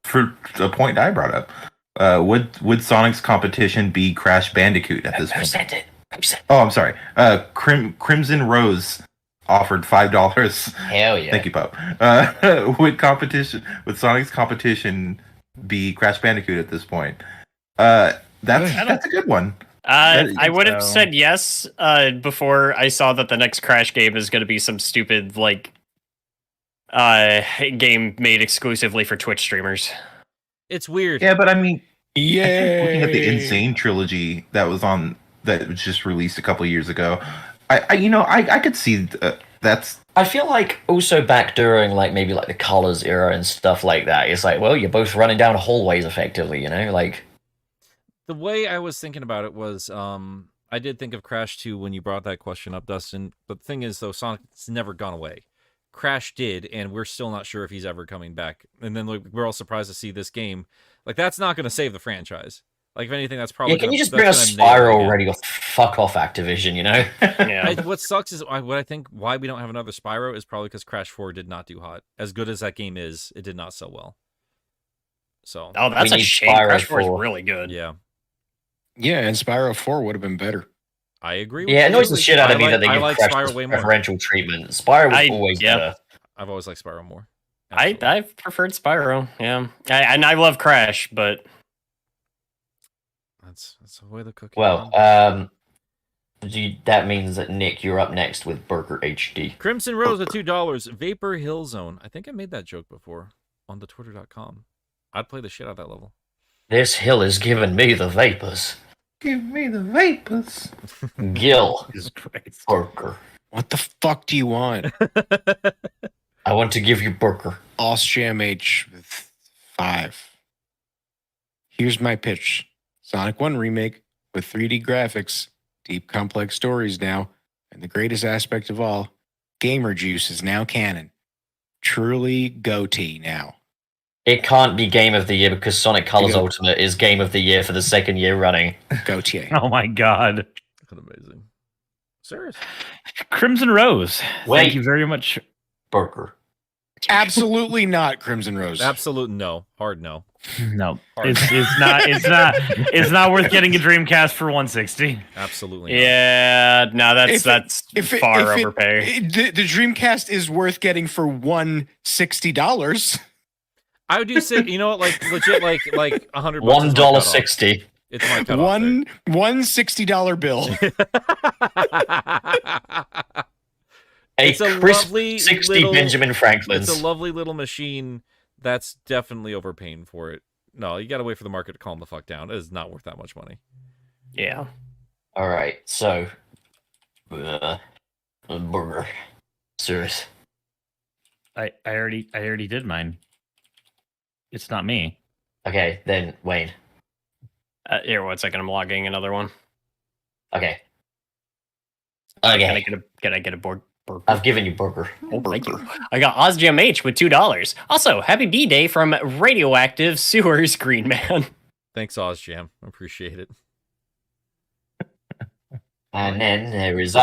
for a point I brought up. Would Sonic's competition be Crash Bandicoot at this Who point? said it? Who said Oh, I'm sorry. Crimson Rose offered $5. Hell yeah. Thank you, Pop. Would Sonic's competition be Crash Bandicoot at this point? That's a good one. I would have so. said yes before I saw that the next Crash game is going to be some stupid like game made exclusively for Twitch streamers. It's weird. Yeah, but I mean, Yeah. looking at the Insane trilogy that was just released a couple years ago, I could see that's. I feel like also back during like maybe like the Colors era and stuff like that, it's like, well, you're both running down hallways effectively, you know? Like The way I was thinking about it was, I did think of Crash 2 when you brought that question up, Dustin. But the thing is, though, Sonic's never gone away. Crash did, and we're still not sure if he's ever coming back. And then like, we're all surprised to see this game. Like, that's not going to save the franchise. Like, if anything, that's probably. yeah, can you just that's bring a gonna nail it Spiral again. already or fuck off Activision, you know? Yeah. What sucks is what I think why we don't have another Spyro is probably because Crash 4 did not do hot. As good as that game is, it did not sell well. So Oh, that's We a need shame. Spyro Crash 4 is 4. really good. yeah, Yeah, and Spyro 4 would have been better. I agree. With Yeah, it you. annoys the shit out of me I that they I give like Crash Spyro this way more. preferential treatment. Spyro was always yeah. better. I've always liked Spyro more. I've preferred Spyro. Yeah, and I love Crash, but That's the way the cookie. Well, runs. that means that Nick, you're up next with Burger HD. Crimson Rose at $2. Vapor Hill Zone. I think I made that joke before on the Twitter.com. I'd play the shit out of that level. This hill is giving me the vapors. Give me the vapors. Gil Jesus Christ. Burger. What the fuck do you want? I want to give you Burger. Jam H with 5. Here's my pitch. Sonic 1 remake with 3D graphics, deep complex stories now, and the greatest aspect of all, Gamer Juice is now canon. Truly goatee now. It can't be Game of the Year because Sonic Colors Yeah. Ultimate is Game of the Year for the second year running. Goatee. Oh my god. That's amazing. Serious. Crimson Rose. Wait. Thank you very much. Burger. Absolutely not Crimson Rose. Absolute no. Hard no. No. Hard. It's not worth getting a Dreamcast for 160. Absolutely not. yeah, no, that's far if overpay. the Dreamcast is worth getting for $160. I would do say, you know what, like legit, like $100. $1.60. It's my cutoff One $60 bill. A It's a crisp lovely 60 little- Benjamin Franklins. It's a lovely little machine that's definitely overpaying for it. No, you gotta wait for the market to calm the fuck down. It is not worth that much money. Yeah. All right, so Burger. Serious. I already did mine. It's not me. Okay, then Wayne. Here, 1 second. I'm logging another one. Okay. Can I Okay. get a board? I've given you Burger. Oh, thank you. I got Ozjam H with $2. Also, happy B-Day from Radioactive Sewers Green Man. Thanks, Ozjam. I appreciate it. And then there is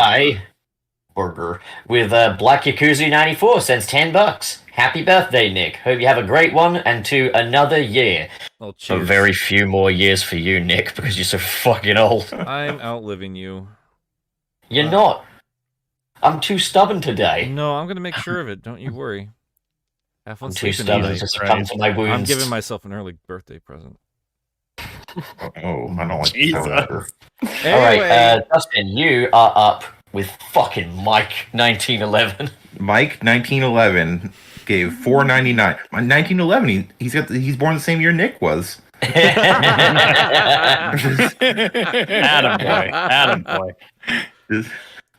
Burger, with Black Yakuza 94 sends $10. Happy birthday, Nick. Hope you have a great one and to another year. Oh, A cheers. very few more years for you, Nick, because you're so fucking old. I'm outliving you. You're not. I'm too stubborn today. No, I'm gonna make sure of it. Don't you worry. Have fun I'm too sleeping stubborn tonight. to succumb to my wounds. I'm giving myself an early birthday present. Oh, I don't like Jesus. that. All right, Dustin, you are up with fucking Mike 1911. Mike 1911 gave $4.99. 1911. He's born the same year Nick was. Attaboy. Attaboy. Just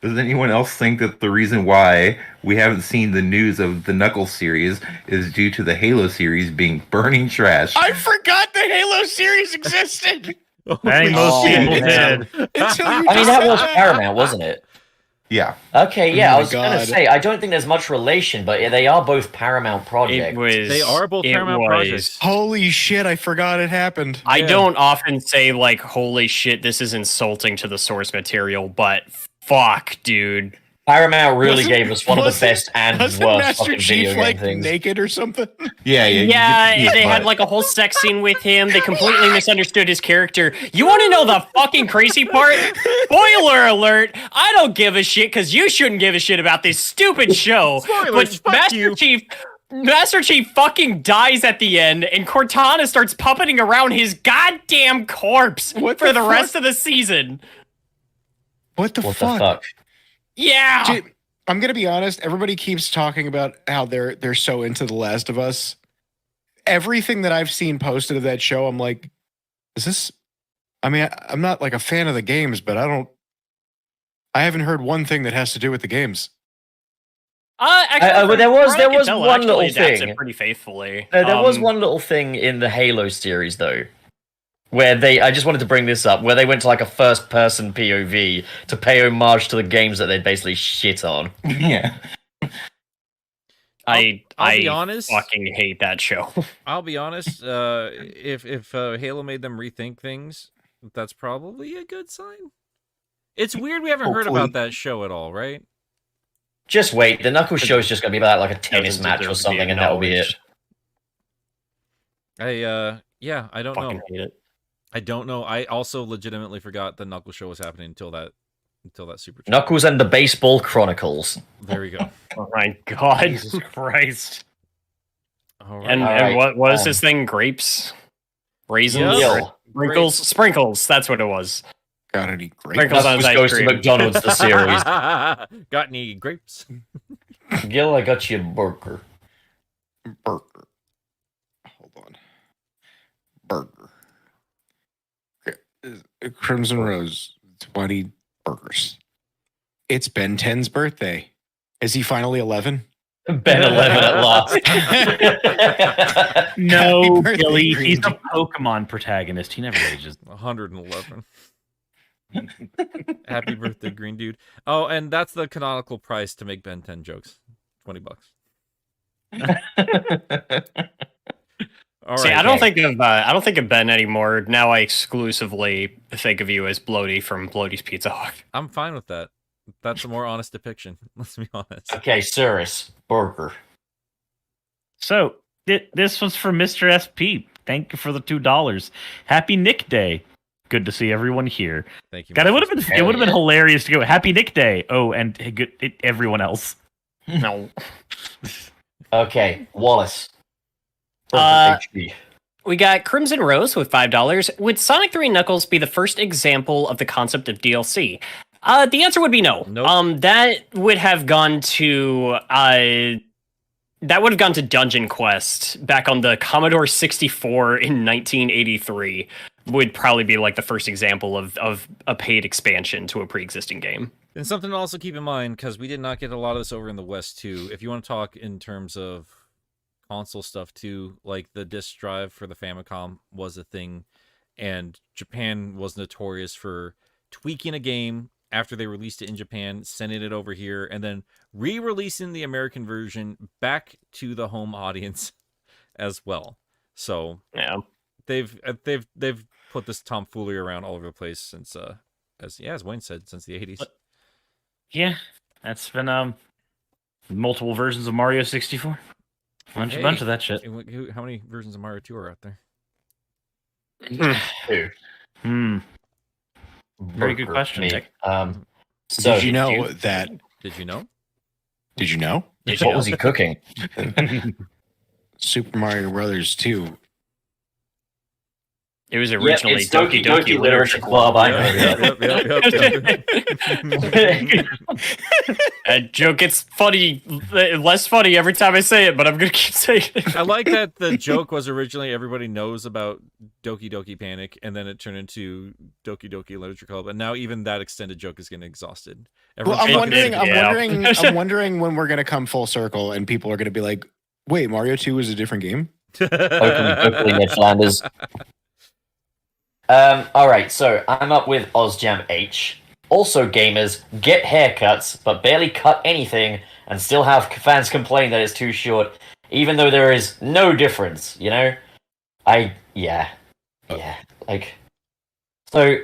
Does anyone else think that the reason why we haven't seen the news of the Knuckles series is due to the Halo series being burning trash? I forgot the Halo series existed. I think most shit. people did. Until you I mean, just that said was Paramount, wasn't it? Yeah. Okay, yeah, Oh I my was going God. to say, I don't think there's much relation, but yeah, they are both Paramount It projects. was. They are both it Paramount was- projects. Holy shit! I forgot it happened. I Yeah. don't often say like, "Holy shit, this is insulting to the source material," but fuck, dude. Paramount really Wasn't- gave us one of the wasn't- best and Wasn't worst Master fucking video Chief game like things. naked or something? Yeah, yeah. Yeah, they had like a whole sex scene with him. They completely misunderstood his character. You want to know the fucking crazy part? Spoiler alert! I don't give a shit because you shouldn't give a shit about this stupid show. Spoilers, but fuck you. Master Chief fucking dies at the end, and Cortana starts puppeting around his goddamn corpse What for the the fuck? rest of the season. What the What fuck? the fuck? Yeah. Dude, I'm gonna be honest. Everybody keeps talking about how they're so into The Last of Us. Everything that I've seen posted of that show, I'm like, is this? I mean, I'm not like a fan of the games, but I haven't heard one thing that has to do with the games. Actually, well, there was- from what I there can was tell, it one actually little adapts thing. it pretty faithfully. There was one little thing in the Halo series, though, where I just wanted to bring this up, where they went to like a first-person POV to pay homage to the games that they basically shit on. Yeah. I'll be I honest. fucking hate that show. I'll be honest. If Halo made them rethink things, that's probably a good sign. It's weird we haven't heard Hopefully. about that show at all, right? Just wait, the Knuckles show is just going to be about like a tennis Doesn't match deserve or to be something, and that'll be it. acknowledged. I don't Fucking know. hate it. I don't know. I also legitimately forgot the Knuckles show was happening until that super chat. Knuckles and the Baseball Chronicles. There we go. Oh my god. Jesus Christ. All right. And All and right, what was this thing? Grapes, raisins, Yeah. Yo, sprinkles, sprinkles. That's what it was. Got any great? Sprinkles on Knuckles ice goes to cream. McDonald's, the series. Got any grapes? Gil, I got you a burger. Burger. Hold on. Burger. Crimson Rose, 20 burgers. It's Ben 10's birthday. Is he finally 11? Ben 11 at last. No, Happy birthday, Billy. Green He's a Tea. Pokemon protagonist. He never ages. 111. Happy birthday, green dude. Oh, and that's the canonical price to make Ben 10 jokes. $20. All See, right. I don't think of Ben anymore. Now I exclusively think of you as Bloaty from Bloaty's Pizza Hut. I'm fine with that. That's a more honest depiction. Let's be honest. Okay, Cirrus, burger. So this was for Mr. SP. Thank you for the $2. Happy Nick Day. Good to see everyone here. Thank you. God, it Mr. would have been Hell yeah. hilarious to go Happy Nick Day. Oh, and everyone else. No. Okay, Wallace. Uh, HP. We got Crimson Rose with $5. Would Sonic 3 Knuckles be the first example of the concept of DLC? The answer would be no. Nope. That would have gone to Dungeon Quest back on the Commodore 64 in 1983. Would probably be like the first example of a paid expansion to a pre-existing game. And something to also keep in mind, because we did not get a lot of this over in the West too. If you want to talk in terms of console stuff too, like the disk drive for the Famicom was a thing, and Japan was notorious for tweaking a game after they released it in Japan, sending it over here, and then re-releasing the American version back to the home audience as well. So Yeah. they've put this tomfoolery around all over the place since as Wayne said, since the 80s. Yeah, that's been multiple versions of Mario 64. Bunch of that shit. How many versions of Mario 2 are out there? Two. Very good Burger, question, me. Nick. So Did you know that? Did you know? Did you know? what was he cooking? Super Mario Brothers 2 It was originally it's Doki Doki Literature Club. I know. That joke gets funny, less funny every time I say it, but I'm gonna keep saying it. I like that the joke was originally everybody knows about Doki Doki Panic, and then it turned into Doki Doki Literature Club, and now even that extended joke is getting exhausted. Well, I'm wondering when we're gonna come full circle and people are gonna be like, "Wait, Mario 2 is a different game." Hopefully, Ned Flanders. All right, so I'm up with OzJam H. Also, gamers, get haircuts, but barely cut anything, and still have fans complain that it's too short, even though there is no difference, you know? Yeah. Like, so,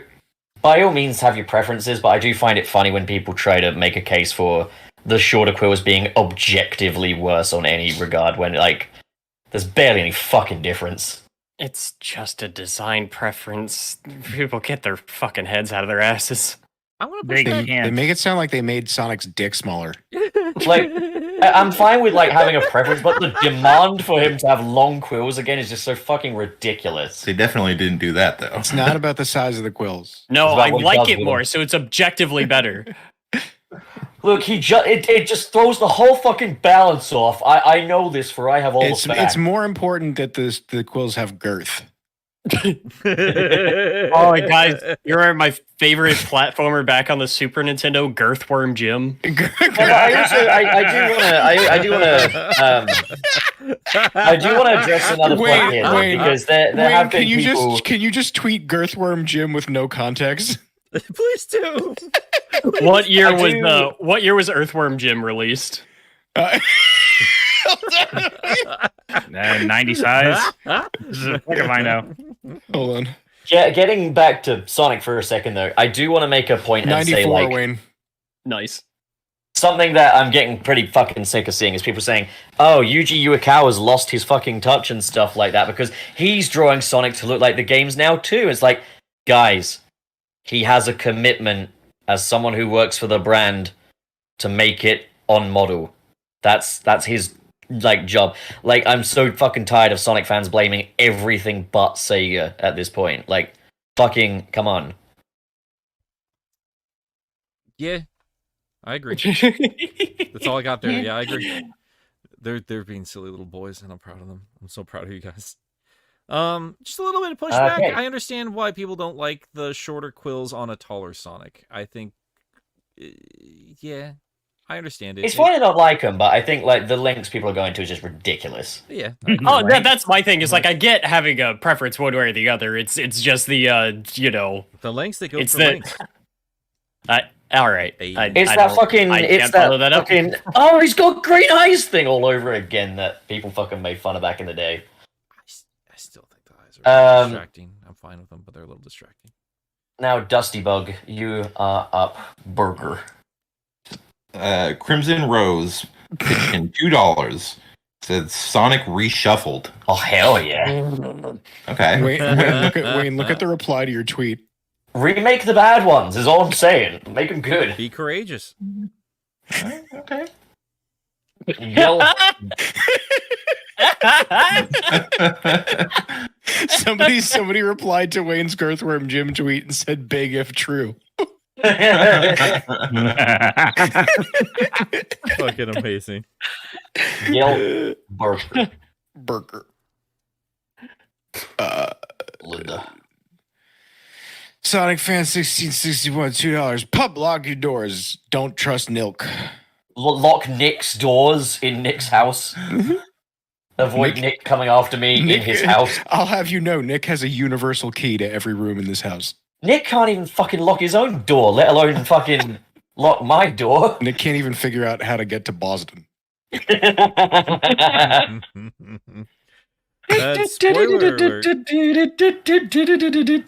by all means, have your preferences, but I do find it funny when people try to make a case for the shorter quills being objectively worse on any regard, when, like, there's barely any fucking difference. It's just a design preference. People get their fucking heads out of their asses. I'm gonna push back. They make it sound like they made Sonic's dick smaller. Like, I'm fine with like having a preference, but the demand for him to have long quills again is just so fucking ridiculous. They definitely didn't do that though. It's not about the size of the quills. No, It's about I what he like does it with more, them. so it's objectively better. Look, it just throws the whole fucking balance off. I know this, for I have all the facts. It's more important that the quills have girth. Oh, guys, you're my favorite platformer back on the Super Nintendo, Girthworm Jim. I do want to address another point here, Wayne, because there have been people. Can you just tweet Girthworm Jim with no context? Please do. What year was Earthworm Jim released? 90 size. What do I know? Hold on. Yeah, getting back to Sonic for a second, though, I do want to make a point and 94, say, like, Wayne. Nice. something that I'm getting pretty fucking sick of seeing is people saying, "Oh, Yuji Uekawa's lost his fucking touch" and stuff like that because he's drawing Sonic to look like the games now too. It's like, guys, he has a commitment as someone who works for the brand to make it on model. That's his like job. Like, I'm so fucking tired of Sonic fans blaming everything but Sega at this point. Like, fucking come on. Yeah, I agree. That's all I got there. Yeah, I agree. They're being silly little boys, and I'm proud of them. I'm so proud of you guys. Just a little bit of pushback. Okay. I understand why people don't like the shorter quills on a taller Sonic. I think, yeah, I understand it. It's fine to not like them, but I think like the lengths people are going to is just ridiculous. Yeah. Oh, that's my thing. Is like I get having a preference one way or the other. It's just the you know, the lengths that go it's for the- lengths. all right. It's I It's that don't- fucking. I It's can't that follow that up. fucking. Oh, he's got green eyes thing all over again that people fucking made fun of back in the day. I still think the eyes are a little distracting. I'm fine with them, but they're a little distracting. Now, Dusty Bug, you are up. Burger. Crimson Rose pitched in $2. Said Sonic reshuffled. Oh hell yeah! Okay. Wayne, look at the reply to your tweet. Remake the bad ones is all I'm saying. Make them good. Be courageous. Okay. Yell. Somebody replied to Wayne's Girthworm Jim tweet and said big if true. Fucking amazing. Yell. Burger. Burger. Linda. Sonic Fan 1661, $2. Pub lock your doors. Don't trust Nilk. Lock Nick's doors in Nick's house. Avoid Nick coming after me in his house. I'll have you know, Nick has a universal key to every room in this house. Nick can't even fucking lock his own door, let alone fucking lock my door. Nick can't even figure out how to get to Boston. Spoiler alert.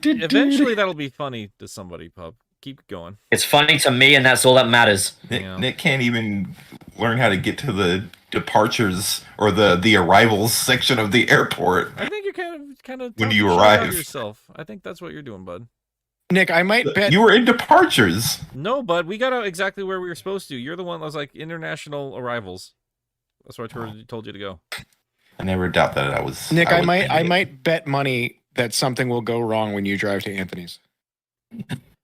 Eventually that'll be funny to somebody, Pub. Keep going. It's funny to me, and that's all that matters. Nick can't even learn how to get to the departures or the arrivals section of the airport. I think you're kind of When you talking shit about arrive. yourself. I think that's what you're doing, bud. Nick, I might bet You were in departures. No, bud, we got out exactly where we were supposed to. You're the one that was like international arrivals. That's where I told you to go. I never doubt that I was. Nick, I was might an idiot. bet money that something will go wrong when you drive to Anthony's.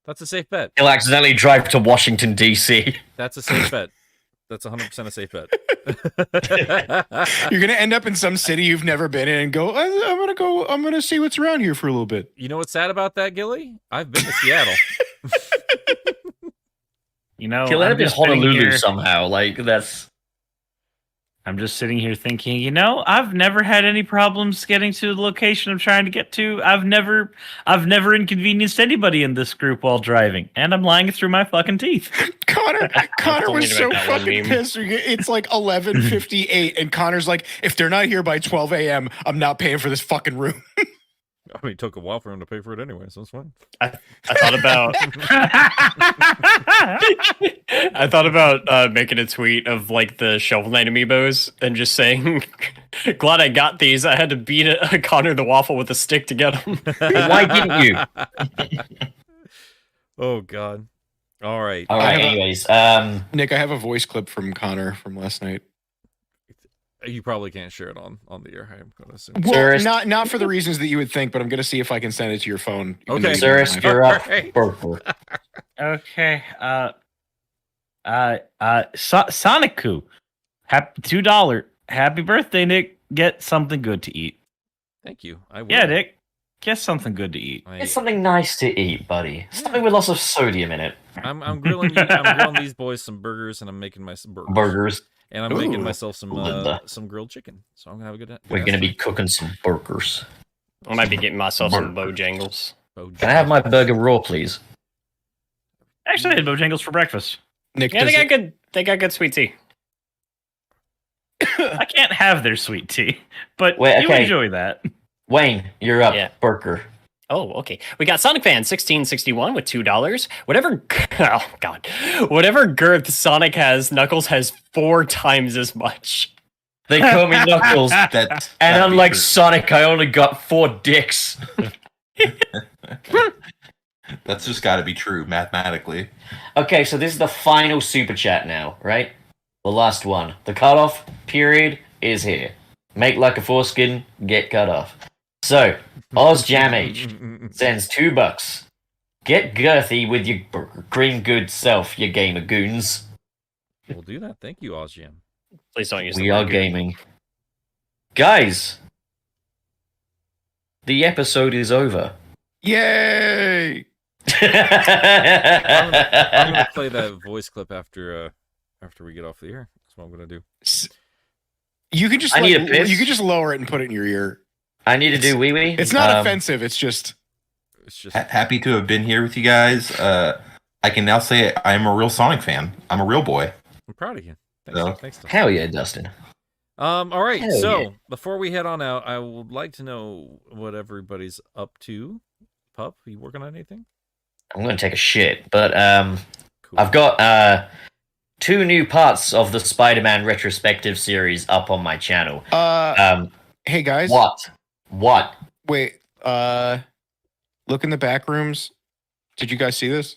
That's a safe bet. He'll accidentally drive to Washington D.C. That's a safe bet. That's 100% a safe bet. You're gonna end up in some city you've never been in and go. I'm gonna see what's around here for a little bit. You know what's sad about that, Gilly? I've been to Seattle. You know, He'll end I'm up in just sitting Honolulu here- somehow. Like that's. I'm just sitting here thinking, you know, I've never had any problems getting to the location I'm trying to get to. I've never inconvenienced anybody in this group while driving, and I'm lying through my fucking teeth. Connor told me was to so make that one fucking meme. pissed. It's like 11:58, and Connor's like, "If they're not here by 12 a.m., I'm not paying for this fucking room." I mean, it took a while for him to pay for it anyway, so it's fine. I thought about making a tweet of like the Shovel Knight amiibos and just saying, "Glad I got these. I had to beat Connor the Waffle with a stick to get them." Why didn't you? Oh God. All right. All right. I have a- Anyways, Nick, I have a voice clip from Connor from last night. You probably can't share it on the air. I'm going to assume. Well, Cirrus- not for the reasons that you would think, but I'm gonna see if I can send it to your phone. even Okay. though you don't Cirrus, have- you're up. Alright. Purple. Okay. Sonicu, $2. Happy birthday, Nick. Get something good to eat. Thank you. I will. Yeah, Nick. Get something good to eat. It's something nice to eat, buddy. Something with lots of sodium in it. I'm grilling you. I'm grilling these boys some burgers, and I'm making myself burgers. Burgers. And I'm making Ooh. myself Linda. some grilled chicken. So I'm gonna have a good. We're gonna be cooking some burgers. I might be getting myself some Bojangles. Can I have my burger raw, please? Actually, I had Bojangles for breakfast. Nick, Yeah, does they got it- good. They got good sweet tea. I can't have their sweet tea, but Wait, you okay. enjoy that. Wayne, you're up. Yeah. Burger. Oh, okay. We got Sonic Fan 1661 with $2. Whatever. Oh God. Whatever girth Sonic has, Knuckles has 4 times as much. They call me Knuckles. That's And that'd be unlike true. Sonic, I only got 4 dicks. That's just got to be true mathematically. Okay, so this is the final super chat now, right? The last one. The cutoff period is here. Make like a foreskin, get cut off. So, Oz Jam Age sends $2. Get girthy with your green good self, you gamer goons. We'll do that. Thank you, Ozjam. Please don't use. We the are word good. gaming. Guys, the episode is over. Yay! I'm gonna play that voice clip after we get off the air. That's what I'm gonna do. You can just I need a piss. you can just lower it and put it in your ear. I need to do wee wee. It's not offensive. It's just It's just Happy to have been here with you guys. I can now say I am a real Sonic fan. I'm a real boy. I'm proud of you. Thanks. No. Thanks. Tom. Hell yeah, Dustin. All right. Hell So yeah. before we head on out, I would like to know what everybody's up to. Pup, are you working on anything? I'm gonna take a shit, but Cool. I've got 2 new parts of the Spider-Man retrospective series up on my channel. hey guys. What? Wait, look in the back rooms. Did you guys see this?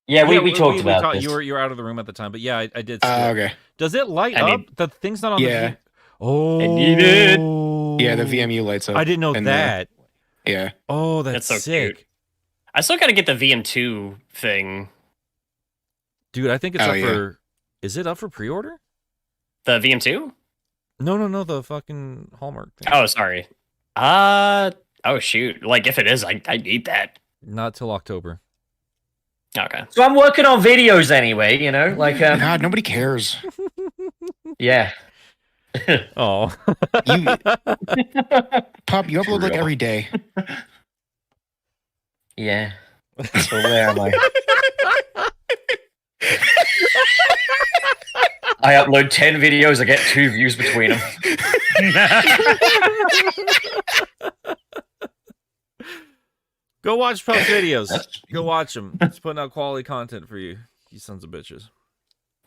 Yeah, we talked about talked- this. You were out of the room at the time, but yeah, I did. See it. Okay. Does it light I up? need- The thing's not on Yeah. the. Oh, I need it. Yeah, the VMU lights up. I didn't know and that. Yeah. Oh, that's, That's so sick, cute. I still got to get the VM2 thing. dude. I think it's Oh, up yeah. for. Is it up for pre-order? The VM2? No, the fucking Hallmark thing. Oh, sorry. Oh shoot. Like if it is, I need that. Not till October. Okay. So I'm working on videos anyway, you know, like God, nobody cares. yeah. Oh, You Pop, you upload like Real. every day. Yeah. So where am I? I upload 10 videos, I get 2 views between them. go watch Pup's videos. That's- Go watch them. He's putting out quality content for you. You sons of bitches.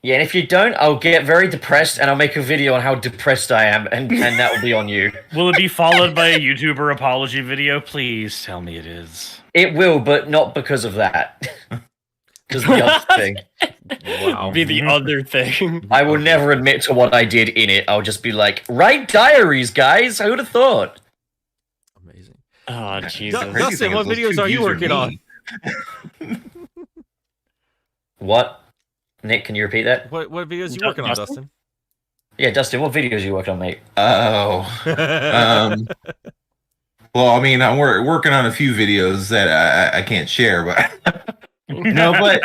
Yeah, and if you don't, I'll get very depressed and I'll make a video on how depressed I am, and that will be on you. Will it be followed by a YouTuber apology video? Please tell me it is. It will, but not because of that. Just the other thing. Wow. Be the other thing. I will never admit to what I did in it. I'll just be like, write diaries, guys. Who'd have thought? Amazing. Oh Jesus. Crazy Dustin, thing what is those videos two are you views working on? me. What? Nick, can you repeat that? What videos you working on, Dustin? Dustin? Yeah, Dustin, what videos are you working on, mate? Oh. Well, I mean, I'm working on a few videos that I can't share, but no, but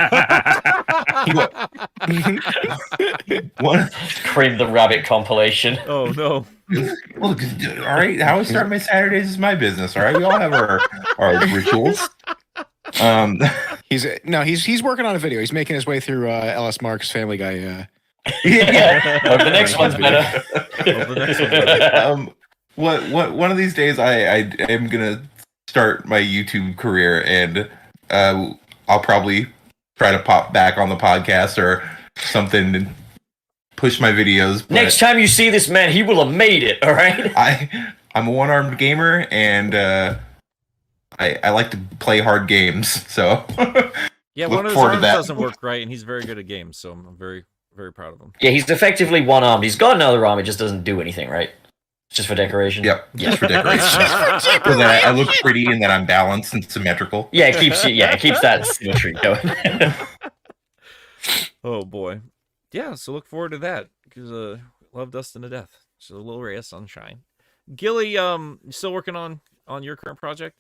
one. Cream the Rabbit compilation. Oh no. Look, all right, how I start my Saturdays is my business. All right, we all have our rituals. He's working on a video. He's making his way through LS Mark's Family Guy. Yeah. Oh, the next one's better. One of these days I am gonna start my YouTube career, and I'll probably try to pop back on the podcast or something and push my videos. But Next time you see this man, he will have made it. All right. I'm a one-armed gamer, and I like to play hard games. So Yeah, Look one of his forward to arms that. doesn't work right, and he's very good at games, so I'm very, very proud of him. Yeah, he's effectively one-armed. He's got another arm. It just doesn't do anything, right? It's just for decoration. Yep, just for decoration. So that I look pretty and that I'm balanced and symmetrical. Yeah, it keeps that symmetry going. Oh boy. Yeah, so look forward to that because love Dustin to death. Just a little ray of sunshine. Gilly, you still working on your current project?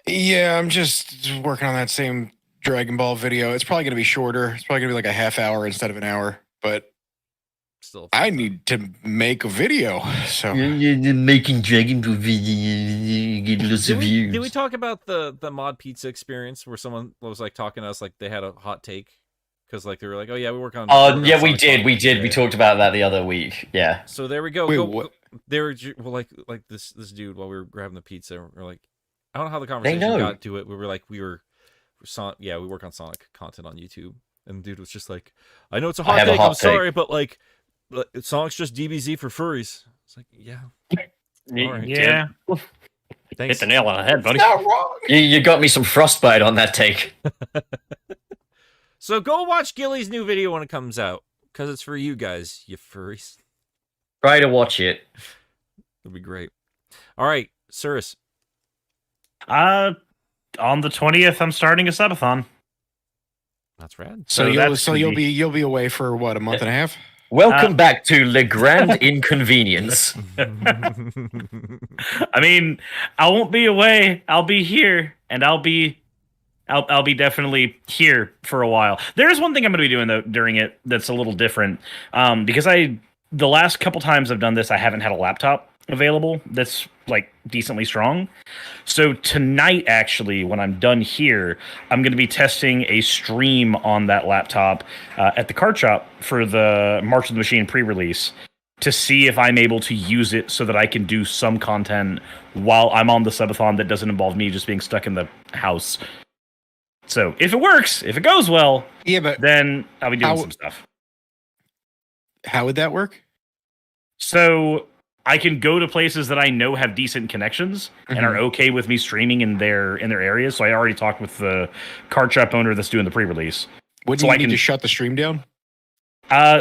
Yeah, I'm just working on that same Dragon Ball video. It's probably going to be shorter. It's probably going to be like a half hour instead of an hour. But Still. I need to make a video. So Making Dragon Ball video, get lots of views. Did we talk about the mod pizza experience where someone was like talking to us like they had a hot take because like they were like, oh yeah, we work on. Oh yeah, we Sonic did. Yeah. We talked about that the other week. Yeah. So there we go. Wait, Go- what? They were like this dude while we were grabbing the pizza. We're like, I don't know how the conversation know. got to it. We were like, we work on Sonic content on YouTube, and the dude was just like, I know it's a hot have a take. hot I'm take. sorry, but like, Sonic's just DBZ for furries. It's like, yeah, all right. Yeah. Hit Thanks. the nail on the head, buddy. Not wrong. You got me some frostbite on that take. So go watch Gilly's new video when it comes out, because it's for you guys, you furries. Try to watch it. It'll be great. All right, Cirrus. On the 20th, I'm starting a subathon. That's rad. so that's gonna you'll be away for what, a month and a half? Welcome back to Le Grand Inconvenience. I mean, I won't be away. I'll be here, and I'll be definitely here for a while. There's one thing I'm going to be doing though during it that's a little different, because the last couple times I've done this, I haven't had a laptop available that's like decently strong. So tonight, actually, when I'm done here, I'm going to be testing a stream on that laptop at the card shop for the March of the Machine pre-release to see if I'm able to use it so that I can do some content while I'm on the subathon that doesn't involve me just being stuck in the house. So if it works, if it goes well, Yeah, but then I'll be doing How- some stuff. how would that work? So I can go to places that I know have decent connections and are okay with me streaming in their areas. So I already talked with the card shop owner that's doing the pre-release. Would So you I need can- to shut the stream down?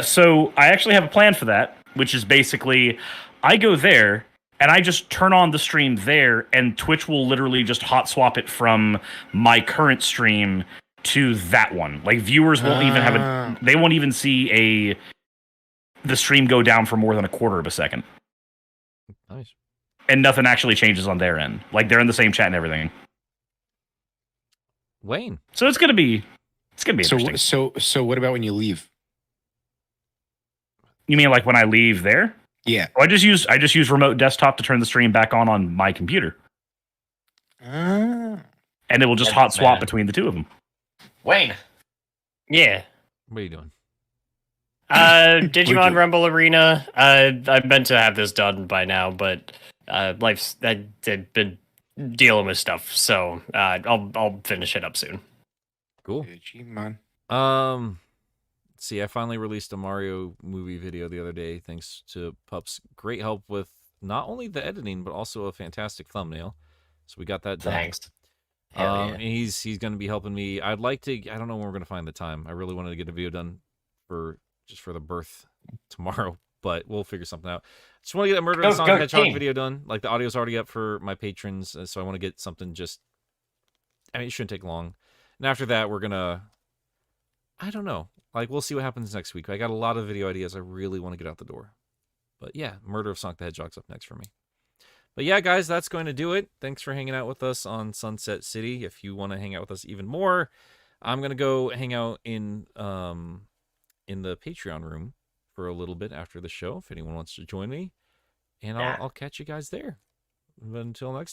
So I actually have a plan for that, which is basically I go there and I just turn on the stream there, and Twitch will literally just hot swap it from my current stream to that one. Like viewers won't even have they won't even see the stream go down for more than a quarter of a second. Nice. And nothing actually changes on their end. Like they're in the same chat and everything. Wayne. So it's gonna be interesting. So what about when you leave? You mean like when I leave there? Yeah. I just use remote desktop to turn the stream back on my computer, and it will just hot swap Man. between the two of them. Wayne. Yeah. What are you doing? Digimon Rumble Arena. I meant to have this done by now, but I've been dealing with stuff, so I'll finish it up soon. Cool. Digimon. See, I finally released a Mario movie video the other day, thanks to Pup's great help with not only the editing but also a fantastic thumbnail. So we got that done. Thanks. Hell yeah. He's going to be helping me. I'd like to. I don't know when we're going to find the time. I really wanted to get a video done for the birth tomorrow, but we'll figure something out. Just want to get a Murder of Go, the Sonic go, Hedgehog team. video done. Like the audio's already up for my patrons, so I want to get something just. I mean, it shouldn't take long. And after that, we're gonna. I don't know. Like we'll see what happens next week. I got a lot of video ideas I really want to get out the door. But yeah, Murder of Sonic the Hedgehog's up next for me. But yeah, guys, that's going to do it. Thanks for hanging out with us on Sunset City. If you want to hang out with us even more, I'm gonna go hang out in the Patreon room for a little bit after the show. If anyone wants to join me, and I'll catch you guys there. But until next time.